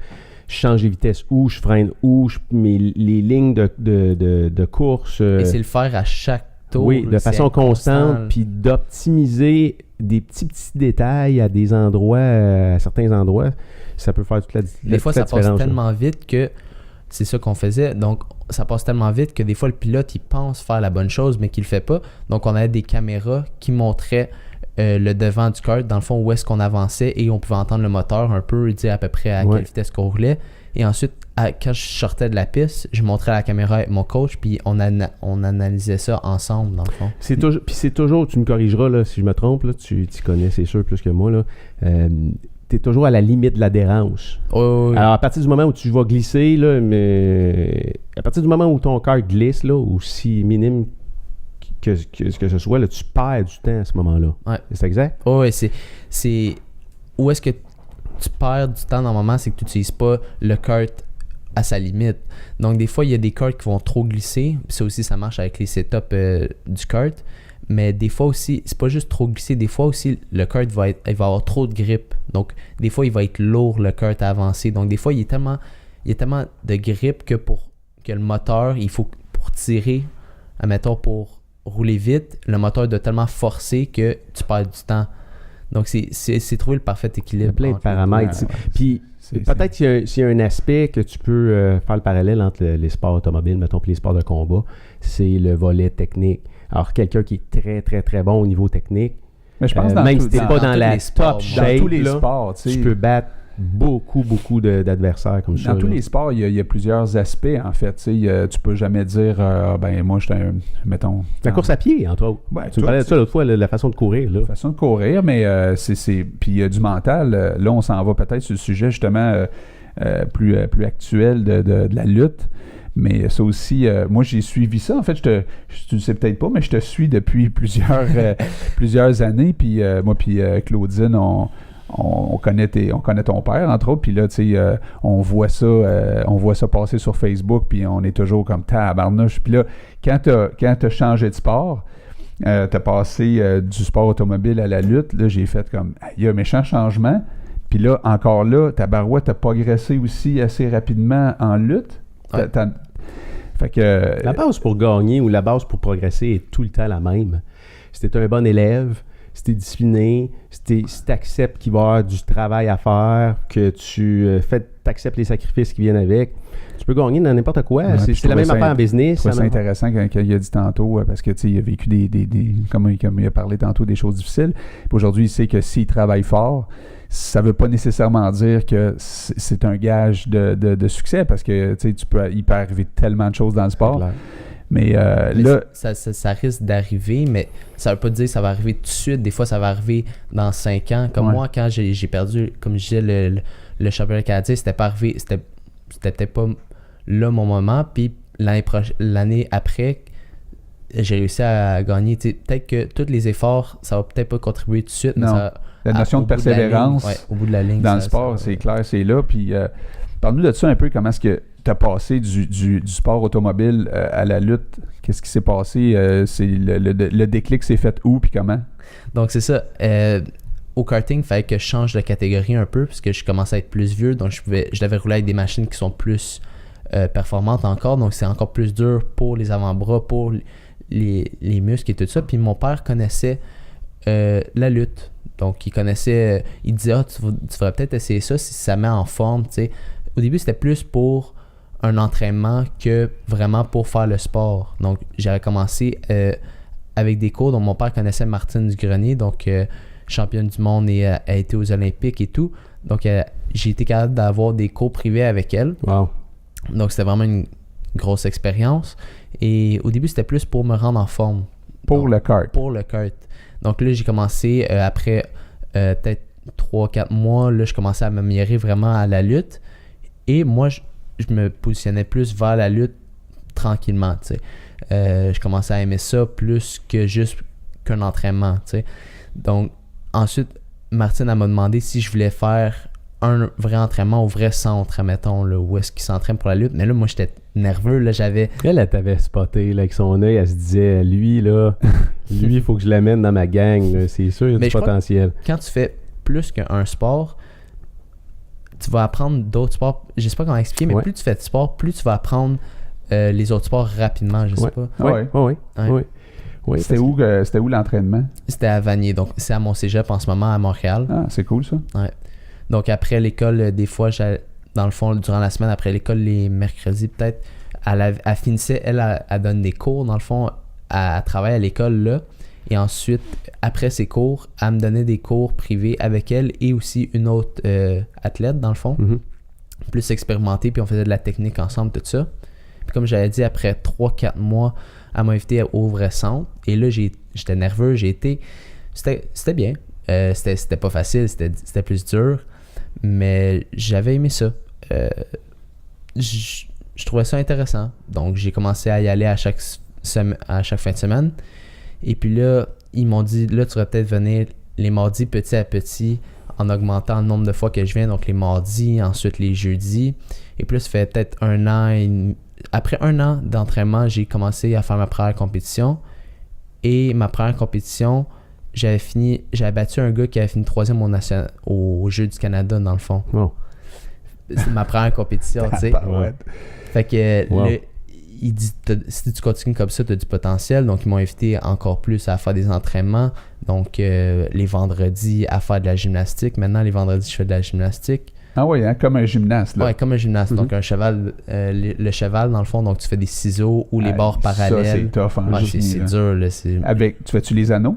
je change les vitesses où, je freine où, mais les lignes de course... Et c'est le faire à chaque tour. Oui, de façon constante, puis d'optimiser des petits détails à des endroits, à certains endroits, ça peut faire toute la différence. Des fois, ça passe tellement vite que c'est ça qu'on faisait. Donc, ça passe tellement vite que des fois, le pilote, il pense faire la bonne chose, mais qu'il le fait pas. Donc, on avait des caméras qui montraient le devant du kart, dans le fond, où est-ce qu'on avançait et on pouvait entendre le moteur un peu, dire à peu près à quelle vitesse qu'on roulait. Et ensuite, quand je sortais de la piste, je montrais à la caméra avec mon coach, puis on analysait ça ensemble, dans le fond. C'est toujours, tu me corrigeras là, si je me trompe, là, tu connais, c'est sûr, plus que moi, là. Tu es toujours à la limite de l'adhérence. Oui. Alors, à partir du moment où tu vas glisser, là, mais à partir du moment où ton kart glisse, là, aussi minime que ce soit, là, tu perds du temps à ce moment-là. Ouais. C'est exact? Oui, c'est... Où est-ce que tu perds du temps normalement, c'est que tu n'utilises pas le kart à sa limite. Donc, des fois, il y a des karts qui vont trop glisser. Ça aussi, ça marche avec les setups du kart. Mais des fois aussi, c'est pas juste trop glisser. Des fois aussi, le kart va avoir trop de grip. Donc, des fois, il va être lourd, le kart à avancer. Donc, des fois, il y a tellement de grip que que le moteur, il faut pour tirer, admettons, pour rouler vite, le moteur doit tellement forcer que tu perds du temps. Donc, c'est trouver le parfait équilibre. Il y a plein de paramètres. Puis, peut-être qu'il y a un aspect que tu peux faire le parallèle entre les sports automobiles, mettons, et les sports de combat, c'est le volet technique. Alors, quelqu'un qui est très, très, très bon au niveau technique, mais je pense même si tu n'es pas dans la top shape, dans tous les sports, tu peux battre beaucoup d'adversaires comme ça. Dans tous les sports, il y a plusieurs aspects, en fait. Tu peux jamais dire, moi, j'étais un, mettons... La course à pied, entre autres. Ouais, tu me parlais de ça l'autre fois, la façon de courir. La façon de courir, mais puis il y a du mental. Là, on s'en va peut-être sur le sujet, justement, plus actuel de la lutte. Mais ça aussi, moi, j'ai suivi ça. En fait, tu ne sais peut-être pas, mais je te suis depuis plusieurs années. Puis moi, puis Claudine, on connaît ton père, entre autres. Puis là, tu sais, on voit ça passer sur Facebook. Puis on est toujours comme tabarnouche. Puis là, quand t'as changé de sport, t'as passé du sport automobile à la lutte. Là, j'ai fait comme, il y a un méchant changement. Puis là, encore là, ta barouette a progressé aussi assez rapidement en lutte. Ouais. Fait que, la base pour gagner ou la base pour progresser est tout le temps la même. Si tu es un bon élève, si tu es discipliné, si tu acceptes qu'il va y avoir du travail à faire, que tu acceptes les sacrifices qui viennent avec, tu peux gagner dans n'importe quoi. Ouais, c'est la même affaire en business. C'est intéressant quand il a dit tantôt, parce que il a vécu comme il a parlé tantôt, des choses difficiles. Puis aujourd'hui, il sait que s'il travaille fort, ça ne veut pas nécessairement dire que c'est un gage de succès, parce que il peut arriver tellement de choses dans le sport. Mais là... Ça risque d'arriver, mais ça ne veut pas dire que ça va arriver tout de suite. Des fois, ça va arriver dans 5 ans. Comme moi, quand j'ai perdu, comme je disais, le championnat canadien, c'était pas arrivé, c'était peut-être pas là mon moment. Puis l'année après, j'ai réussi à gagner. Peut-être que tous les efforts, ça va peut-être pas contribuer tout de suite, mais ça... La notion de persévérance au bout de la ligne, dans le sport, c'est clair, c'est là. Puis, parle-nous de ça un peu, comment est-ce que tu as passé du sport automobile à la lutte? Qu'est-ce qui s'est passé? C'est le déclic s'est fait où, puis comment? Donc, c'est ça. Au karting, il fallait que je change de catégorie un peu, parce que je commençais à être plus vieux, donc je devais rouler avec des machines qui sont plus performantes encore, donc c'est encore plus dur pour les avant-bras, pour les muscles et tout ça. Puis mon père connaissait la lutte. Donc, il connaissait, il disait, tu devrais peut-être essayer ça si ça met en forme, tu sais, au début, c'était plus pour un entraînement que vraiment pour faire le sport. Donc, j'avais commencé avec des cours dont mon père connaissait Martine Dugrenier, donc championne du monde et a été aux Olympiques et tout. Donc, j'ai été capable d'avoir des cours privés avec elle. Wow. Donc, c'était vraiment une grosse expérience. Et au début, c'était plus pour me rendre en forme. Pour le kart. Pour le kart. Donc là, j'ai commencé après peut-être 3-4 mois, là, je commençais à m'améliorer vraiment à la lutte. Et moi, je me positionnais plus vers la lutte tranquillement, tu sais. Je commençais à aimer ça plus que juste qu'un entraînement, tu sais. Donc, ensuite, Martine, elle m'a demandé si je voulais faire un vrai entraînement au vrai centre, admettons, là, où est-ce qu'il s'entraîne pour la lutte. Mais là, moi, j'étais nerveux, là, j'avais... Elle t'avait spoté, là, avec son œil, elle se disait, lui, il faut que je l'amène dans ma gang, là. C'est sûr, il y a du potentiel. Quand tu fais plus qu'un sport, tu vas apprendre d'autres sports. Je sais pas comment expliquer, mais plus tu fais de sport, plus tu vas apprendre les autres sports rapidement, je sais pas. Oui. C'était où l'entraînement? C'était à Vanier, donc c'est à mon cégep en ce moment à Montréal. Ah, c'est cool ça. Ouais. Donc après l'école, des fois, dans le fond, durant la semaine, après l'école, les mercredis peut-être, elle finissait, elle donne des cours, dans le fond, elle travaille à l'école là. Et ensuite, après ses cours, elle me donnait des cours privés avec elle et aussi une autre athlète, dans le fond, plus expérimentée, puis on faisait de la technique ensemble, tout ça. Puis comme j'avais dit, après 3-4 mois, elle m'a invité au vrai centre. Et là, j'étais nerveux, C'était bien. C'était pas facile, c'était plus dur. Mais j'avais aimé ça. Je trouvais ça intéressant. Donc, j'ai commencé à y aller à chaque fin de semaine. Et puis là, ils m'ont dit, là, tu vas peut-être venir les mardis petit à petit en augmentant le nombre de fois que je viens. Donc, les mardis, ensuite les jeudis. Et puis là, ça fait peut-être un an. Après un an d'entraînement, j'ai commencé à faire ma première compétition. Et ma première compétition, j'avais battu un gars qui avait fini 3e au Jeux du Canada, dans le fond. Oh. C'est ma première compétition, tu sais. Fait que là, il dit, si tu continues comme ça, tu as du potentiel. Donc, ils m'ont invité encore plus à faire des entraînements. Donc, les vendredis, à faire de la gymnastique. Maintenant, les vendredis, je fais de la gymnastique. Ah oui, hein, comme un gymnaste. Là. Ouais, comme un gymnaste. Donc, un cheval, le cheval, dans le fond, donc tu fais des ciseaux ou les barres parallèles. Ça, c'est tough. Hein, c'est dur. Là, tu fais-tu les anneaux?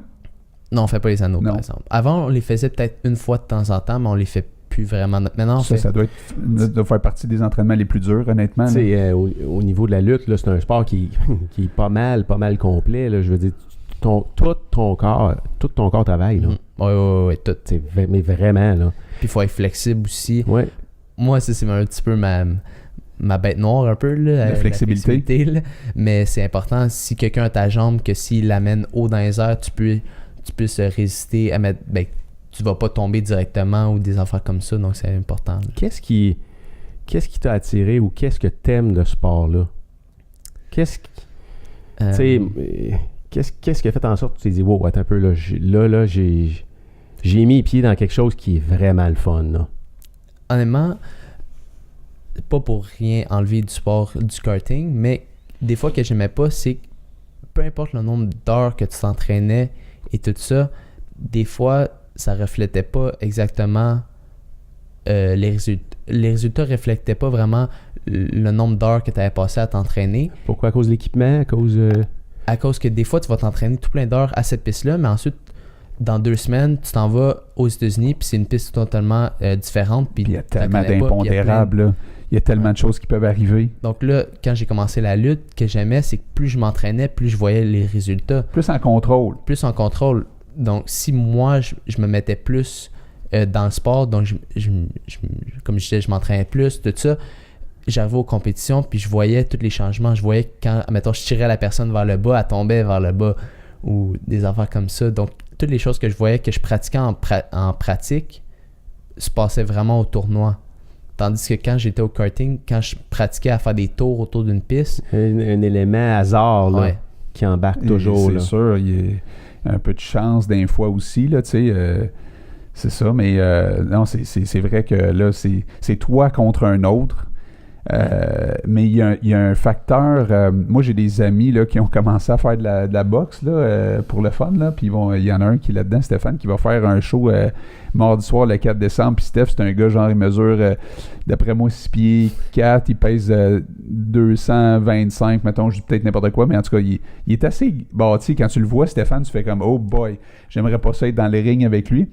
Non, on fait pas les anneaux, par exemple. Avant, on les faisait peut-être une fois de temps en temps, mais on les fait plus vraiment. Maintenant, ça doit faire partie des entraînements les plus durs, honnêtement. Au niveau de la lutte, là, c'est un sport qui est pas mal complet. Là. Je veux dire, tout ton corps travaille. Là. Oui, tout. Mais vraiment, là. Puis il faut être flexible aussi. Ouais. Moi, c'est un petit peu ma bête noire un peu, là, la flexibilité là. Mais c'est important, si quelqu'un a ta jambe, que s'il l'amène haut dans les airs, tu peux se résister à mettre... tu vas pas tomber directement ou des affaires comme ça, donc c'est important. Là. Qu'est-ce qui t'a attiré ou qu'est-ce que t'aimes de ce sport-là? Qu'est-ce qui a fait en sorte que tu t'es dit, wow, attends un peu, là, j'ai mis les pieds dans quelque chose qui est vraiment le fun, là. Honnêtement, pas pour rien enlever du sport du karting, mais des fois que j'aimais pas, c'est que peu importe le nombre d'heures que tu t'entraînais et tout ça, des fois, ça reflétait pas exactement les résultats. Les résultats reflétaient pas vraiment le nombre d'heures que tu avais passé à t'entraîner. Pourquoi? À cause de l'équipement? À cause que des fois, tu vas t'entraîner tout plein d'heures à cette piste-là, mais ensuite, dans 2 semaines, tu t'en vas aux États-Unis, puis c'est une piste totalement différente. Puis il y a tellement d'impondérables. Il y a tellement de choses qui peuvent arriver. Donc là, quand j'ai commencé la lutte, que j'aimais, c'est que plus je m'entraînais, plus je voyais les résultats. Plus en contrôle. Donc, si moi, je me mettais plus dans le sport, donc comme je disais, je m'entraînais plus, tout ça, j'arrivais aux compétitions, puis je voyais tous les changements. Je voyais quand, mettons, je tirais la personne vers le bas, elle tombait vers le bas, ou des affaires comme ça. Donc, toutes les choses que je voyais, que je pratiquais en pratique, se passaient vraiment au tournoi. Tandis que quand j'étais au karting, quand je pratiquais à faire des tours autour d'une piste... Un élément hasard, là, qui embarque toujours. C'est sûr, il y a un peu de chance d'un fois aussi, là, tu sais... c'est ça, mais non, c'est vrai que là, c'est toi contre un autre. Mais il y a un facteur. Moi, j'ai des amis là, qui ont commencé à faire de la boxe là, pour le fun. Là, puis il y en a un qui est là-dedans, Stéphane, qui va faire un show mardi soir le 4 décembre. Puis Steph, c'est un gars, genre, il mesure, d'après moi, 6 pieds 4. Il pèse 225, mettons, je dis peut-être n'importe quoi. Mais en tout cas, il est assez bâti. Quand tu le vois, Stéphane, tu fais comme, oh boy, j'aimerais pas ça être dans les rings avec lui.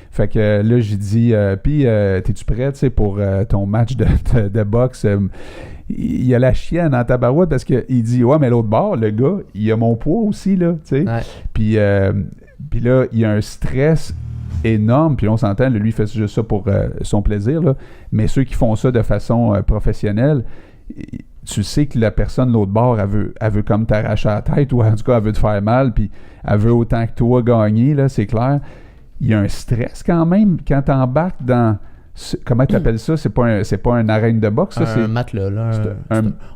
Fait que là, j'ai dit, puis t'es-tu prêt, tu sais, pour ton match de boxe? Il a la chienne en tabarouette parce qu'il dit, ouais, mais l'autre bord, le gars, il a mon poids aussi, là, tu sais. Ouais. Puis là, il y a un stress énorme, puis on s'entend, lui, il fait juste ça pour son plaisir, là. Mais ceux qui font ça de façon professionnelle, tu sais que la personne de l'autre bord, elle veut comme t'arracher la tête, ou en tout cas, elle veut te faire mal, puis elle veut autant que toi gagner, là, c'est clair. Il y a un stress quand même quand tu embarques dans... Comment tu appelles ça? C'est pas un arène de boxe, ça? Un matelas, là.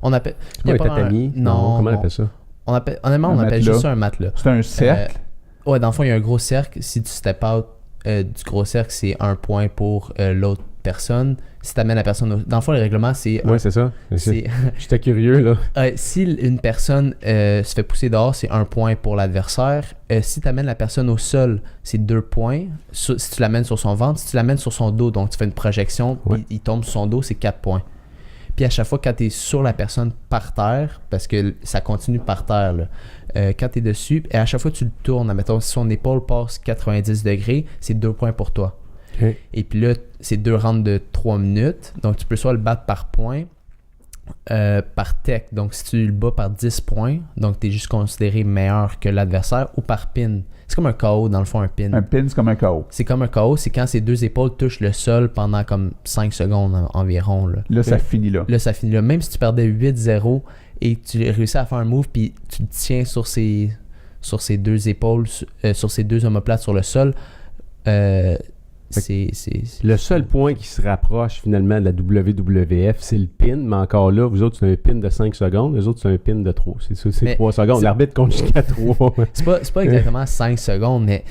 On appelle... Un tatami? Non, comment on appelle ça? Honnêtement, on appelle juste ça un matelas. C'est un cercle? Ouais, dans le fond, il y a un gros cercle. Si tu step out du gros cercle, c'est 1 point pour l'autre personne. Si tu amènes la personne... Dans le fond, le règlement, c'est... Oui, c'est ça. J'étais curieux, là. Si une personne se fait pousser dehors, c'est 1 point pour l'adversaire. Si tu amènes la personne au sol, c'est 2 points. Si tu l'amènes sur son ventre, si tu l'amènes sur son dos, donc tu fais une projection, il tombe sur son dos, c'est 4 points. Puis à chaque fois, quand tu es sur la personne par terre, parce que ça continue par terre, là, quand tu es dessus, et à chaque fois que tu le tournes, admettons, si son épaule passe 90 degrés, c'est 2 points pour toi. Okay. Et puis là, c'est 2 rounds de 3 minutes. Donc, tu peux soit le battre par point, par tech. Donc, si tu le bats par 10 points, donc tu es juste considéré meilleur que l'adversaire, ou par pin. C'est comme un KO, dans le fond, un pin. Un pin, c'est comme un KO. C'est comme un KO, c'est quand ces 2 épaules touchent le sol pendant comme 5 secondes environ. Là, ça finit là. Là, ça finit là. Même si tu perdais 8-0 et tu réussis à faire un move, puis tu te tiens sur ces 2 épaules, sur ces 2 omoplates sur le sol, le seul point qui se rapproche finalement de la WWF, c'est le pin, mais encore là, vous autres, c'est un pin de 5 secondes, les autres, c'est un pin de 3. C'est 3 secondes. L'arbitre compte jusqu'à 3. C'est pas exactement 5 secondes, mais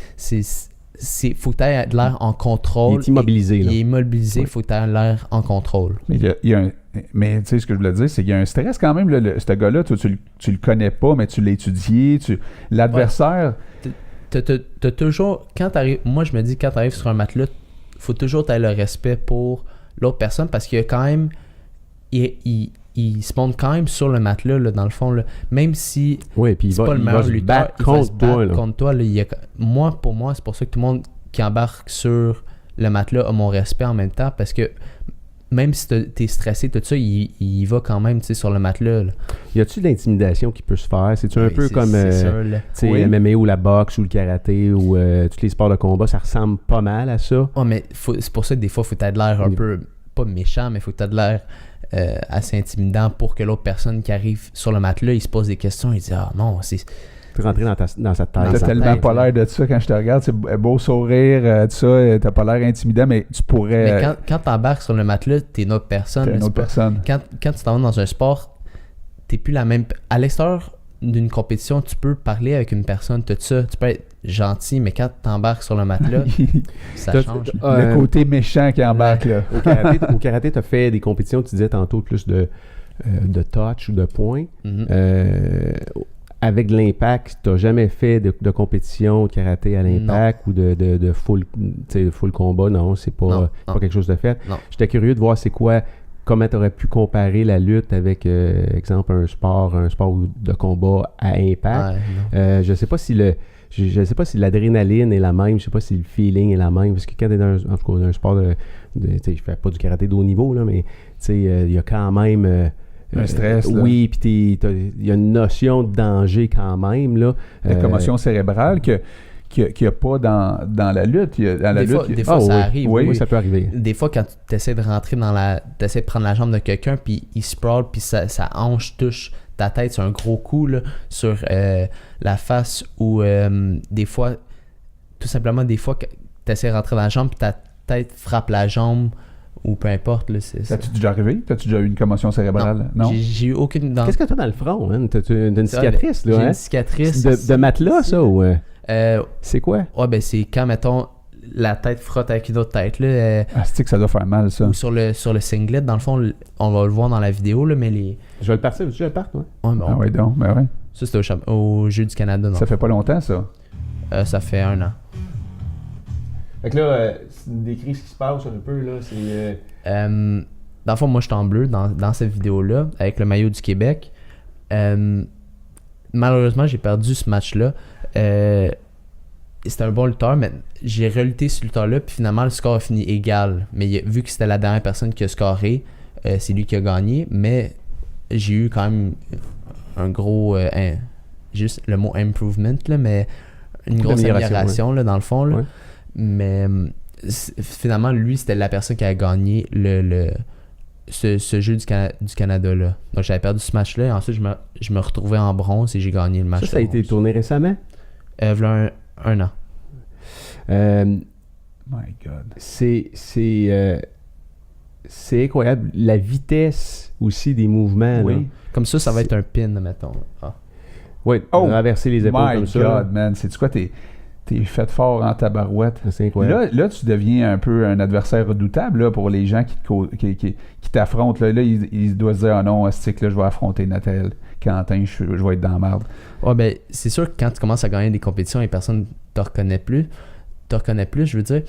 faut que tu aies de l'air en contrôle. Il est immobilisé. Il est immobilisé, il faut que tu aies l'air en contrôle. Mais tu sais, ce que je voulais dire, c'est qu'il y a un stress quand même. Ce gars-là, tu le connais pas, mais tu l'as étudié. L'adversaire... T'as toujours, moi je me dis, quand t'arrives sur un matelas, faut toujours t'avoir le respect pour l'autre personne parce qu'il y a quand même, il se monte quand même sur le matelas, là, dans le fond, là, même si puis c'est pas le meilleur lutteur, il va se battre contre toi. Là, pour moi, c'est pour ça que tout le monde qui embarque sur le matelas a mon respect en même temps parce que même si t'es stressé, tout ça, il va quand même sur le matelas. Là. Y a-tu de l'intimidation qui peut se faire? C'est-tu un peu comme MMA ou la boxe ou le karaté ou tous les sports de combat? Ça ressemble pas mal à ça. Oh, mais c'est pour ça que des fois, il faut que tu aies de l'air un peu, pas méchant, mais il faut que tu aies de l'air assez intimidant pour que l'autre personne qui arrive sur le matelas, il se pose des questions, il dit « Ah non, c'est... » rentrer dans sa tête. T'as tellement pas l'air de ça quand je te regarde. C'est beau sourire, tout ça. T'as pas l'air intimidant, mais tu pourrais... Mais quand t'embarques sur le matelas, t'es une autre personne. T'es une autre personne. Quand tu t'en vas dans un sport, t'es plus la même... À l'extérieur d'une compétition, tu peux parler avec une personne, tout ça. Tu peux être gentil, mais quand t'embarques sur le matelas, ça change. Le côté méchant qui embarque, là. Au karaté, t'as fait des compétitions, tu disais tantôt, plus de touch ou de points. Avec de l'impact, tu n'as jamais fait de compétition de karaté à l'impact ou de full combat, non, c'est pas quelque chose de fait. J'étais curieux de voir comment tu aurais pu comparer la lutte avec, exemple, un sport de combat à impact. Je sais pas si l'adrénaline est la même, je sais pas si le feeling est la même, parce que quand tu es dans un sport je fais pas du karaté de haut niveau, là, mais il y a quand même... un stress. Oui, puis il y a une notion de danger quand même. Là. La commotion cérébrale qu'il n'y a pas dans la lutte. Des fois, ça arrive. Oui, ça peut arriver. Des fois, quand tu essaies de rentrer t'essaies de prendre la jambe de quelqu'un, puis il sprawl, puis sa hanche touche ta tête, c'est un gros coup là, sur la face, ou des fois, tout simplement, tu essaies de rentrer dans la jambe, puis ta tête frappe la jambe, ou peu importe. T'as-tu déjà arrivé? T'as-tu déjà eu une commotion cérébrale? Non. J'ai eu aucune... Qu'est-ce que t'as dans le front? Hein? T'as une cicatrice? Là, j'ai une cicatrice. De matelas, ça? Ou, c'est quoi? Ouais, ben c'est quand, mettons, la tête frotte avec une autre tête. Là, c'est que ça doit faire mal, ça. ou sur le singlet, dans le fond, on va le voir dans la vidéo, là, mais les... Je vais le partir, veux-tu que je le parte, moi? Ouais, bon, Ah ouais, donc, ben ouais. ça, c'était au Jeux du Canada, non? Ça fait pas longtemps, ça. Ça fait 1 an. Fait que là, décris ce qui se passe un peu, là, c'est... Dans le fond, moi, je suis en bleu dans cette vidéo-là, avec le maillot du Québec. Malheureusement, j'ai perdu ce match-là. C'était un bon lutteur, mais j'ai relutté ce lutteur-là, puis finalement, le score a fini égal. Mais vu que c'était la dernière personne qui a scoré, c'est lui qui a gagné, mais j'ai eu quand même un gros... juste le mot improvement, là, mais une grosse amélioration, là, dans le fond. Là. Ouais. Mais finalement, lui, c'était la personne qui a gagné ce jeu du Canada là. Donc j'avais perdu ce match là et ensuite je me retrouvais en bronze et j'ai gagné le match. Ça a été tourné récemment? Voilà un an. My God. C'est incroyable. La vitesse aussi des mouvements. Oui. Là. Comme ça va être un pin, mettons. Ah. Oui, traverser les épaules My comme ça. God, man. C'est-tu quoi? T'es fait fort en tabarouette. C'est incroyable. Là, tu deviens un peu un adversaire redoutable là, pour les gens qui t'affrontent. Là, ils doivent se dire « Ah non, c'est que là, je vais affronter Nathalie. Quentin, je vais être dans la merde. » Ouais, ben, c'est sûr que quand tu commences à gagner des compétitions et personne te reconnaît plus, je veux dire.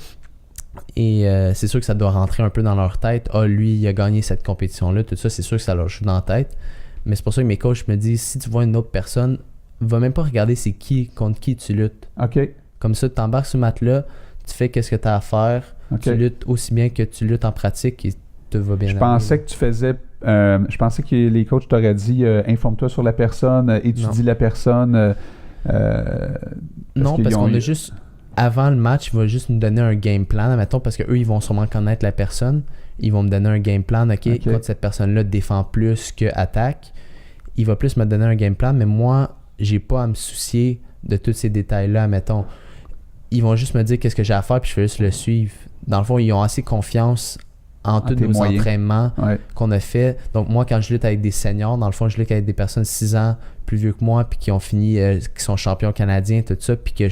Et c'est sûr que ça doit rentrer un peu dans leur tête. Ah, lui, il a gagné cette compétition-là. Tout ça, c'est sûr que ça leur joue dans la tête. Mais c'est pour ça que mes coachs me disent, si tu vois une autre personne, va même pas regarder c'est contre qui tu luttes. OK. Comme ça, tu t'embarques sur ce mat-là, tu fais qu'est-ce que tu as à faire, tu luttes aussi bien que tu luttes en pratique et te va bien. Je pensais que tu faisais... je pensais que les coachs t'auraient dit informe-toi sur la personne, étudie la personne. Non, parce qu'on a juste... Avant le match, il va juste nous donner un game plan, admettons, parce qu'eux, ils vont sûrement connaître la personne. Ils vont me donner un game plan. OK, quand cette personne-là défend plus que attaque, il va plus me donner un game plan, mais moi, j'ai pas à me soucier de tous ces détails-là, admettons. Ils vont juste me dire qu'est-ce que j'ai à faire, puis je fais juste le suivre. Dans le fond, ils ont assez confiance en tous nos entraînements qu'on a fait. Donc, moi, quand je lutte avec des seniors, dans le fond, je lutte avec des personnes 6 ans plus vieux que moi, puis qui ont fini, qui sont champions canadiens, tout ça, puis que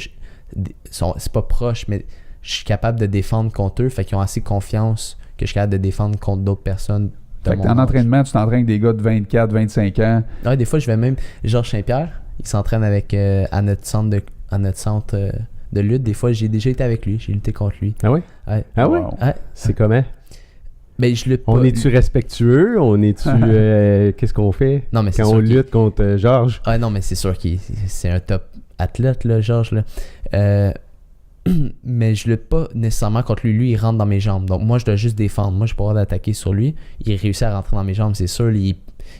c'est pas proche, mais je suis capable de défendre contre eux, fait qu'ils ont assez confiance que je suis capable de défendre contre d'autres personnes. Fait que en entraînement, tu t'entraînes avec des gars de 24, 25 ans. Ouais, des fois, je vais même... Georges Saint-Pierre, il s'entraîne avec à notre centre de lutte. Des fois, j'ai déjà été avec lui. J'ai lutté contre lui. Ah oui? Ouais. Ah oui? Ouais. C'est comment? Ben, je lutte pas. On est-tu respectueux? On est-tu... qu'est-ce qu'on fait non, mais quand on lutte contre Georges? Ah non, mais c'est sûr qu'il c'est un top athlète, là, Georges. Là. Mais je lutte pas nécessairement contre lui. Lui, il rentre dans mes jambes. Donc, moi, je dois juste défendre. Moi, je peux pas d'attaquer sur lui. Il réussit à rentrer dans mes jambes, c'est sûr. Il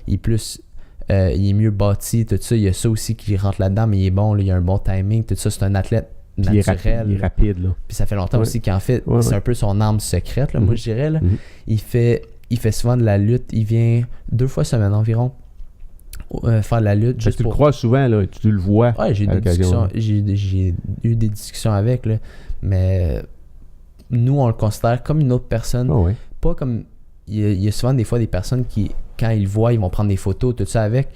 est plus... il est mieux bâti, tout ça. Il y a ça aussi qui rentre là-dedans, mais il est bon. Là, il a un bon timing. Tout ça, c'est un athlète naturel. Il est rapide, là. Puis ça fait longtemps aussi qu'en fait, c'est un peu son arme secrète, là, moi, je dirais. Là. Il fait souvent de la lutte. Il vient 2 fois semaine environ faire de la lutte. Juste tu le crois souvent, là. Tu le vois. Ouais, j'ai eu des discussions avec, là. Mais nous, on le considère comme une autre personne. Oh, ouais. Pas comme... Il y a souvent des fois des personnes qui, quand ils le voient, ils vont prendre des photos, tout ça avec.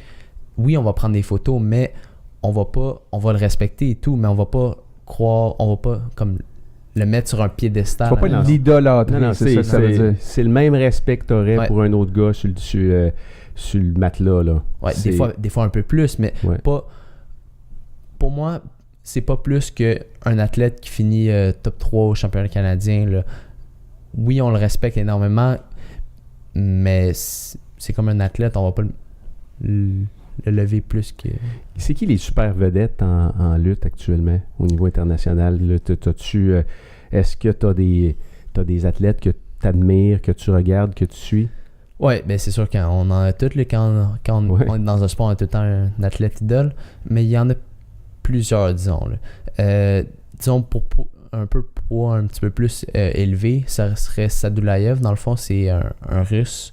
Oui, on va prendre des photos, mais on va le respecter et tout, mais on va pas croire, on va pas comme le mettre sur un piédestal. Tu vas pas l'idolâtrer, c'est ça que ça veut dire. C'est le même respect que tu aurais pour un autre gars sur le matelas, là. Ouais, des fois un peu plus, mais pas... Pour moi, c'est pas plus qu'un athlète qui finit top 3 au championnat canadien, là. Oui, on le respecte énormément, mais c'est comme un athlète, on va pas le lever plus que... C'est qui les super vedettes en lutte actuellement au niveau international? Là, est-ce que tu as des athlètes que tu admires, que tu regardes, que tu suis? Oui, ben c'est sûr qu'on en a tous. Quand on est dans un sport, on a tout le temps un athlète idole, mais il y en a plusieurs, disons. Là. Disons, pour un petit peu plus élevé, ça serait Sadoulayev. Dans le fond, c'est un Russe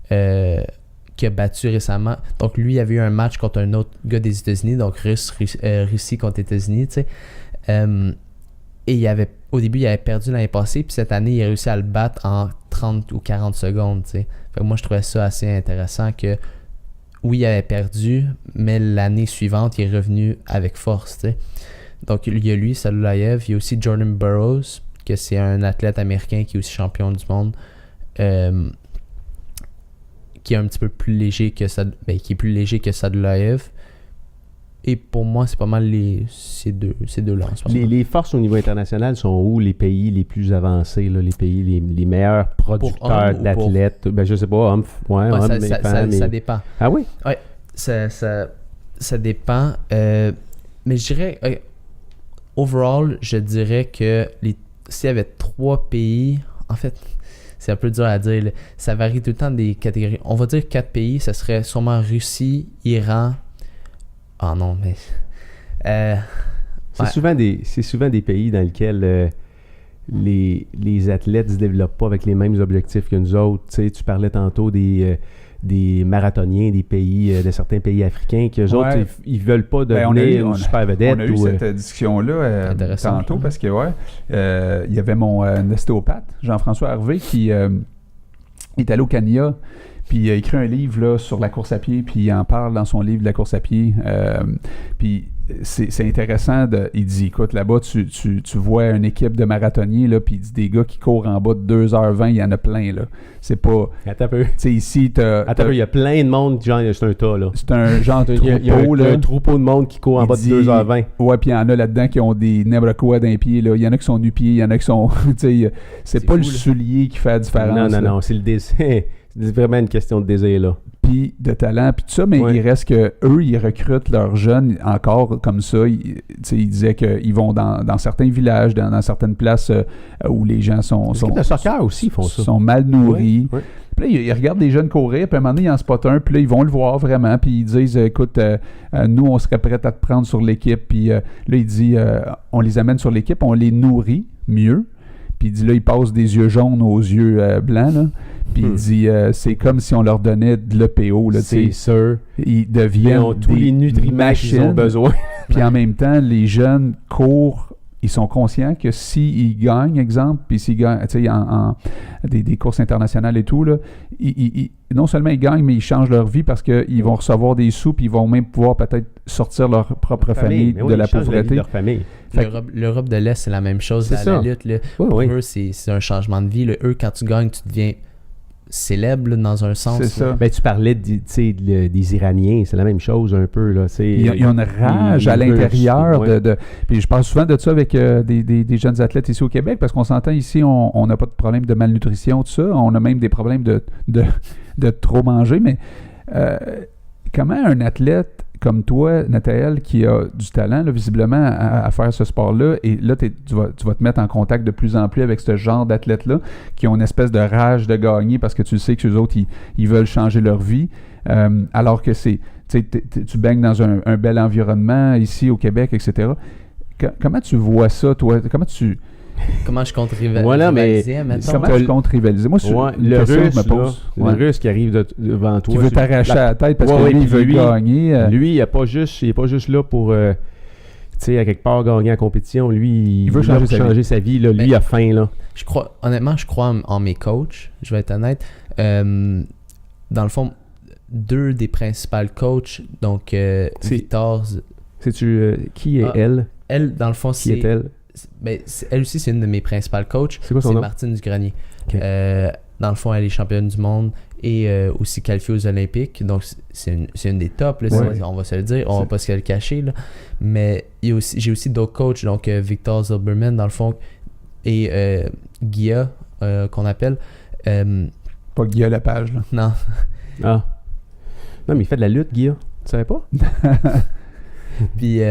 qui a battu récemment. Donc, lui, il avait eu un match contre un autre gars des États-Unis, donc Russie contre États-Unis, tu sais. Et au début, il avait perdu l'année passée, puis cette année, il a réussi à le battre en 30 ou 40 secondes, tu sais. Fait que moi, je trouvais ça assez intéressant que, oui, il avait perdu, mais l'année suivante, il est revenu avec force, tu sais. Donc, il y a lui, Sadoulayev, il y a aussi Jordan Burroughs, que c'est un athlète américain qui est aussi champion du monde, qui est un petit peu plus léger que qui est plus léger que Sadulaev. Et pour moi, c'est pas mal ces deux-là. Les forces au niveau international sont où les pays les plus avancés, là, les pays les meilleurs producteurs d'athlètes? Ben, je sais pas, hommes, ça dépend. Ah oui? Oui, ça dépend. Mais je dirais, overall, je dirais que s'il y avait 3 pays, en fait, c'est un peu dur à dire, là, ça varie tout le temps des catégories. On va dire 4 pays, ça serait sûrement Russie, Iran. Ah non, mais... c'est souvent des pays dans lesquels les athlètes ne se développent pas avec les mêmes objectifs que nous autres. Tu sais, tu parlais tantôt des marathoniens des pays, de certains pays africains, qu'eux autres, ils veulent pas devenir une super vedette. On a eu cette discussion-là tantôt parce que, il y avait mon ostéopathe, Jean-François Hervé, qui est allé au Kenya. Puis il a écrit un livre là, sur la course à pied, puis il en parle dans son livre de la course à pied. Puis c'est intéressant. Il dit, écoute, là-bas, tu vois une équipe de marathoniens, là, puis il dit des gars qui courent en bas de 2h20, il y en a plein. Là. C'est pas... Attends un peu. Tu sais, ici, il y a plein de monde, genre, c'est un tas, là. C'est un genre de troupeau, il y a un troupeau de monde qui court en bas de 2h20. Ouais, puis il y en a là-dedans qui ont des n'importe d'un pied, là. Il y en a qui sont nu-pieds, il y en a qui sont... tu sais, c'est pas fou, le soulier qui fait la différence. Non, c'est le dessin. C'est vraiment une question de désir, là. Puis de talent, puis tout ça, mais il reste que eux, ils recrutent leurs jeunes encore comme ça. Ils disaient qu'ils vont dans certains villages, dans certaines places où les gens sont le soccer aussi, ils font ça. Sont mal nourris. Ouais. Puis là, ils regardent des jeunes courir, puis à un moment donné, ils en spotent un, puis là, ils vont le voir vraiment, puis ils disent, écoute, nous, on serait prêts à te prendre sur l'équipe. Puis là, il dit, on les amène sur l'équipe, on les nourrit mieux. Puis il dit, là, ils passent des yeux jaunes aux yeux blancs, là. Puis il dit, c'est comme si on leur donnait de l'EPO, là, c'est sûr. Ils deviennent tous les nutriments qu'ils ont besoin. Puis en même temps, les jeunes courent, ils sont conscients que s'ils gagnent, exemple, puis s'ils gagnent, tu sais, en des courses internationales et tout, là, non seulement ils gagnent, mais ils changent leur vie parce qu'ils vont recevoir des sous, puis ils vont même pouvoir peut-être sortir leur propre famille de la pauvreté. Leur famille. L'Europe de l'Est, c'est la même chose. La lutte, là, pour eux, c'est un changement de vie. Là. Eux, quand tu gagnes, tu deviens célèbre là, dans un sens. C'est ça. Ben, tu parlais des Iraniens, c'est la même chose un peu. Là, il y a une rage à l'intérieur. Puis je parle souvent de ça avec des jeunes athlètes ici au Québec parce qu'on s'entend ici, on n'a pas de problème de malnutrition, tout ça. On a même des problèmes de trop manger. Mais comment un athlète comme toi, Nathaël, qui a du talent, là, visiblement, à faire ce sport-là, et là, tu vas te mettre en contact de plus en plus avec ce genre d'athlètes-là, qui ont une espèce de rage de gagner parce que tu sais que les autres, ils veulent changer leur vie, alors que tu baignes dans un bel environnement ici au Québec, etc. Comment tu vois ça, toi? Comment je compte rivaliser? Voilà, mais comment je compte rivaliser? Moi, le Russe qui arrive devant toi. Qui veut t'arracher la tête parce que lui, il veut gagner. Lui, il n'est pas juste là pour, tu sais, à quelque part, gagner en compétition. Lui, il veut changer sa vie. Là. Lui, il a faim. Là. Honnêtement, je crois en mes coachs. Je vais être honnête. Dans le fond, 2 des principaux coachs, donc Victor... Sais-tu qui est elle? Elle, dans le fond, qui est-elle? Elle aussi, c'est une de mes principales coachs. C'est quoi son nom? Martine Dugrenier. Okay. Dans le fond, elle est championne du monde et aussi qualifiée aux Olympiques. Donc, c'est une des tops, là, on va se le dire. On va pas se le cacher. Là. Mais j'ai aussi d'autres coachs, donc Victor Zilberman, dans le fond, et Guilla, qu'on appelle. Pas Guilla Lepage, là. Non. Ah. Non, mais il fait de la lutte, Guilla. Tu savais pas? Puis...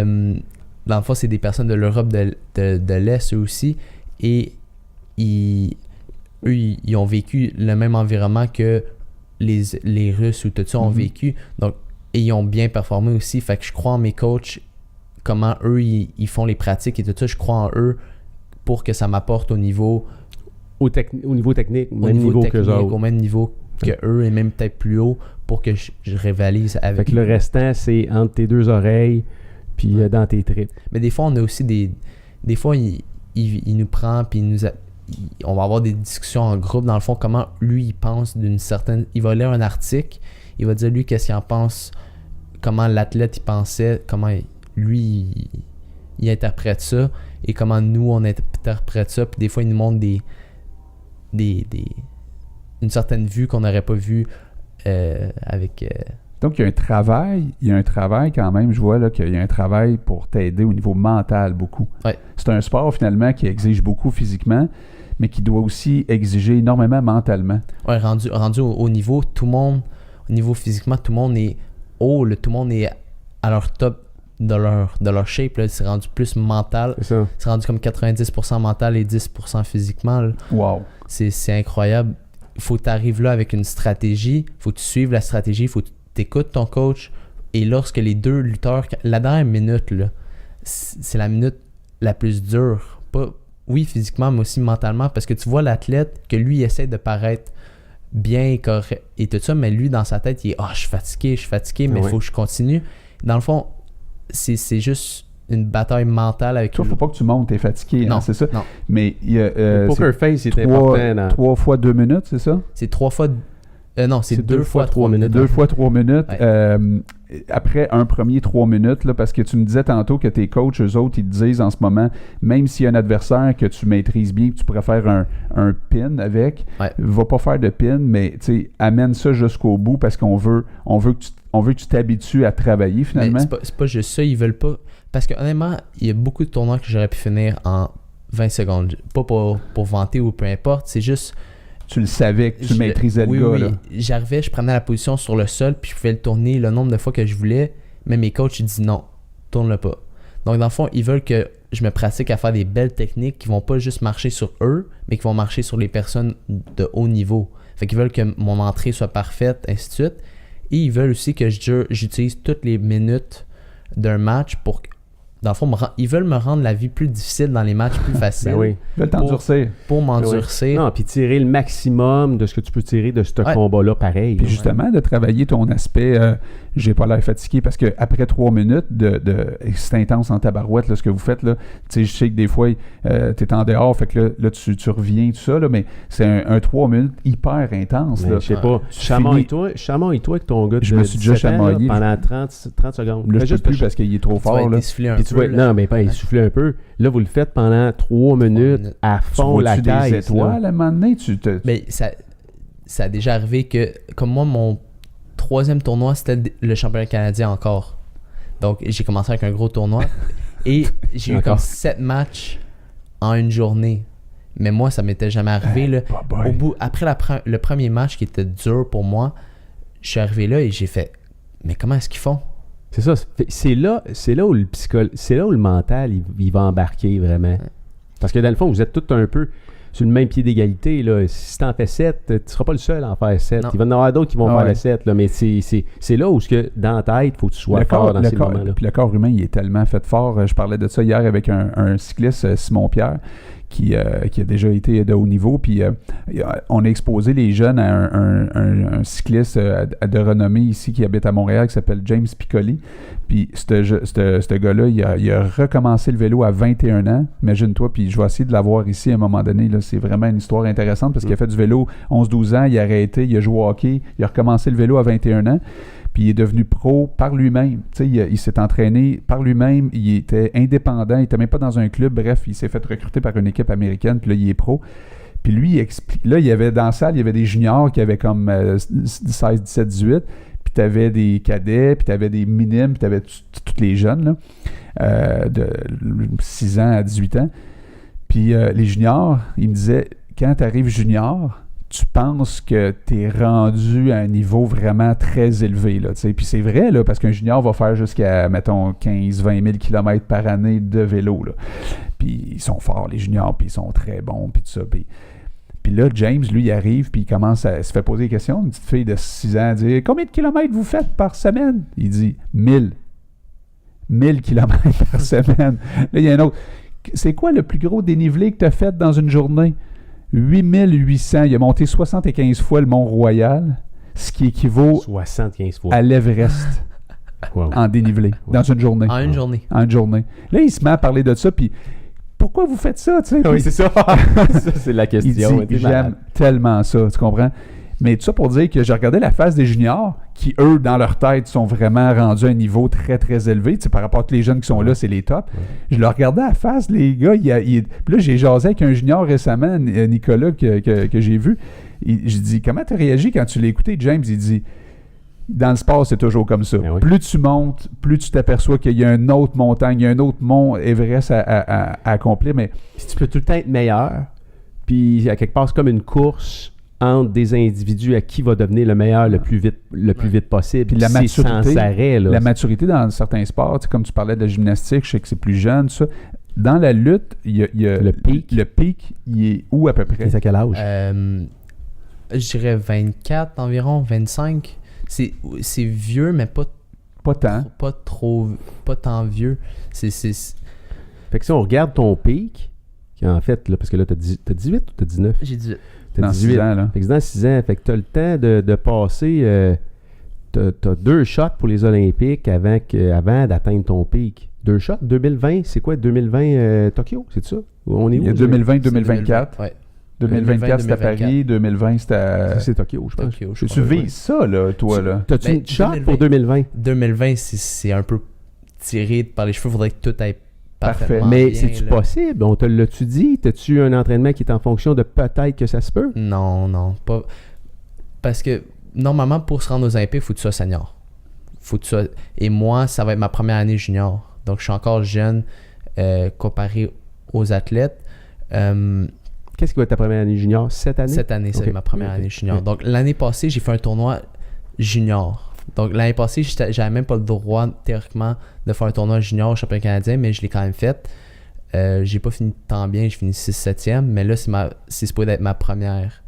dans le fond, c'est des personnes de l'Europe de l'Est eux aussi. Et ils ont vécu le même environnement que les Russes ou tout ça ont vécu. Donc, et ils ont bien performé aussi. Fait que je crois en mes coachs, comment eux, ils font les pratiques et tout ça. Je crois en eux pour que ça m'apporte au niveau... Au niveau technique, au même niveau que eux autres. Au même niveau que eux et même peut-être plus haut pour que je rivalise avec. Fait que le restant, c'est entre tes 2 oreilles puis dans tes tripes. Mais des fois, on a aussi des fois, il nous prend, puis on va avoir des discussions en groupe, dans le fond, comment lui, il pense d'une certaine... Il va lire un article, il va dire, lui, qu'est-ce qu'il en pense, comment l'athlète, il pensait, comment lui, ils interprètent ça et comment nous, on interprète ça. Puis des fois, ils nous montrent une certaine vue qu'on n'aurait pas vue avec... Donc, il y a un travail quand même, je vois là qu'il y a un travail pour t'aider au niveau mental beaucoup. Ouais. C'est un sport finalement qui exige beaucoup physiquement, mais qui doit aussi exiger énormément mentalement. Ouais, rendu au niveau, tout le monde, au niveau physiquement, tout le monde est haut, là, tout le monde est à leur top de leur shape, là, c'est rendu plus mental. C'est ça. C'est rendu comme 90% mental et 10% physiquement. Là. Wow. C'est incroyable. Il faut que tu arrives là avec une stratégie, il faut que tu suives la stratégie, il faut que tu écoutes ton coach. Et lorsque les deux lutteurs, la dernière minute, là, c'est la minute la plus dure. Oui, physiquement, mais aussi mentalement, parce que tu vois l'athlète que lui, il essaie de paraître bien, correct et tout ça, mais lui, dans sa tête, il est « je suis fatigué, mais il faut que je continue. » Dans le fond, c'est juste une bataille mentale avec Toi, lui. faut pas que tu montes, t'es fatigué, Non, hein, c'est ça? non. Mais il y a... Le poker face, c'est important. 3 fois 2 minutes, c'est ça? C'est 3 fois... non, c'est 2 fois 3 minutes. 2 fois 3 minutes. Ouais. Après un premier 3 minutes, là, parce que tu me disais tantôt que tes coachs, eux autres, ils te disent en ce moment, même s'il y a un adversaire que tu maîtrises bien, que tu pourrais faire un pin avec, va pas faire de pin, mais amène ça jusqu'au bout parce qu'on veut que tu t'habitues à travailler finalement. Mais c'est pas juste ça, ils veulent pas... Parce que honnêtement, il y a beaucoup de tournois que j'aurais pu finir en 20 secondes. Pas pour vanter ou peu importe, c'est juste... Tu le savais que tu maîtrisais le gars. Oui. Là. J'arrivais, je prenais la position sur le sol, puis je pouvais le tourner le nombre de fois que je voulais, mais mes coachs, ils disent non, tourne-le pas. Donc, dans le fond, ils veulent que je me pratique à faire des belles techniques qui vont pas juste marcher sur eux, mais qui vont marcher sur les personnes de haut niveau. Fait qu'ils veulent que mon entrée soit parfaite, ainsi de suite. Et ils veulent aussi que j'utilise toutes les minutes d'un match pour... Dans le fond, ils veulent me rendre la vie plus difficile dans les matchs plus faciles. Ben oui. Ils veulent t'endurcir. Pour m'endurcir. Non, puis tirer le maximum de ce que tu peux tirer de ce combat-là, pareil. Puis justement, de travailler ton aspect, j'ai pas l'air fatigué, parce que après 3 minutes, c'est intense en tabarouette, là, ce que vous faites, là. Tu sais, je sais que des fois, t'es en dehors, fait que là tu reviens, tout ça, là, mais c'est un 3 minutes hyper intense. Là. Je sais pas. Chamaille-toi avec ton gars de je me suis déjà chamaillé pendant 30 secondes. Là, je peux plus parce qu'il est trop fort. Là. Non, mais pas essouffler un peu. Là, vous le faites pendant 3 minutes à fond la caisse. Des étoiles, à un moment donné, Mais ça a déjà arrivé que, comme moi, mon 3e tournoi, c'était le championnat canadien encore. Donc, j'ai commencé avec un gros tournoi et j'ai eu comme 7 matchs en une journée. Mais moi, ça m'était jamais arrivé. Là. Après le premier match qui était dur pour moi, je suis arrivé là et j'ai fait « Mais comment est-ce qu'ils font? » C'est ça. C'est là où le mental, il va embarquer vraiment. Parce que dans le fond, vous êtes tous un peu sur le même pied d'égalité. Là. Si tu en fais 7, tu ne seras pas le seul à en faire 7. Il va y en avoir d'autres qui vont faire le 7. Là, mais c'est là où, dans la tête, il faut que tu sois fort dans ces moments-là. Puis le corps humain, il est tellement fait fort. Je parlais de ça hier avec un cycliste, Simon Pierre, qui a déjà été de haut niveau. Puis on a exposé les jeunes à un cycliste de renommée ici qui habite à Montréal qui s'appelle James Piccoli. Puis ce gars-là, il a recommencé le vélo à 21 ans. Imagine-toi, puis je vais essayer de l'avoir ici à un moment donné. Là, c'est vraiment une histoire intéressante parce qu'il a fait du vélo 11-12 ans, il a arrêté, il a joué au hockey, il a recommencé le vélo à 21 ans. Puis il est devenu pro par lui-même. Tu sais, il s'est entraîné par lui-même. Il était indépendant. Il n'était même pas dans un club. Bref, il s'est fait recruter par une équipe américaine. Puis là, il est pro. Puis lui, il explique. Là, il y avait dans la salle, il y avait des juniors qui avaient comme 16, 17, 18. Puis tu avais des cadets. Puis tu avais des minimes. Puis tu avais tous les jeunes, là, de 6 ans à 18 ans. Puis les juniors, il me disait, quand tu arrives junior, tu penses que tu es rendu à un niveau vraiment très élevé. Là, puis c'est vrai, là, parce qu'un junior va faire jusqu'à, mettons, 15-20 000 km par année de vélo. Là. Puis ils sont forts, les juniors, puis ils sont très bons, puis tout ça. Puis là, James, lui, il arrive, puis il commence à se faire poser des questions. Une petite fille de 6 ans dit « Combien de kilomètres vous faites par semaine? » Il dit « 1000. 1000 kilomètres par semaine. » Là, il y a un autre. « C'est quoi le plus gros dénivelé que tu as fait dans une journée? » 8800, il a monté 75 fois le Mont-Royal, ce qui équivaut 75 fois à l'Everest en dénivelé, dans une journée. En une journée. En une journée. Là, il se met à parler de ça, puis pourquoi vous faites ça? Tu sais? Oui, c'est ça. Ça, c'est la question. Il dit, j'aime tellement ça, tu comprends? Mais tout ça pour dire que j'ai regardé la phase des juniors, qui, eux, dans leur tête, sont vraiment rendus à un niveau très, très élevé. Tu sais, par rapport à tous les jeunes qui sont là, c'est les tops. Je leur regardais à la phase, les gars. Puis là, j'ai jasé avec un junior récemment, Nicolas, que j'ai vu. Je dis, comment tu as réagi quand tu l'as écouté, James? Il dit, dans le sport, c'est toujours comme ça. Oui. Plus tu montes, plus tu t'aperçois qu'il y a une autre montagne, il y a un autre mont Everest à accomplir. Mais Puis tu peux tout le temps être meilleur. Puis, à quelque part, c'est comme une course entre des individus à qui va devenir le meilleur le plus vite possible. Puis la c'est maturité, sans arrêt. Là. La maturité dans certains sports, tu sais, comme tu parlais de la gymnastique, je sais que c'est plus jeune, tout ça. Dans la lutte, il y a Le pic. Le pic, il est où à peu près? C'est à quel âge? Je dirais 24 environ, 25. C'est vieux, mais pas tant vieux. Fait que si on regarde ton pic, qui en fait, là, parce que là, t'as 18 ou t'as 19? J'ai dit... T'as Dans 18 6 ans, là. Fait que dans 6 ans, fait que t'as le temps de passer... t'as 2 shots pour les Olympiques avant d'atteindre ton pic. 2 shots? 2020, c'est quoi? 2020 Tokyo, c'est ça? On est où? Il y a 2020-2024. Ouais. 2024, c'était à Paris. 2020, c'était à... C'est Tokyo, je pense. Tokyo, je Tu crois. vises ça, là, toi, là? T'as-tu Ben, une shot 2020. pour 2020? 2020, c'est un peu tiré par les cheveux. Il faudrait que tout aille parfaitement Mais bien, c'est-tu là. possible? On te l'a-tu dit? T'as-tu un entraînement qui est en fonction de peut-être que ça se peut? Non, pas... Parce que, normalement, pour se rendre aux Olympiques, il faut que tu sois senior. Et moi, ça va être ma première année junior. Donc, je suis encore jeune comparé aux athlètes. Qu'est-ce qui va être ta première année junior? Cette année? Cette année, c'est Ok. ma première année junior. Ok. Donc, l'année passée, j'ai fait un tournoi junior. Donc, l'année passée, j'avais même pas le droit, théoriquement, de faire un tournoi junior au championnat canadien, mais je l'ai quand même fait. J'ai pas fini tant bien, j'ai fini 6-7e, mais là, c'est supposé être ma première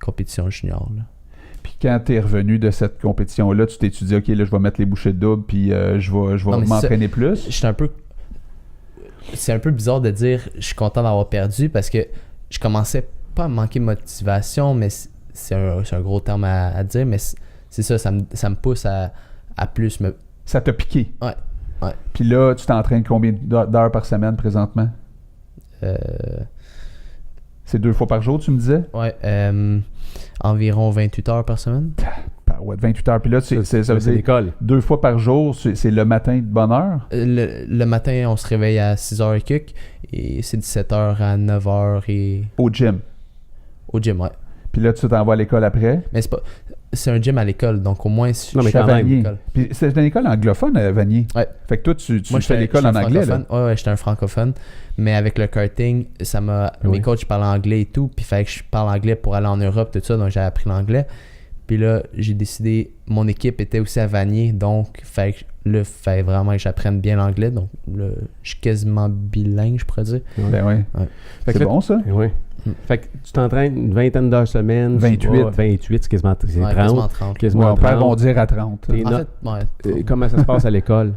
compétition junior. Là. Puis quand tu es revenu de cette compétition-là, tu t'es dit, OK, là, je vais mettre les bouchées de double, puis je vais Non, mais m'entraîner plus. C'est un peu bizarre de dire je suis content d'avoir perdu parce que je commençais pas à manquer de motivation, mais c'est un gros terme à dire, mais c'est ça me pousse à plus me... Ça t'a piqué. Ouais. Puis là, tu t'entraînes combien d'heures par semaine présentement? C'est 2 fois par jour, tu me disais? Ouais, environ 28 heures par semaine. Ouais, 28 heures. Puis là, ça veut dire l'école. 2 fois par jour, c'est le matin de bonne heure? Le matin, on se réveille à 6h et quelques, et c'est de 7h à 9h et... Au gym. Au gym, ouais. Puis là, tu t'envoies à l'école après? Mais c'est un gym à l'école, donc au moins si Non, mais je suis quand à même. l'école. Puis c'est une école anglophone, Vanier. Ouais. Fait que toi, tu Moi, fais l'école en anglais, là. Ouais, j'étais un francophone. Mais avec le karting, mes coachs parlaient anglais et tout. Puis fallait que je parle anglais pour aller en Europe, tout ça. Donc j'ai appris l'anglais. Puis là, j'ai décidé, mon équipe était aussi à Vanier. Donc fallait vraiment que j'apprenne bien l'anglais. Donc là, je suis quasiment bilingue, je pourrais dire. Ben ouais. Fait que C'est là, bon, ça? Oui. Fait que tu t'entraînes une vingtaine d'heures semaine. 28. 28, c'est quasiment c'est Ouais, 30. quasiment 30. Quasiment Ouais, on peut 30. arrondir à 30. T'es En no- fait, ouais, Comment ça se passe à l'école?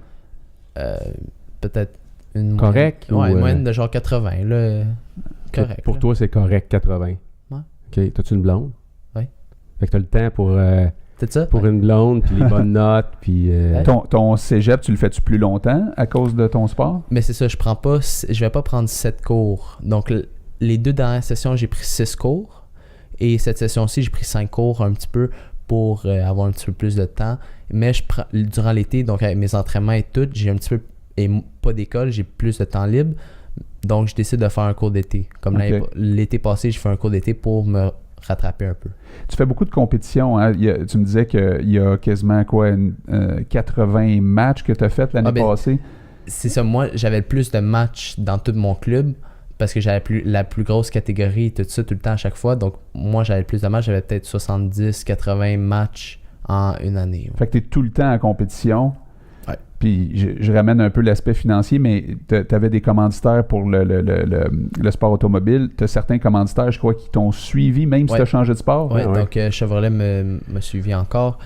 peut-être une Correct moyenne, ou, une moyenne de genre 80. Là, correct. Pour là. toi, c'est correct, 80. Ouais. OK. T'as-tu une blonde? Oui. Fait que t'as le temps pour C'est ça? une blonde, puis les bonnes notes, puis... Ouais. Ton cégep, tu le fais-tu plus longtemps à cause de ton sport? Mais c'est ça, je vais pas prendre 7 cours. Donc, les 2 dernières sessions, j'ai pris 6 cours. Et cette session-ci, j'ai pris 5 cours un petit peu pour avoir un petit peu plus de temps. Mais durant l'été, donc avec mes entraînements et tout, j'ai un petit peu, et pas d'école, j'ai plus de temps libre. Donc, je décide de faire un cours d'été. Comme Ok. l'été passé, j'ai fait un cours d'été pour me rattraper un peu. Tu fais beaucoup de compétitions. Hein? Tu me disais qu'il y a quasiment 80 matchs que tu as fait l'année passée. C'est ça, moi, j'avais le plus de matchs dans tout mon club parce que j'avais la plus grosse catégorie, tout ça, tout le temps à chaque fois. Donc, moi, j'avais le plus de matchs. J'avais peut-être 70, 80 matchs en une année. Ouais. Fait que tu es tout le temps en compétition. Ouais. Puis je ramène un peu l'aspect financier, mais tu avais des commanditaires pour le sport automobile. Tu as certains commanditaires, je crois, qui t'ont suivi même si Ouais. tu as changé de sport. Ouais, ouais. donc Chevrolet me suivi encore.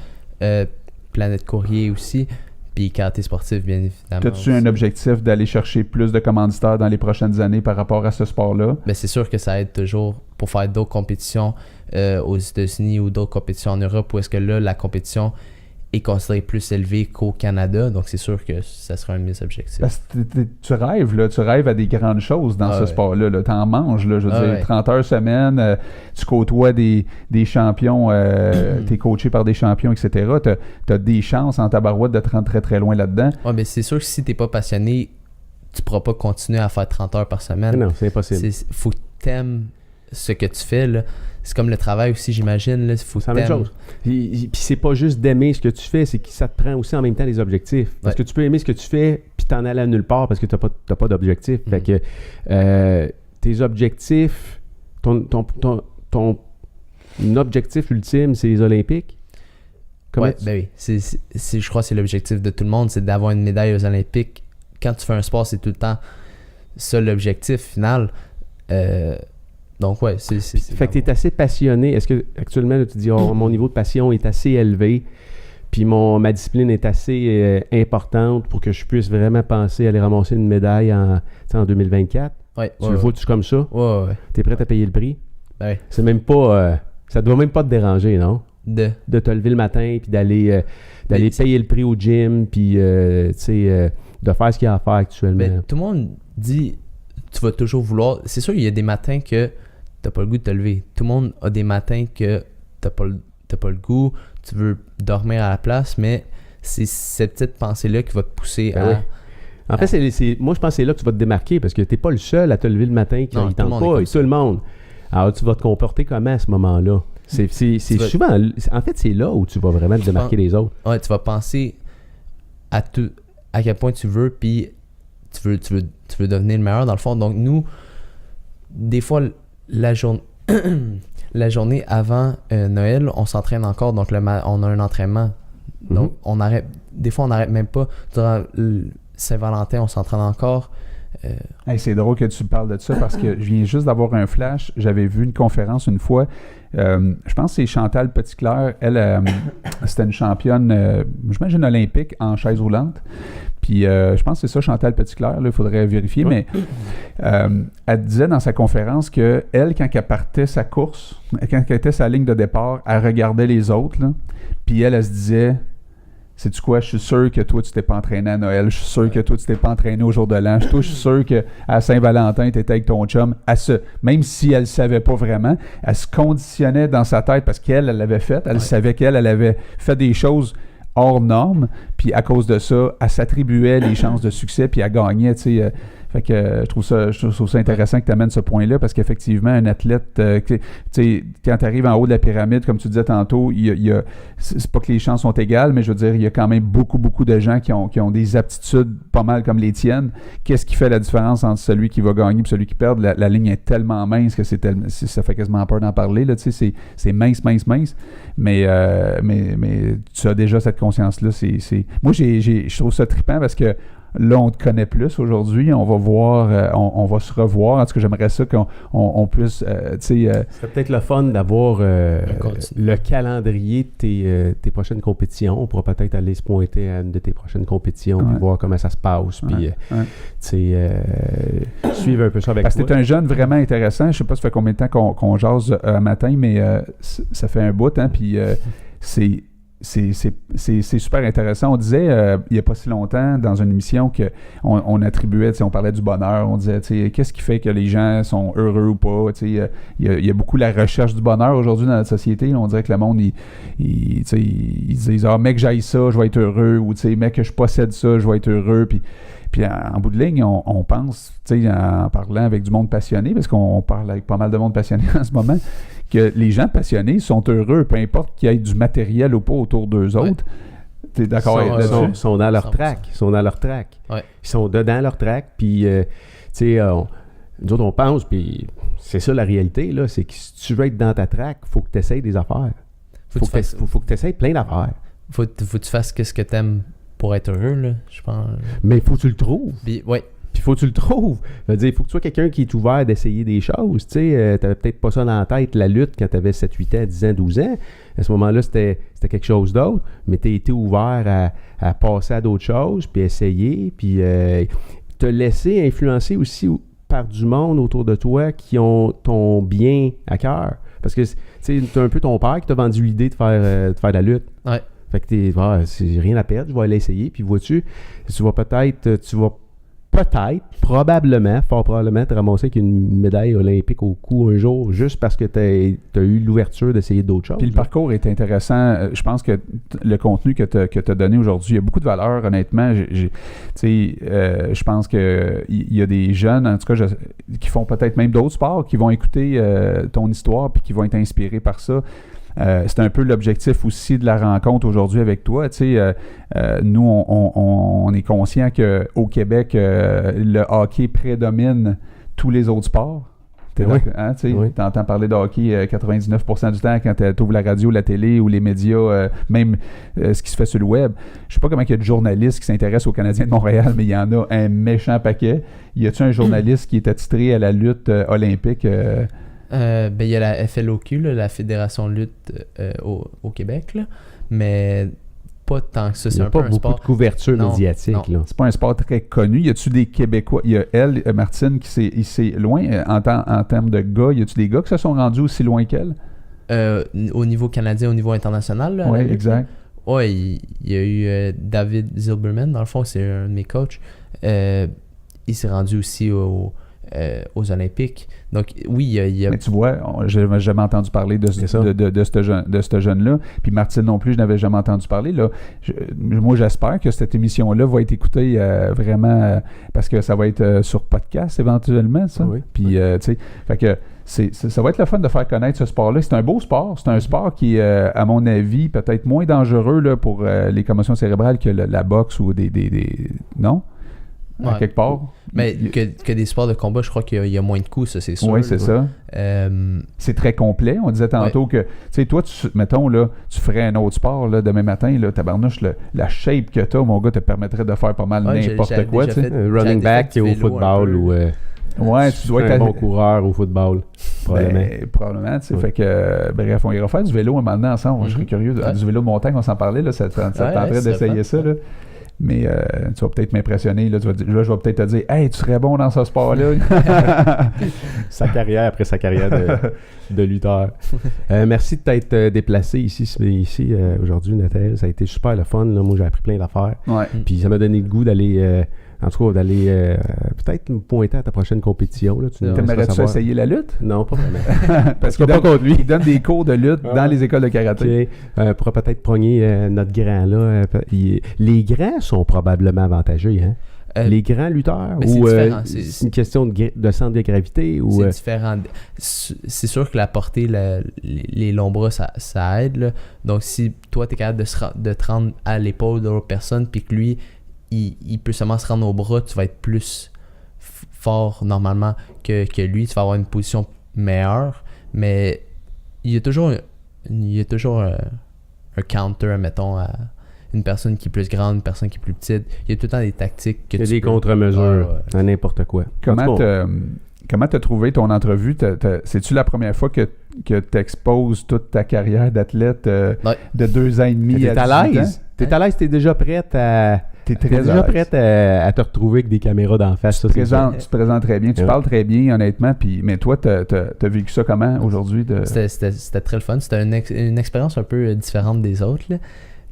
Planète Courrier aussi. Puis Karaté Sportif, bien évidemment. As-tu aussi. un objectif d'aller chercher plus de commanditaires dans les prochaines années par rapport à ce sport-là? Ben, c'est sûr que ça aide toujours pour faire d'autres compétitions aux États-Unis ou d'autres compétitions en Europe où est-ce que là, la compétition est considéré plus élevé qu'au Canada. Donc, c'est sûr que ça sera un de mes objectifs. Parce que tu rêves, là, tu rêves à des grandes choses dans ce sport-là. Là. T'en manges, là, je veux dire, 30 heures semaine, tu côtoies des champions, t'es coaché par des champions, etc. T'as des chances en tabarouette de te rendre très très loin là-dedans. Ouais, mais c'est sûr que si t'es pas passionné, tu pourras pas continuer à faire 30 heures par semaine. Non, c'est impossible. Faut que t'aimes ce que tu fais, là. C'est comme le travail aussi, j'imagine. Là. Faut c'est la même chose. Puis c'est pas juste d'aimer ce que tu fais, c'est que ça te prend aussi en même temps des objectifs. Parce que tu peux aimer ce que tu fais, puis t'en aller à nulle part parce que t'as pas d'objectif. Fait que tes objectifs, ton objectif ultime, c'est les Olympiques. Ben oui. Je crois que c'est l'objectif de tout le monde, c'est d'avoir une médaille aux Olympiques. Quand tu fais un sport, c'est tout le temps ça l'objectif final. Donc, ouais, c'est fait que tu es assez passionné. Est-ce que actuellement, là, tu dis, mon niveau de passion est assez élevé, puis ma discipline est assez importante pour que je puisse vraiment penser à aller ramasser une médaille en 2024? Ouais, tu le vois-tu comme ça? Ouais. Tu es prêt à payer le prix? Ben oui. C'est même pas... ça doit même pas te déranger, non? De te lever le matin, puis d'aller payer le prix au gym, puis, de faire ce qu'il y a à faire actuellement. Mais tout le monde dit, tu vas toujours vouloir... C'est sûr, il y a des matins que t'as pas le goût de te lever. Tout le monde a des matins que t'as pas le goût, tu veux dormir à la place, mais c'est cette petite pensée-là qui va te pousser à... Oui. En fait, moi, je pense que c'est là que tu vas te démarquer, parce que t'es pas le seul à te lever le matin qui ne tente pas, tout le monde. Alors, tu vas te comporter comment à ce moment-là? C'est souvent... En fait, c'est là où tu vas vraiment te démarquer des autres. Ouais, tu vas penser à quel point tu veux, puis tu veux devenir le meilleur dans le fond. Donc, nous, des fois, la journée avant Noël, on s'entraîne encore, donc on a un entraînement. Donc, des fois, on n'arrête même pas. Durant Saint-Valentin, on s'entraîne encore. C'est drôle que tu parles de ça parce que je viens juste d'avoir un flash. J'avais vu une conférence une fois. Je pense que c'est Chantal Petitclerc. Elle, c'était une championne, j'imagine, olympique en chaise roulante. Puis je pense que c'est ça, Chantal Petitclerc, il faudrait vérifier, mais elle disait dans sa conférence qu'elle, quand elle partait sa course, quand elle était sa ligne de départ, elle regardait les autres, là, puis elle se disait, sais-tu quoi, je suis sûr que toi, tu t'es pas entraîné à Noël, je suis sûr que toi, tu t'es pas entraîné au jour de l'an, je suis sûr qu'à Saint-Valentin, tu étais avec ton chum, même si elle ne savait pas vraiment, elle se conditionnait dans sa tête parce qu'elle l'avait fait, elle savait qu'elle avait fait des choses hors normes, puis à cause de ça, elle s'attribuait les chances de succès, puis elle gagnait, tu sais. Fait que je trouve ça intéressant que tu amènes ce point-là, parce qu'effectivement, un athlète, tu sais, quand tu arrives en haut de la pyramide, comme tu disais tantôt, c'est pas que les chances sont égales, mais je veux dire, il y a quand même beaucoup de gens qui ont des aptitudes pas mal comme les tiennes. Qu'est-ce qui fait la différence entre celui qui va gagner et celui qui perd? La ligne est tellement mince que ça fait quasiment peur d'en parler, là, tu sais, c'est mince. Mais tu as déjà cette conscience-là. Moi, je trouve ça trippant parce que là, on te connaît plus aujourd'hui. On va voir, on va se revoir. En tout cas, j'aimerais ça qu'on puisse, c'est peut-être le fun d'avoir le calendrier de tes prochaines compétitions. On pourra peut-être aller se pointer à une de tes prochaines compétitions puis voir comment ça se passe. Puis, suivre un peu ça avec parce que moi. t'es un jeune vraiment intéressant. Je sais pas ça fait combien de temps qu'on jase un matin, mais ça fait un bout, hein, puis c'est super intéressant. On disait, il n'y a pas si longtemps, dans une émission, qu'on attribuait, on parlait du bonheur, on disait, qu'est-ce qui fait que les gens sont heureux ou pas? Il y a beaucoup la recherche du bonheur aujourd'hui dans notre société. On dirait que le monde, ils disent, mec, j'aille ça, je vais être heureux, ou mec, je possède ça, je vais être heureux. Puis en bout de ligne, on pense, en parlant avec du monde passionné, parce qu'on parle avec pas mal de monde passionné en ce moment, que les gens passionnés sont heureux, peu importe qu'il y ait du matériel ou pas autour d'eux autres. T'es d'accord avec là-dessus? Ils sont dans leur track. Ils sont dans leur track. Ouais. Ils sont dedans leur track. Puis, nous autres, on pense, puis c'est ça la réalité, là, c'est que si tu veux être dans ta track, il faut que tu essayes des affaires. Faut que tu essayes plein d'affaires. Faut que tu fasses ce que tu aimes pour être heureux, là, je pense. Mais il faut que tu le trouves. Puis, ouais. Puis il faut que tu le trouves. Il faut que tu sois quelqu'un qui est ouvert d'essayer des choses. Tu n'avais peut-être pas ça dans la tête, la lutte, quand tu avais 7, 8 ans, 10 ans, 12 ans. À ce moment-là, c'était quelque chose d'autre. Mais tu as été ouvert à passer à d'autres choses, puis essayer, puis te laisser influencer aussi par du monde autour de toi qui ont ton bien à cœur. Parce que c'est un peu ton père qui t'a vendu l'idée de faire de la lutte. Ouais. Fait que c'est rien à perdre, je vais aller essayer. Puis vois-tu, tu vas probablement, fort probablement, te ramasser avec une médaille olympique au cou un jour, juste parce que tu as eu l'ouverture d'essayer d'autres choses. Puis le parcours est intéressant. Je pense que le contenu que tu as donné aujourd'hui, il y a beaucoup de valeur, honnêtement. Je pense qu'il y a des jeunes, en tout cas, qui font peut-être même d'autres sports, qui vont écouter ton histoire puis qui vont être inspirés par ça. C'est un peu l'objectif aussi de la rencontre aujourd'hui avec toi. Nous, on est conscient qu'au Québec, le hockey prédomine tous les autres sports. Oui. Tu entends parler de hockey 99% du temps quand tu ouvres la radio, la télé ou les médias, même ce qui se fait sur le web. Je sais pas comment il y a de journalistes qui s'intéressent aux Canadiens de Montréal, mais il y en a un méchant paquet. Y a-tu un journaliste qui est attitré à la lutte olympique? Il y a la FLOQ, là, la Fédération de lutte au Québec, là, mais pas tant que ça. Il n'y a pas beaucoup de couverture médiatique. Là. C'est pas un sport très connu. Y a-tu des Québécois? Il y a elle, Martine, qui s'est loin en termes de gars. Y a-tu des gars qui se sont rendus aussi loin qu'elle? Au niveau canadien, au niveau international? Oui, exact. Oui, il y a eu David Zilberman, dans le fond, c'est un de mes coachs. Il s'est rendu aussi aux Olympiques. Donc, oui, il y a... Mais tu vois, je n'avais jamais entendu parler de ce jeune-là. Puis Martine non plus, je n'avais jamais entendu parler. Là. Moi, j'espère que cette émission-là va être écoutée vraiment parce que ça va être sur podcast éventuellement, ça. Oui. Puis, tu sais, fait que ça va être le fun de faire connaître ce sport-là. C'est un beau sport. C'est un sport qui est, à mon avis, peut-être moins dangereux là, pour les commotions cérébrales que la boxe ou des non? Ouais. À quelque part. Mais que des sports de combat, je crois qu'il y a moins de coups, ça, c'est sûr. Oui, c'est ça. C'est très complet. On disait tantôt que, tu sais, toi, mettons, là, tu ferais un autre sport là, demain matin, là, tabarnouche, la shape que tu as, mon gars, te permettrait de faire pas mal n'importe quoi. Tu sais. Running back au football ou... ouais, tu dois être un bon coureur au football, probablement. Probablement, tu sais. Fait que, bref, on ira faire du vélo un moment donné ensemble. Je serais curieux. Du vélo de montagne, on s'en parlait, là, ça te tenterait d'essayer ça, là. Mais tu vas peut-être m'impressionner. Là, je vais peut-être te dire « Hey, tu serais bon dans ce sport-là. » Sa carrière après sa carrière de lutteur. Merci de t'être déplacé ici aujourd'hui, Nathalie. Ça a été super le fun. Là. Moi, j'ai appris plein d'affaires. Ouais. Puis ça m'a donné le goût d'aller... en tout cas, d'aller peut-être me pointer à ta prochaine compétition. Là. T'aimerais-tu essayer la lutte? Non, pas vraiment. Parce qu'il il donne des cours de lutte dans les écoles de karaté. On pourra peut-être progner notre grand là. Les grands sont probablement avantagés, hein? Les grands lutteurs? Ou c'est une question de centre de gravité? Ou, c'est différent. C'est sûr que la portée, les longs bras, ça aide. Là. Donc, si toi, tu es capable de te rendre à l'épaule de l'autre personne, puis que lui... Il peut seulement se rendre au bras, tu vas être plus fort normalement que lui, tu vas avoir une position meilleure, mais il y a toujours un counter, mettons, à une personne qui est plus grande, une personne qui est plus petite. Il y a tout le temps des tactiques que il y a des contre-mesures à n'importe quoi. Comment tu as trouvé ton entrevue? C'est-tu la première fois que tu exposes toute ta carrière d'athlète de 2 ans et demi t'es à l'aise? T'es à l'aise, t'es déjà prête à... T'es déjà prête à te retrouver avec des caméras d'en face. Tu te présentes très bien, tu parles très bien, honnêtement. Mais toi, t'as vécu ça comment aujourd'hui? C'était très le fun. C'était une expérience un peu différente des autres. Là.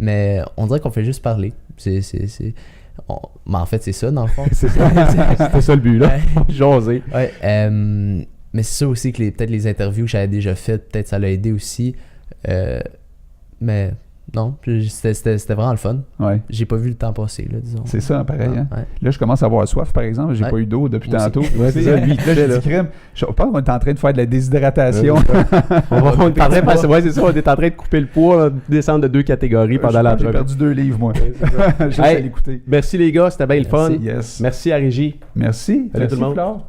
Mais on dirait qu'on fait juste parler. Mais en fait, c'est ça, dans le fond. C'était ça le but, là. Jaser. Ouais, mais c'est ça aussi que peut-être les interviews que j'avais déjà faites, peut-être ça l'a aidé aussi. Mais... Non, c'était vraiment le fun. Ouais. J'ai pas vu le temps passer, là, disons. C'est ça, pareil. Hein? Ouais. Là, je commence à avoir soif, par exemple. J'ai pas eu d'eau depuis tantôt. Ouais, c'est ça, lui, là, j'ai dit crème. Je pense qu'on est en train de faire de la déshydratation. On est en train de couper le poids, descendre de 2 catégories pendant l'entrevue. J'ai perdu 2 livres, moi. Juste à l'écouter. Merci les gars, c'était bien le fun. Yes. Merci à Régie. Merci. Salut tout le monde. Flore.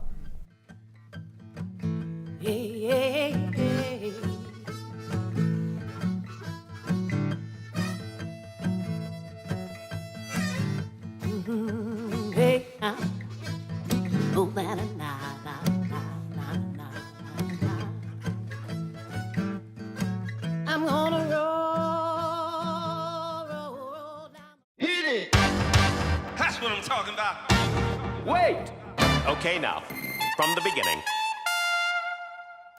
I'm gonna roll down. Hit it! That's what I'm talking about. Wait! Okay, now, from the beginning.